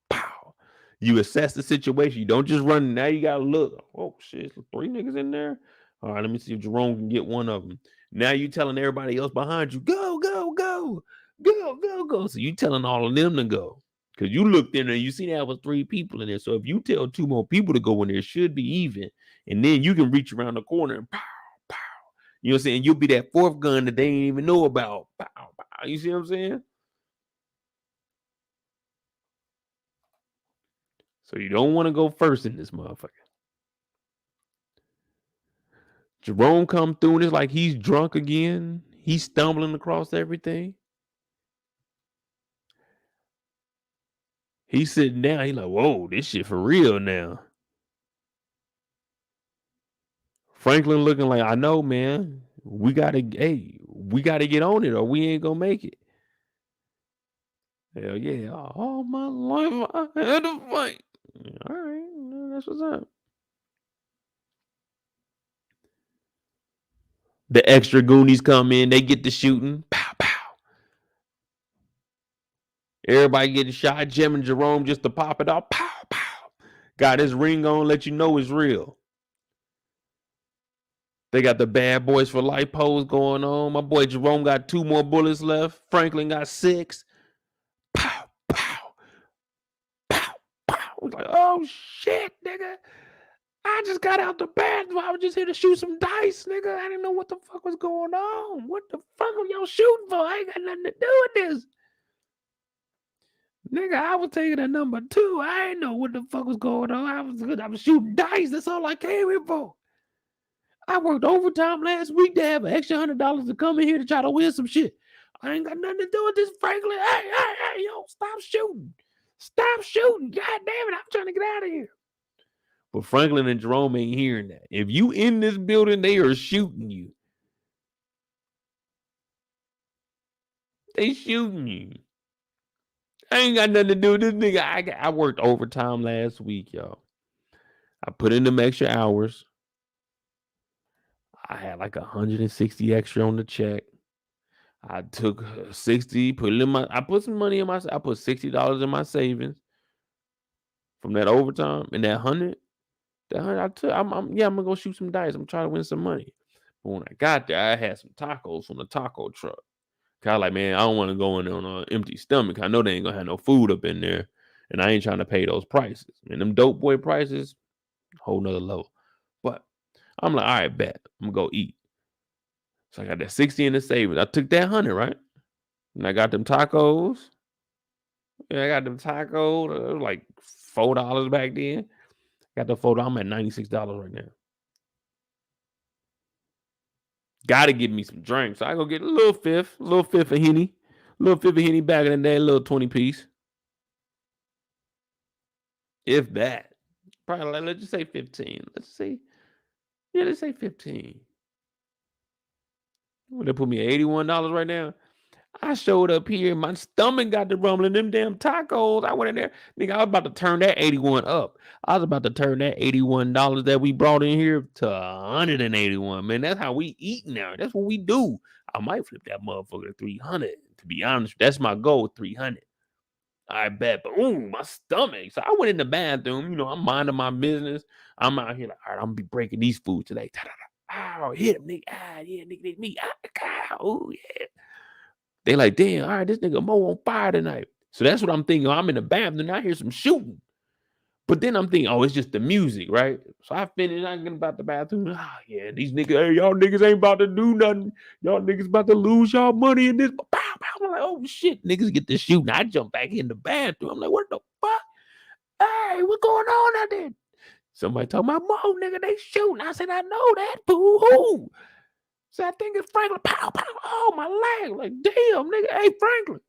pow. You assess the situation. You don't just run. Now you gotta look. Oh shit, 3 niggas in there. All right, let me see if Jerome can get one of them. Now you telling everybody else behind you, go, go, go, go, go, go. So you telling all of them to go. Because you looked in there, you see there was 3 people in there. So if you tell 2 more people to go in there, it should be even. And then you can reach around the corner and pow, pow. You know what I'm saying? You'll be that 4th gun that they ain't even know about. Pow, pow. You see what I'm saying? So you don't want to go first in this motherfucker. Jerome come through and it's like he's drunk again. He's stumbling across everything. He's sitting down. He's like, whoa, this shit for real now. Franklin looking like, I know, man. We gotta get on it or we ain't gonna make it. Hell yeah. All my life I had to fight. All right, that's what's up. The extra Goonies come in, they get the shooting. Pow, pow. Everybody getting shot. Jim and Jerome just to pop it off. Pow, pow. Got his ring on, let you know it's real. They got the bad boys for life pose going on. My boy Jerome got 2 more bullets left. Franklin got 6. Pow, pow, pow, pow. I was like, oh shit, nigga. I just got out the bathroom. I was just here to shoot some dice, nigga. I didn't know what the fuck was going on. What the fuck are y'all shooting for? I ain't got nothing to do with this. Nigga, I was taking a number 2. I ain't know what the fuck was going on. I was shooting dice. That's all I came here for. I worked overtime last week to have an extra $100 to come in here to try to win some shit. I ain't got nothing to do with this, Franklin. Hey, yo, stop shooting. Stop shooting. God damn it, I'm trying to get out of here. But Franklin and Jerome ain't hearing that. If you in this building, they are shooting you. They shooting you. I ain't got nothing to do with this nigga. I worked overtime last week, y'all. I put in them extra hours. I had like 160 extra on the check. I took 60, I put some money in my, I put $60 in my savings from that overtime, and that 100 I took. I'm gonna go shoot some dice. I'm trying to win some money. But when I got there, I had some tacos from the taco truck. Cause I like, man, I don't want to go in there on an empty stomach. I know they ain't gonna have no food up in there, and I ain't trying to pay those prices. And them dope boy prices, whole nother level. But I'm like, all right, bet I'm gonna go eat. So I got that 60 in the savings. I took that 100, right? And I got them tacos. Yeah, I got them tacos. It was like $4 back then. Got the $4. I'm at $96 right now. Gotta get me some drinks. So I go get a little fifth of Henny. Little fifth of Henny back in the day, a little 20 piece. If that. Probably like, let's just say 15. Let's see. Yeah, let's say 15. Would they put me at $81 right now? I showed up here. My stomach got to rumbling. Them damn tacos. I went in there. Nigga, I was about to turn that 81 up. I was about to turn that $81 that we brought in here to 181. Man, that's how we eat now. That's what we do. I might flip that motherfucker to 300. To be honest, that's my goal, 300. I bet. But my stomach. So I went in the bathroom. You know, I'm minding my business. I'm out here like, all right, I'm gonna be breaking these foods today. Oh, hit him, nigga. Ah, yeah, nigga, hit me. Oh, yeah. They like, damn, all right, this nigga Mo on fire tonight. So that's what I'm thinking. I'm in the bathroom and I hear some shooting. But then I'm thinking, oh, it's just the music, right? So I finish, I get about the bathroom. Yeah, these niggas, hey, y'all niggas ain't about to do nothing. Y'all niggas about to lose y'all money in this. Pow, pow. I'm like, oh shit, niggas get to shooting. I jump back in the bathroom. I'm like, what the fuck? Hey, what's going on out there? Somebody told my mom, nigga, they shooting. I said, I know that, fool. Who? So I think it's Franklin. Pow, pow. Oh, my leg. Like, damn, nigga. Hey, Franklin.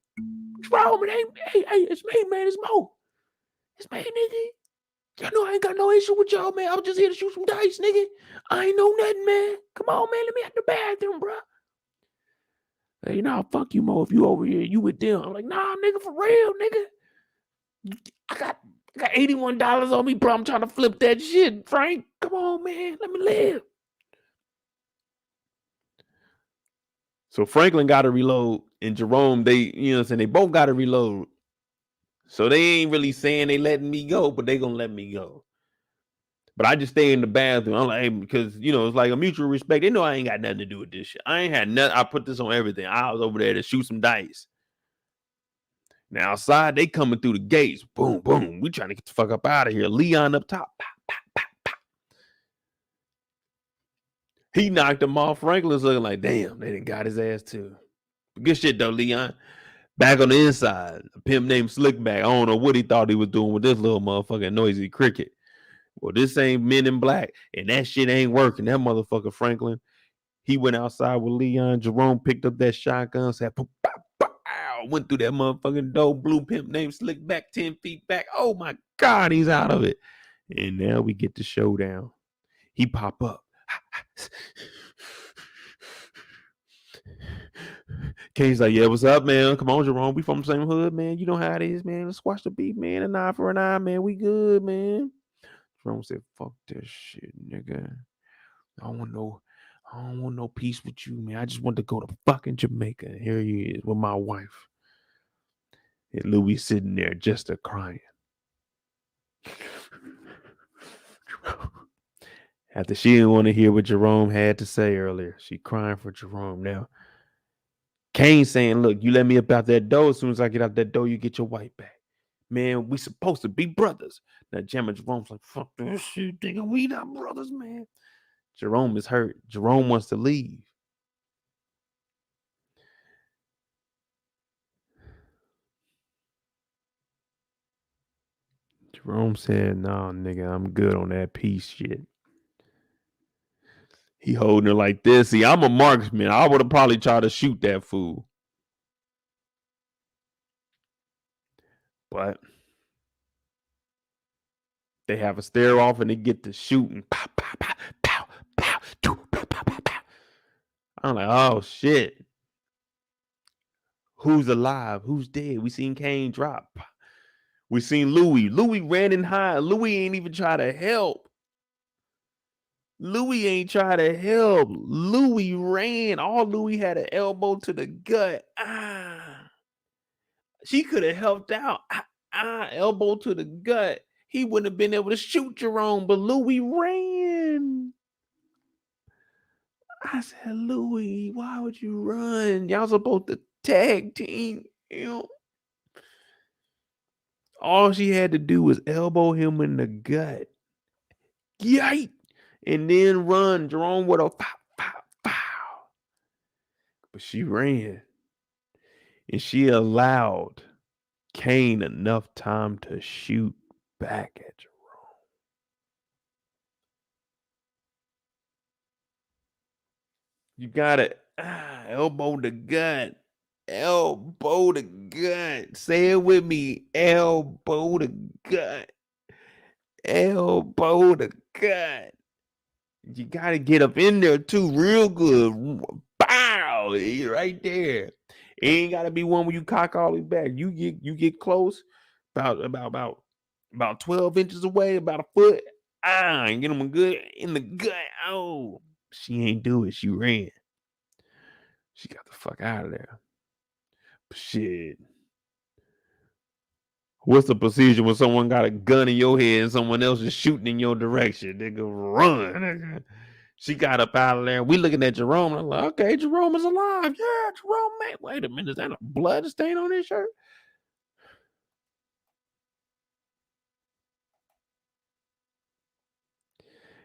What's wrong with hey, it's me, man. It's Mo. It's me, nigga. Y'all know I ain't got no issue with y'all, man. I was just here to shoot some dice, nigga. I ain't know nothing, man. Come on, man. Let me out the bathroom, bro. Hey, nah, fuck you, Mo. If you over here, you with them. I'm like, nah, nigga, for real, nigga. I got $81 on me, bro. I'm trying to flip that shit, Frank. Come on, man. Let me live. So Franklin got to reload, and Jerome, they both got to reload. So they ain't really saying they letting me go, but they gonna let me go. But I just stay in the bathroom. I'm like, hey, because it's like a mutual respect. They know I ain't got nothing to do with this shit. I ain't had nothing. I put this on everything. I was over there to shoot some dice. Now outside, they coming through the gates. Boom, boom. We trying to get the fuck up out of here. Leon up top. Pow, pow, pow, pow. He knocked him off. Franklin's looking like, damn, they done got his ass too. Good shit though, Leon. Back on the inside, a pimp named Slickback. I don't know what he thought he was doing with this little motherfucking noisy cricket. Well, this ain't Men in Black, and that shit ain't working. That motherfucker Franklin, he went outside with Leon. Jerome picked up that shotgun, said, pow, pow, pow, went through that motherfucking door. Blue pimp named Slickback, 10 feet back. Oh my God, he's out of it. And now we get the showdown. He pop up. Kane's like, yeah, what's up, man? Come on, Jerome. We from the same hood, man. You know how it is, man. Let's watch the beat, man. An eye for an eye, man. We good, man. Jerome said, fuck this shit, nigga. I don't want no peace with you, man. I just want to go to fucking Jamaica. And here he is with my wife. And Louie sitting there just a crying. After she didn't want to hear what Jerome had to say earlier, she crying for Jerome. Now, Kane saying, look, you let me up out that door. As soon as I get out that door, you get your wife back. Man, we supposed to be brothers. Now, Jerome's like, fuck this shit, nigga. We not brothers, man. Jerome is hurt. Jerome wants to leave. Jerome said, nah, nigga, I'm good on that peace shit. He holding her like this. See, I'm a marksman. I would have probably tried to shoot that fool. But they have a stare off and they get to shooting. Pow, pow, pow, pow, pow, pow, pow, pow, pow. I'm like, oh shit. Who's alive? Who's dead? We seen Kane drop. We seen Louie. Louie ran and hide. Louie ain't even try to help. Louie ran. All Louie had an elbow to the gut. She could have helped out. Elbow to the gut. He wouldn't have been able to shoot Jerome, but Louie ran. I said, Louie, why would you run? Y'all supposed to tag team. All she had to do was elbow him in the gut. Yike! And then run. Jerome would have pow, pow, pow. But she ran. And she allowed Kane enough time to shoot back at Jerome. You gotta elbow the gut. Elbow the gut. Say it with me. Elbow the gut. Elbow the gut. You gotta get up in there too, real good. Bow, right there. It ain't gotta be one where you cock all the way back. You get close, about 12 inches away, about a foot. And get them good in the gut. Oh, she ain't do it. She ran. She got the fuck out of there. Shit. What's the procedure when someone got a gun in your head and someone else is shooting in your direction? Nigga, run. Nigga. She got up out of there. We looking at Jerome. I'm like, okay, Jerome is alive. Yeah, Jerome, man. Wait a minute. Is that a blood stain on his shirt?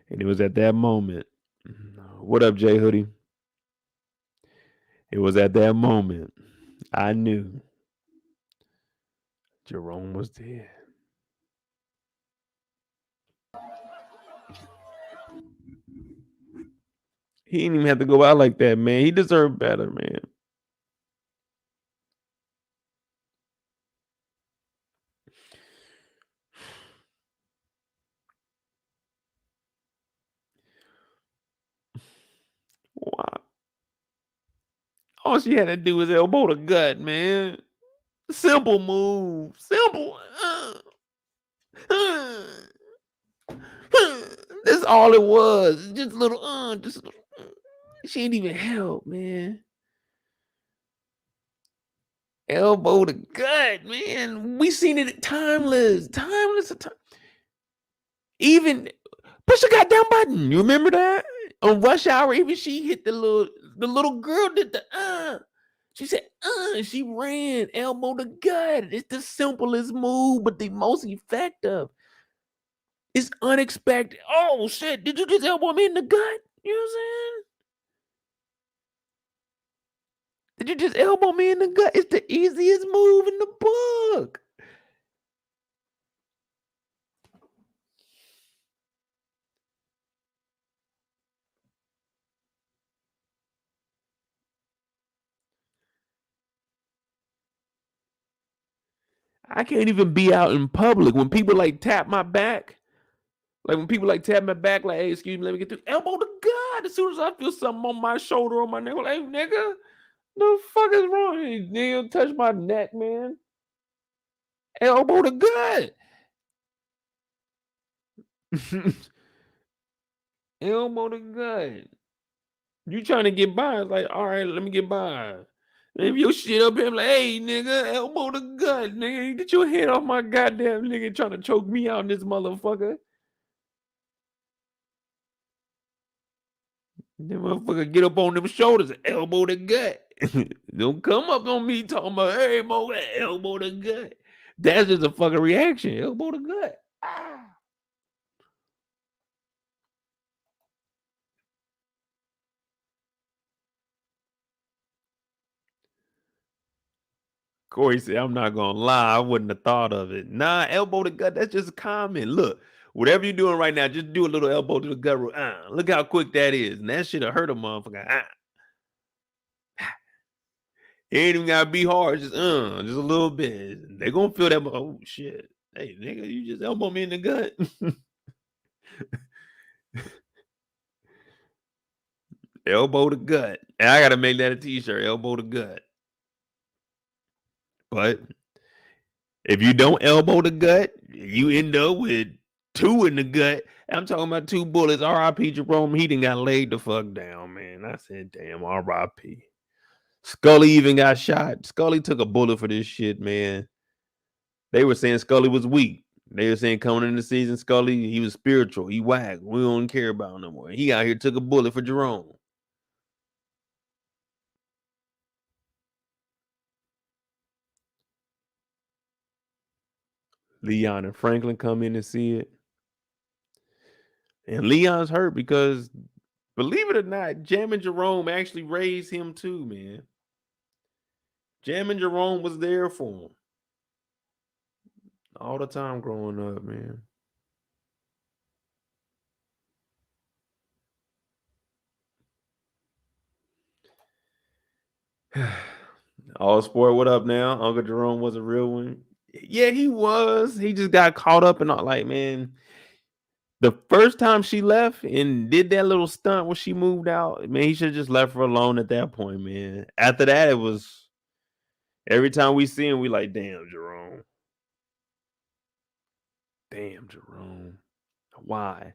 And it was at that moment. What up, Jay Hoodie? It was at that moment I knew Jerome was dead. He didn't even have to go out like that, man. He deserved better, man. Wow. All she had to do was elbow the gut, man. Simple move. Simple. That's all it was. Just a little, just a little. She ain't even help, man. Elbow the gut, man. We seen it timeless. Even push the goddamn button. You remember that? On Rush Hour, even she hit the little girl did the She said, she ran, elbow the gut. It's the simplest move, but the most effective. It's unexpected. Oh shit, did you just elbow me in the gut? You know what I'm saying? Did you just elbow me in the gut? It's the easiest move in the book. I can't even be out in public when people like tap my back. Like when people like tap my back, like, hey, excuse me, let me get through. Elbow to God. As soon as I feel something on my shoulder or my neck, like, hey, nigga, the fuck is wrong? Hey, nigga, touch my neck, man. Elbow to God. Elbow to God. You trying to get by? It's like, all right, let me get by. If your shit up here, I'm like, hey, nigga, elbow to gut, nigga. Get your head off my goddamn nigga trying to choke me out in this motherfucker. That motherfucker get up on them shoulders, elbow to gut. Don't come up on me talking about, hey, mo, elbow to gut. That's just a fucking reaction, elbow to gut. Ah. Corey said, I'm not gonna lie, I wouldn't have thought of it. Nah, elbow to gut, that's just common. Look, whatever you're doing right now, just do a little elbow to the gut. Look how quick that is. And that should have hurt a motherfucker. It ain't even gotta be hard, just a little bit. They're gonna feel that. Oh shit. Hey, nigga, you just elbow me in the gut. Elbow to gut. And I gotta make that a t-shirt, elbow to gut. But if you don't elbow the gut, you end up with 2 in the gut. I'm talking about 2 bullets. R.I.P. Jerome. He done got laid the fuck down, man. I said, damn, R.I.P. Scully even got shot. Scully took a bullet for this shit, man. They were saying Scully was weak. They were saying coming into the season, Scully, he was spiritual. He whack. We don't care about him no more. He out here took a bullet for Jerome. Leon and Franklin come in and see it. And Leon's hurt because, believe it or not, Jam and Jerome actually raised him too, man. Jam and Jerome was there for him all the time growing up, man. All sport, what up now? Uncle Jerome was a real one. Yeah, he was. He just got caught up in all, like, man. The first time she left and did that little stunt when she moved out, man, he should have just left her alone at that point, man. After that, it was every time we see him, we like, damn, Jerome. Damn, Jerome. Why?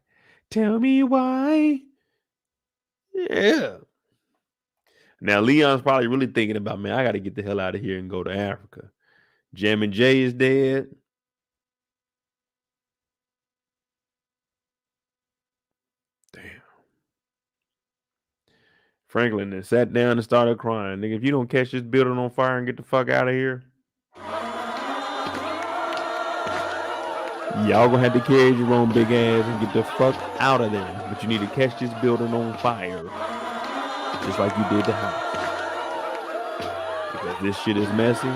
Tell me why. Yeah. Now Leon's probably really thinking about, man, I got to get the hell out of here and go to Africa. Jam and Jay is dead. Damn. Franklin then sat down and started crying. Nigga, if you don't catch this building on fire and get the fuck out of here, Y'all gonna have to carry Jerome big ass and get the fuck out of there. But you need to catch this building on fire. Just like you did the house. Because this shit is messy.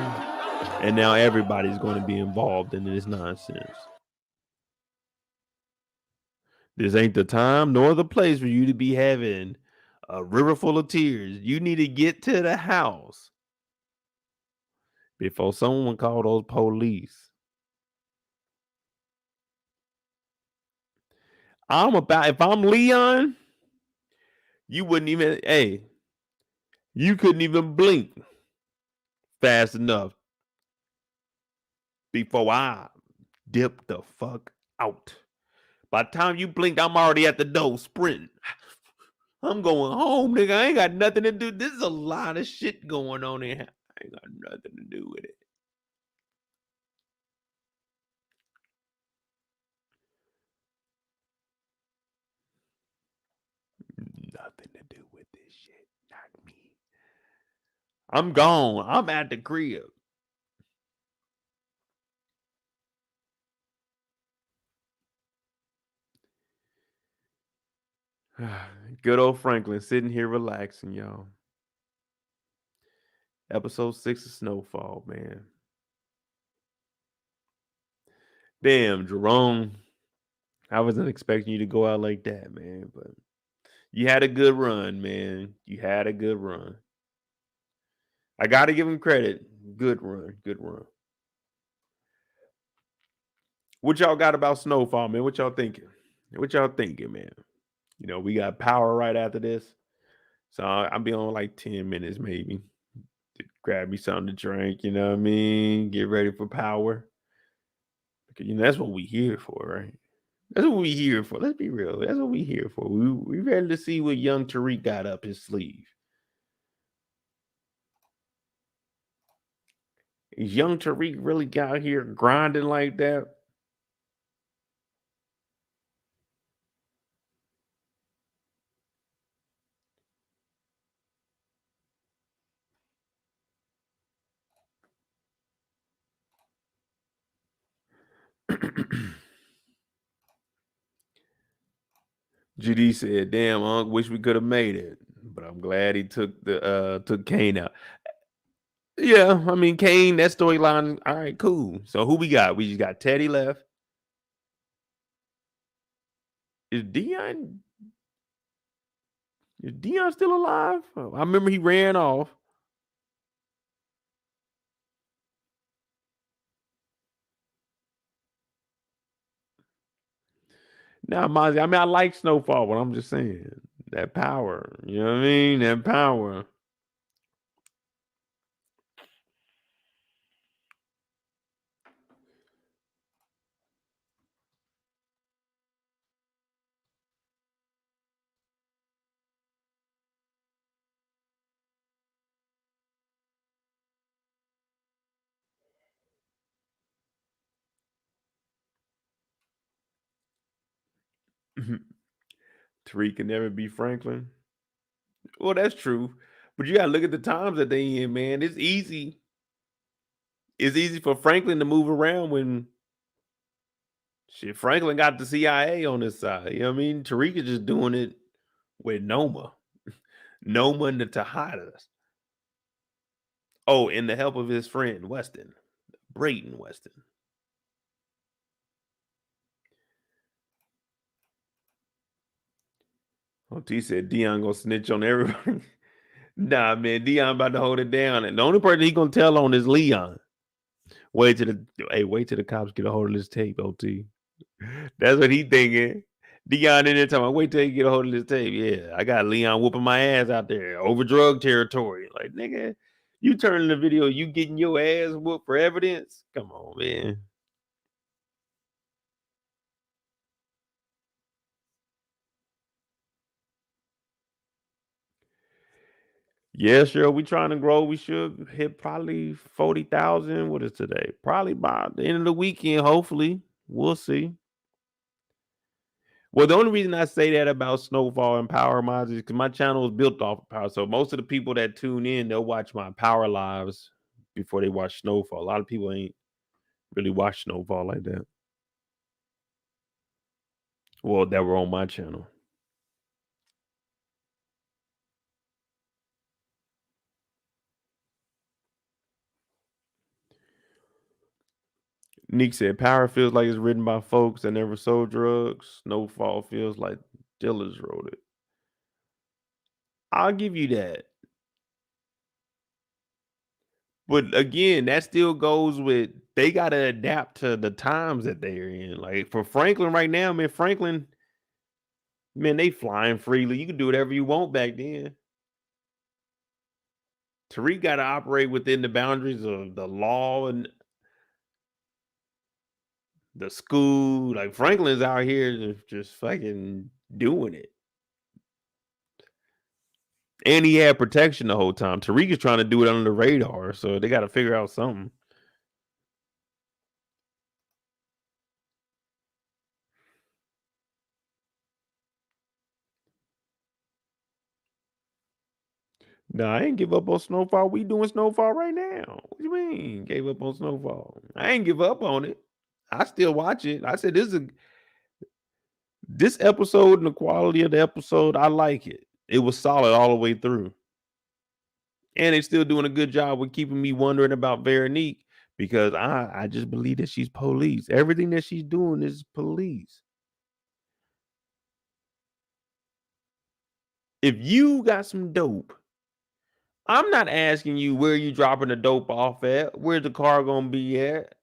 And now everybody's going to be involved in this nonsense. This ain't the time nor the place for you to be having a river full of tears. You need to get to the house before someone call those police. If I'm Leon, you wouldn't even, you couldn't even blink fast enough before I dip the fuck out. By the time you blinked, I'm already at the door sprinting. I'm going home, nigga. I ain't got nothing to do. This is a lot of shit going on in here. I ain't got nothing to do with it. Nothing to do with this shit. Not me. I'm gone. I'm at the crib. Good old Franklin sitting here relaxing, y'all. Episode 6 of Snowfall, man. Damn, Jerome. I wasn't expecting you to go out like that, man. But you had a good run, man. You had a good run. I got to give him credit. Good run. Good run. What y'all got about Snowfall, man? What y'all thinking? What y'all thinking, man? You know, we got power right after this. So I'll be on like 10 minutes maybe. Grab me something to drink, you know what I mean? Get ready for power. Because, you know, that's what we here for, right? That's what we here for. Let's be real. That's what we here for. We ready to see what young Tariq got up his sleeve. Is young Tariq really out here grinding like that? GD said, "Damn, Unc, wish we could have made it, but I'm glad he took Kane out." Yeah, I mean Kane, that storyline. All right, cool. So who we got? We just got Teddy left. Is Dion still alive? Oh, I remember he ran off. Now, Mozzie, I mean, I like Snowfall, but I'm just saying that power. You know what I mean? That power. Tariq can never be Franklin. Well, that's true, but you gotta look at the times that they in, man. It's easy. It's easy for Franklin to move around when shit. Franklin got the CIA on his side. You know what I mean? Tariq is just doing it with Noma, Noma and the Tejadas. Oh, and the help of his friend Weston, Brayton Weston. OT said Dion gonna snitch on everybody. Nah, man, Dion about to hold it down, and the only person he gonna tell on is Leon. Wait till the cops get a hold of this tape, OT. That's what he thinking. Dion in there talking about, wait till he get a hold of this tape. Yeah, I got Leon whooping my ass out there over drug territory. Like, nigga, you turning the video, you getting your ass whooped for evidence? Come on, man. Yeah, sure. We trying to grow. We should hit probably 40,000. What is today? Probably by the end of the weekend, hopefully. We'll see. Well, the only reason I say that about Snowfall and Power Mods is because my channel is built off of Power. So most of the people that tune in, they'll watch my Power Lives before they watch Snowfall. A lot of people ain't really watch Snowfall like that. Well, that were on my channel. Nick said, Power feels like it's written by folks that never sold drugs. Snowfall feels like dealers wrote it. I'll give you that. But again, that still goes with they got to adapt to the times that they're in. Like for Franklin right now, man, Franklin, man, they flying freely. You can do whatever you want back then. Tariq got to operate within the boundaries of the law and the school. Like Franklin's out here just fucking doing it. And he had protection the whole time. Tariq is trying to do it under the radar, so they got to figure out something. No, I ain't give up on Snowfall. We doing Snowfall right now. What do you mean? Gave up on Snowfall? I ain't give up on it. I still watch it. I said this episode and the quality of the episode, I like it. It was solid all the way through. And they're still doing a good job with keeping me wondering about Veronique because I just believe that she's police. Everything that she's doing is police. If you got some dope, I'm not asking you where you dropping the dope off at, where's the car gonna be at.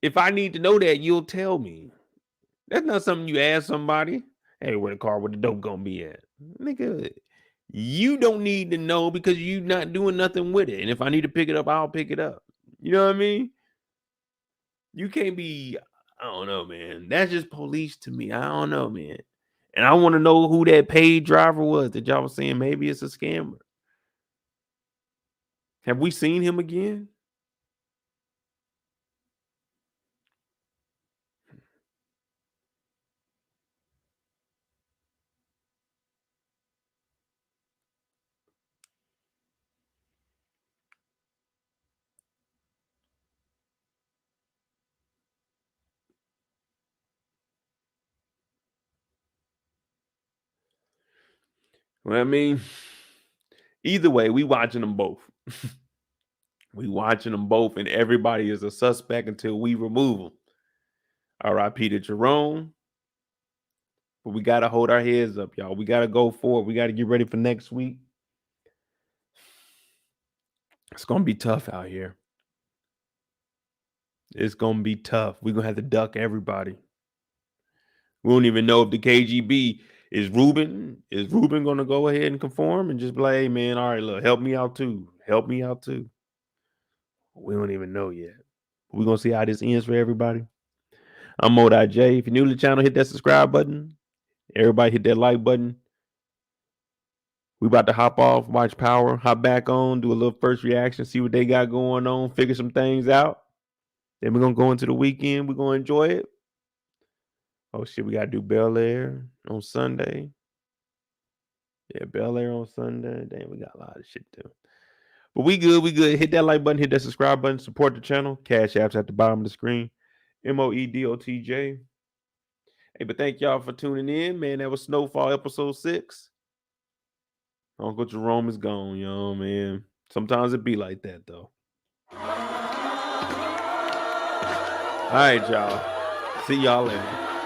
If I need to know that, you'll tell me. That's not something you ask somebody. Hey, where the car with the dope gonna be at? Nigga, you don't need to know because you not doing nothing with it. And if I need to pick it up, I'll pick it up. You know what I mean? You can't be, I don't know, man. That's just police to me. I don't know, man. And I want to know who that paid driver was that y'all was saying maybe it's a scammer. Have we seen him again? Well, I mean, either way, we watching them both. We watching them both, and everybody is a suspect until we remove them. R.I.P. to Jerome. But we got to hold our heads up, y'all. We got to go forward. We got to get ready for next week. It's going to be tough out here. It's going to be tough. We're going to have to duck everybody. We don't even know if the KGB is Ruben. Is Ruben going to go ahead and conform and just be like, hey, man, all right, look, help me out too. Help me out too. We don't even know yet. We're going to see how this ends for everybody. I'm Mo.J. If you're new to the channel, hit that subscribe button. Everybody hit that like button. We about to hop off, watch Power, hop back on, do a little first reaction, see what they got going on, figure some things out. Then we're going to go into the weekend. We're going to enjoy it. Oh, shit, we got to do Bel Air on Sunday. Yeah, Bel Air on Sunday. Damn, we got a lot of shit to do. But we good. We good. Hit that like button. Hit that subscribe button. Support the channel. Cash apps at the bottom of the screen. MOEDOTJ. Hey, but thank y'all for tuning in, man. That was Snowfall episode 6. Uncle Jerome is gone, yo, man. Sometimes it be like that, though. All right, y'all. See y'all later.